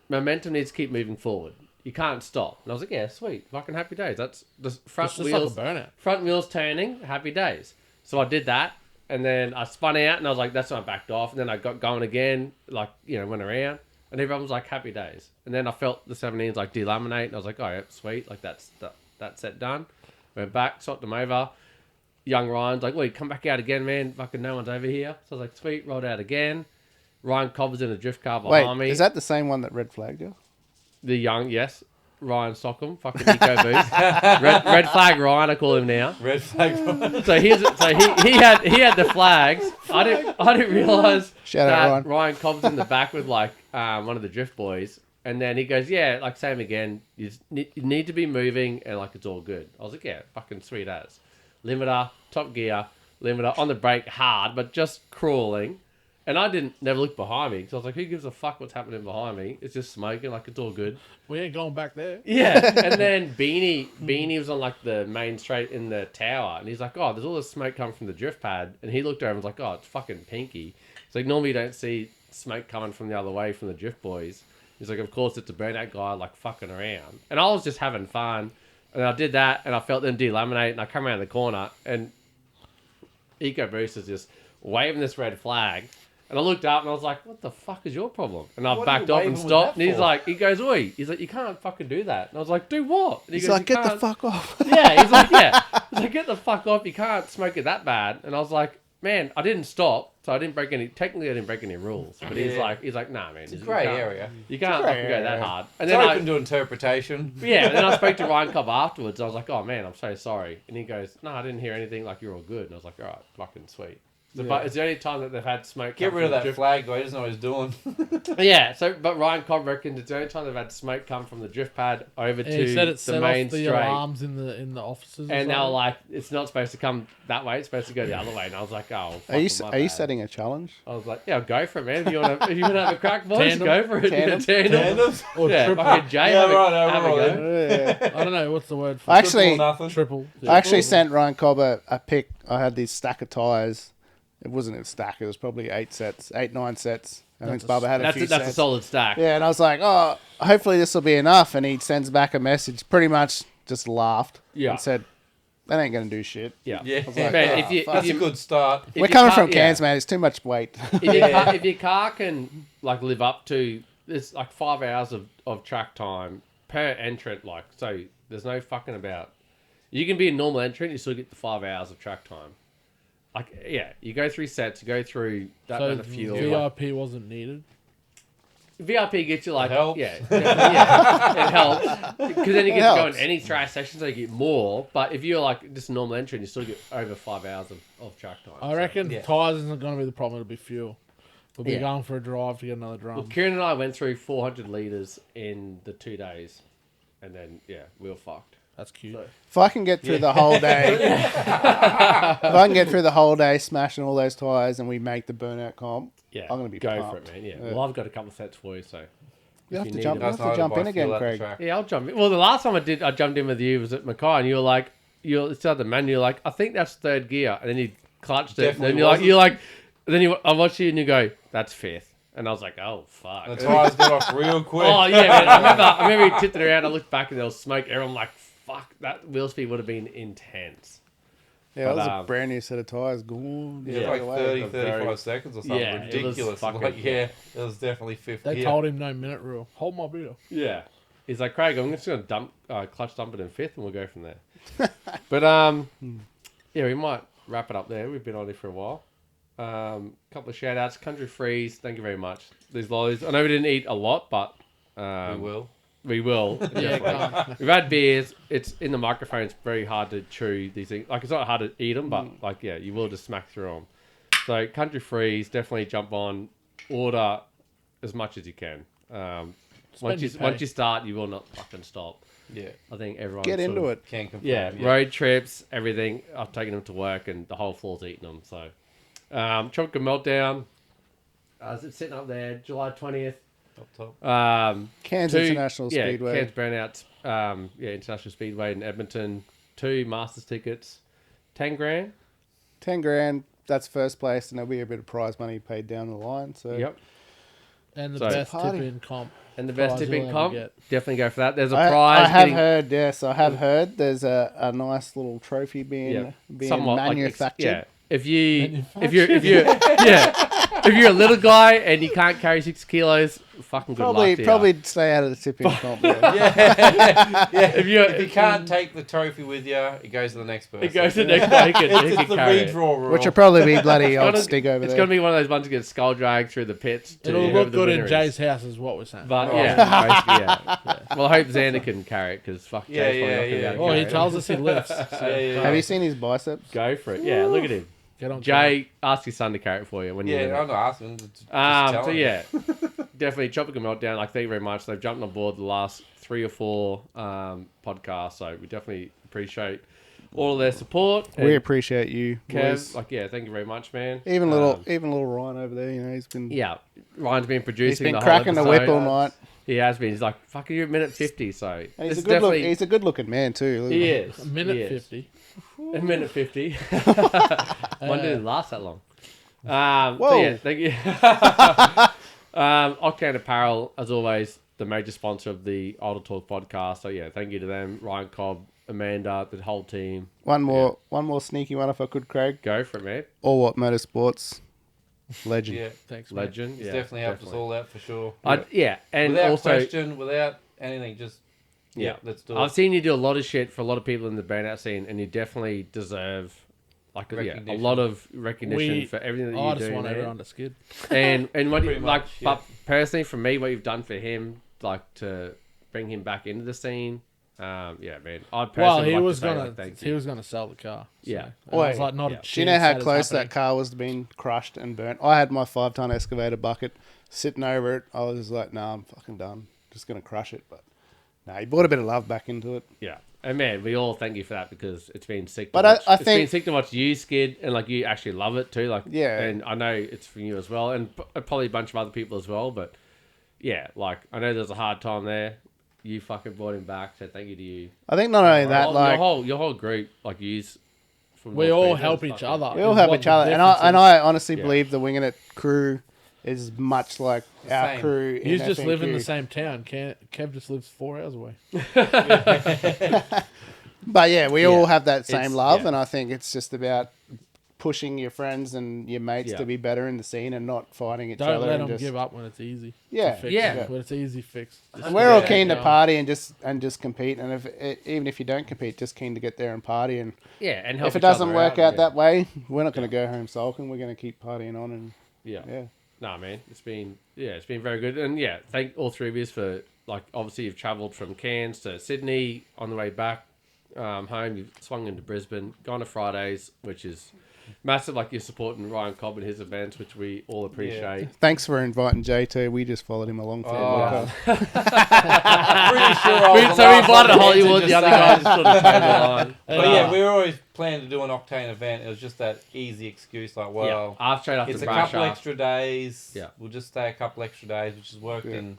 momentum needs to keep moving forward. You can't stop. And I was like, yeah, sweet, fucking happy days. That's the front It's just wheels. like a burnout. Front wheels turning, happy days. So I did that, and then I spun out, and I was like, that's when I backed off, and then I got going again, like went around, and everyone was like, happy days. And then I felt the 17s like delaminate, and I was like, oh yeah, sweet, like that's set done. Went back, swapped them over. Young Ryan's like, wait, come back out again, man. Fucking no one's over here. So I was like, sweet, rolled out again. Ryan Cobb was in a drift car behind me. Wait, is that the same one that red flagged you? The young, yes. Ryan Stockham, fucking eco boost. red flag Ryan, I call him now. Red flag. So he had the flags. I didn't realize Shout out, that Ryan Cobb's in the back with like one of the drift boys, and then he goes, yeah, like same again. You need to be moving, and like it's all good. I was like, yeah, fucking sweet as. Limiter, top gear, limiter on the brake hard, but just crawling. And I didn't never look behind me because I was like, who gives a fuck what's happening behind me? It's just smoking, like it's all good. We ain't going back there. Yeah. And then Beanie was on like the main straight in the tower, and he's like, oh, there's all this smoke coming from the drift pad, and he looked over and was like, oh, it's fucking pinky. It's like normally you don't see smoke coming from the other way from the drift boys. He's like, of course it's a burnout guy like fucking around, and I was just having fun, and I did that, and I felt them delaminate, and I come around the corner, and Eco Boost is just waving this red flag. And I looked up and I was like, what the fuck is your problem? And I What are backed you off waving and with stopped. that And he's for? like, he goes, oi. He's like, you can't fucking do that. And I was like, do what? And he He's goes, like, "You get the can't." fuck off. Yeah, he's like, yeah. He's like, get the fuck off. You can't smoke it that bad. And I was like, man, I didn't stop. So I didn't break any, technically I didn't break any rules. But he's like, nah, man. It's a grey you can't- area. You can't grey fucking go that area. hard. And It's then open to interpretation. yeah, and then I spoke to Ryan Cobb afterwards. I was like, oh man, I'm so sorry. And he goes, no, I didn't hear anything. Like, you're all good. And I was like, all right, fucking sweet. So, Yeah. But it's the only time that they've had smoke. Get come rid of from the that drift- flag guy. He doesn't know what he's doing. Yeah, but Ryan Cobb reckons it's the only time they've had smoke come from the drift pad over Yeah, he said to it the set main off the straight. alarms in the offices. And they were like, it's not supposed to come that way, it's supposed to go the other way. And I was like, oh, Are you fucking my are you bad. setting a challenge? I was like, yeah, go for it, man. If you want to have a crack, boys, Tandem? go for it. Tandem? Tandem. or Yeah, triple. fucking Jay, Yeah, have a- right, have a overall, go. Yeah. I don't know what's the word for I actually- Triple or nothing. triple. I actually sent Ryan Cobb a pic. I had this stack of tyres. It wasn't a stack. It was probably 9 sets. I think Bubba had a few That's a sets. solid stack. Yeah, and I was like, oh, hopefully this will be enough. And he sends back a message, pretty much just laughed Yeah. and said, that ain't going to do shit. Yeah. Yeah. like, Man, oh, if you, fuck. if That's a you, good start. if We're your coming car- from Cairns, yeah. man. It's too much weight. If your car can like live up to it's like 5 hours of track time per entrant, like so there's no fucking about. You can be a normal entrant, you still get the 5 hours of track time. Like yeah, you go through sets, you go through that So amount of fuel. VIP wasn't needed. VIP gets you like helps. yeah, it helps because then you get to go in helps. any track session, so you get more. But if you're like just a normal entrant, you still get over 5 hours of track time. I reckon yeah. tyres isn't going to be the problem. It'll be fuel. We'll be Yeah. going for a drive to get another drum. Well, Kieran and I went through 400 litres in the 2 days, and then yeah, we were fucked. That's cute. So- If I can get through the whole day, if I can get through the whole day smashing all those tyres and we make the burnout comp, Yeah, I'm gonna be go pumped. for it, man. Yeah. Yeah. Well, I've got a couple of sets for you, so you if have to need jump, them- you have to jump in again, Craig. Yeah, I'll jump in. Well, the last time I jumped in with you was at Mackay, and you were like, you started the menu, you're like, I think that's third gear, and then you clutched it, and then Definitely you're like, then I watched you and you go, that's fifth, and I was like, oh fuck. The tyres got off real quick. Oh yeah, man. I remember he tipped it around. I looked back and there was smoke. Everyone like, fuck, that wheel speed would have been intense. Yeah, that was But, a brand new set of tyres. Gone. Yeah, Yeah. like away. 30, A 35 very- seconds or something Yeah, it was ridiculous. fucking- Like, yeah, it was definitely fifth They gear. told him no minute rule. Hold my beer. Yeah. He's like, Craig, I'm just going to clutch dump it in fifth and we'll go from there. But, yeah, we might wrap it up there. We've been on it for a while. Couple of shout outs. Country Freeze, thank you very much. These lollies. I know we didn't eat a lot, but We will. we will. Yeah, definitely. We've had beers. It's in the microphone. It's very hard to chew these things. Like, it's not hard to eat them, but, like, yeah, you will just smack through them. So, Country Freeze, definitely jump on. Order as much as you can. Once you start, you will not fucking stop. Yeah. I think everyone Get sort into of- it. Can confirm. Yeah, road trips, everything. I've taken them to work, and the whole floor's eating them. So, Tropical Meltdown. It's sitting up there, July 20th. Top. Cairns Two- International yeah, Speedway. Cairns Burnouts. International Speedway in Edmonton. 2 Masters tickets. 10 grand. 10 grand. That's first place, and there'll be a bit of prize money paid down the line. So Yep. And the So- best tip Party. in comp. And the best Prize tipping you'll comp. ever get. Definitely go for that. There's a I prize. have getting- heard. Yes, I have heard. There's a nice little trophy being somewhat like manufactured. yeah. If you're if you're a little guy and you can't carry 6 kilos, fucking good luck to you. Probably stay out of the tipping comp. Yeah. If you can't take the trophy with you, it goes to the next person. It goes to the next guy. He can It's the carry it. redraw rule. Which will probably be bloody old gonna- stick over It's there. going to be one of those ones that gets skull dragged through the pits. To It'll whoever look the good winner in is. Jay's house, is what we're saying. But Oh. yeah, basically, yeah. Well, I hope Xander can carry it because fuck Yeah, Jay's probably not yeah, gonna be yeah. able to Oh, carry he it. tells us he lifts. So yeah. Have you seen his biceps? Go for it. Yeah, look at him. get on. Jay, ask your son to carry it for you when you. Yeah, I'm not asking. Just So telling you. yeah, definitely Tropical Meltdown. Like, thank you very much. They've jumped on board the last 3 or 4 podcasts, so we definitely appreciate all of their support. We And appreciate you, boys. Kev, thank you very much, man. Even little Ryan over there, he's been Ryan's been producing. he's been the cracking whole the whip episode. all night. He has been. He's like, fucking, you're at minute 50, so And this he's is definitely. he's a good looking man too. He is. A minute He is. 50. A minute 50. One didn't last that long. So Whoa. yeah, thank you. Octane Apparel, as always, the major sponsor of the Idle Talk podcast. So yeah, thank you to them. Ryan Cobb, Amanda, the whole team. One more sneaky one if I could, Craig. Go for it, man. All What Motorsports, legend. Yeah, Thanks, mate. Legend. it's Yeah, definitely helped us all out for sure. And Without also, question, without anything, just let's do it. I've seen you do a lot of shit for a lot of people in the burnout scene, and you definitely deserve a Recognition. lot of recognition for everything that you I do. just want man. everyone to skid. And what Pretty you, much, but personally for me, what you've done for him, to bring him back into the scene, man. I'd personally Well, he like was to say, gonna thank he you. was gonna sell the car. So. Yeah. And I was Wait. like, not Yeah. a Do you know chance how that is close happening. that car was to being crushed and burnt? I had my 5-ton excavator bucket sitting over it. I was like, nah, I'm fucking done. Just going to crush it. But he brought a bit of love back into it. Yeah. And man, we all thank you for that because it's been sick. But to watch. I It's been think- sick to watch you skid and you actually love it too. Yeah. And I know it's from you as well, and probably a bunch of other people as well. But yeah, I know there's a hard time there. You fucking brought him back, so thank you to you. I think not only that, your whole group, yous. From We North all Queensland, help it's each fucking- other. we all is have what each the other. And difference is. I honestly Yeah. believe the Winginit crew is much like our Same. crew in You just live in FNQ. the same town. Kev just lives 4 hours away. But yeah, we all Yeah. have that same It's- love, yeah. and I think it's just about pushing your friends and your mates Yeah. to be better in the scene and not fighting each Don't other. let and them just, give up when it's easy. Yeah, to fix. yeah. When it's easy, fix. And we're all Yeah. keen to Yeah. party and just compete. And even if you don't compete, just keen to get there and party. And Yeah, and help if it each doesn't other work out yeah. that way, we're not going to go home sulking. We're going to keep partying on. And Yeah. yeah, Nah, man, it's been very good, and yeah, thank all three of you for obviously you've travelled from Cairns to Sydney on the way back home. You've swung into Brisbane, gone to Fridays, which is massive. You're supporting Ryan Cobb and his events, which we all appreciate. thanks for inviting Jay too. We just followed him along for the Oh. podcast. I'm pretty sure I was the So we last one invited to Hollywood, just the other say- guys sort of came along. But yeah, we were always planning to do an Octane event. It was just that easy excuse, well, straight after it's a Brash couple off. extra days. Yeah. We'll just stay a couple extra days, which has worked in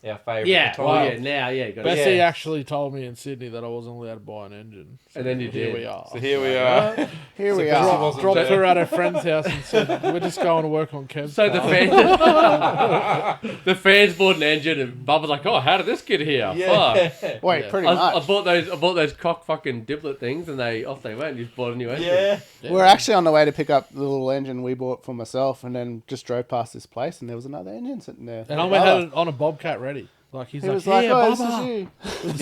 our favour. Yeah, at the well, time. now, you got But it. Bessie yeah. actually told me in Sydney that I wasn't allowed to buy an engine. So And then you here did. we are. So here we are. Here we So Bessie are. wasn't Dropped there. her at her friend's house and said, "We're just going to work on Kev's So the car." fans, the fans bought an engine, and Bubba's like, "Oh, how did this get here? Yeah. Fuck." Wait, Yeah. pretty I much. bought those cock fucking diplet things, and off they went. You just bought a new engine. Yeah. We're actually on the way to pick up the little engine we bought for myself, and then just drove past this place, and there was another engine sitting there. And I Bubba. had it on a Bobcat ready. He's He like, was like, "Yeah, "Oh, this Bubba." is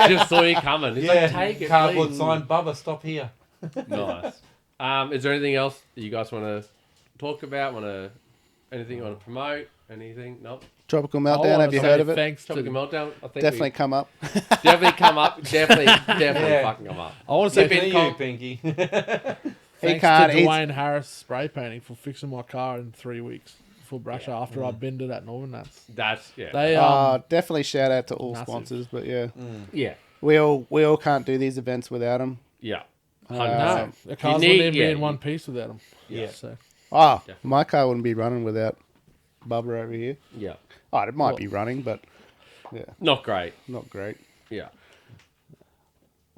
you." Just saw you coming. He's like, take it, Cardboard please. sign, Bubba, stop here. Nice. Is there anything else that you guys want to talk about? Anything you want to promote? Anything? Nope. Tropical I Meltdown. wanna Have you say heard of it? Thanks Tropical to, Meltdown. I think Definitely come up. definitely come up. Definitely Yeah. fucking come up. I want to say Tip in, Looking at you, Cobb. Pinky. thanks can't, to he's- Dwayne Harris spray painting for fixing my car in 3 weeks for Brasher after I'd been to that Northern Nats. That's yeah. They Definitely shout out to all Massive. sponsors, but yeah, yeah. we all can't do these events without them. Yeah. no, Um, the cars need- wouldn't even be yeah, in you- one piece without them. Yeah. So My car wouldn't be running without Bubba over here. Yeah. Oh, it might Well- be running, but Not great. not great. Yeah.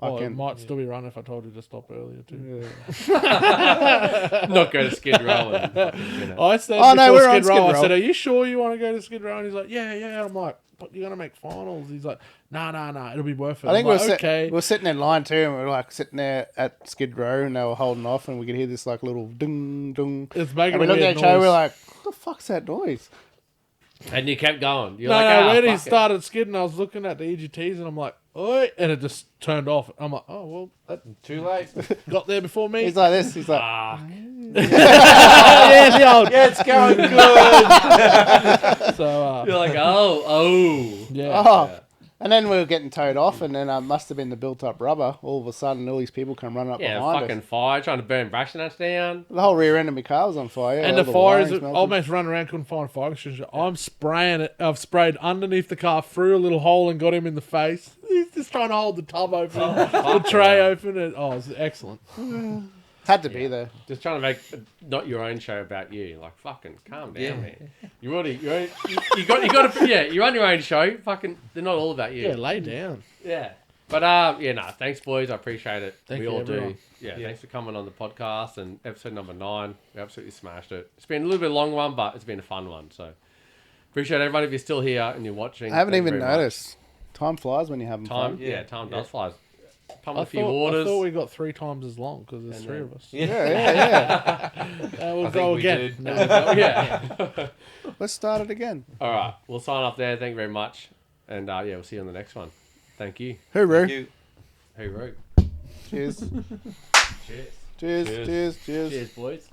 it can- might still be running if I told you to stop earlier too. Not go to Skid Row. And, you know. I said, Oh, no, before we're on Skid Row, Skid I Row. said, "Are you sure you want to go to Skid Row?" And he's like, "Yeah." I'm like, "But you're gonna make finals." He's like, "Nah, it'll be worth it." I think I'm we like, were, okay. we were sitting in line too, and we were like sitting there at Skid Row, and they were holding off, and we could hear this like little ding ding. It's making And we a looked weird at each other, noise. we were like, "What the fuck's that noise?" And you kept going. You're No, like, when he fuck it. started skidding, I was looking at the EGTs and I'm like, "Oi!" And it just turned off. I'm like, "Oh well, that Too late. got there before me." He's like this. He's like, yeah, the old. Yeah, it's going good. So You're like, oh. yeah. "Oh, And then we were getting towed off, and then must have been the built-up rubber. All of a sudden, all these people come running up Yeah, behind fucking us. fire, trying to burn brash nuts down. The whole rear end of my car was on fire. And all the fire is wiring's melted. almost running around, couldn't find a fire extinguisher. I'm spraying it. I've sprayed underneath the car, through a little hole, and got him in the face. He's just trying to hold the tub open, the tray open. And, it's excellent. Had to be there. Just trying to make not your own show about you. Like, fucking calm down, man. You got to, you run your own show. Fucking, they're not all about you. Yeah, lay down. Yeah. But, thanks, boys. I appreciate it. Thank we you, all everyone. do. Yeah, thanks for coming on the podcast and episode number 9. We absolutely smashed it. It's been a little bit long one, but it's been a fun one. So, appreciate everyone if you're still here and you're watching. I haven't Thank you even very much. noticed. Time flies when you're having Time, fun. time does fly. Pump I a few thought waters. we got 3 times as long because there's 3 of us. Yeah. We'll I go think we again. did. No, Yeah. Let's start it again. All right. We'll sign off there. Thank you very much. And, we'll see you on the next one. Thank you. Hooroo. Thank you. Hooroo. Cheers. Cheers. Cheers. Cheers. Cheers. Cheers, boys.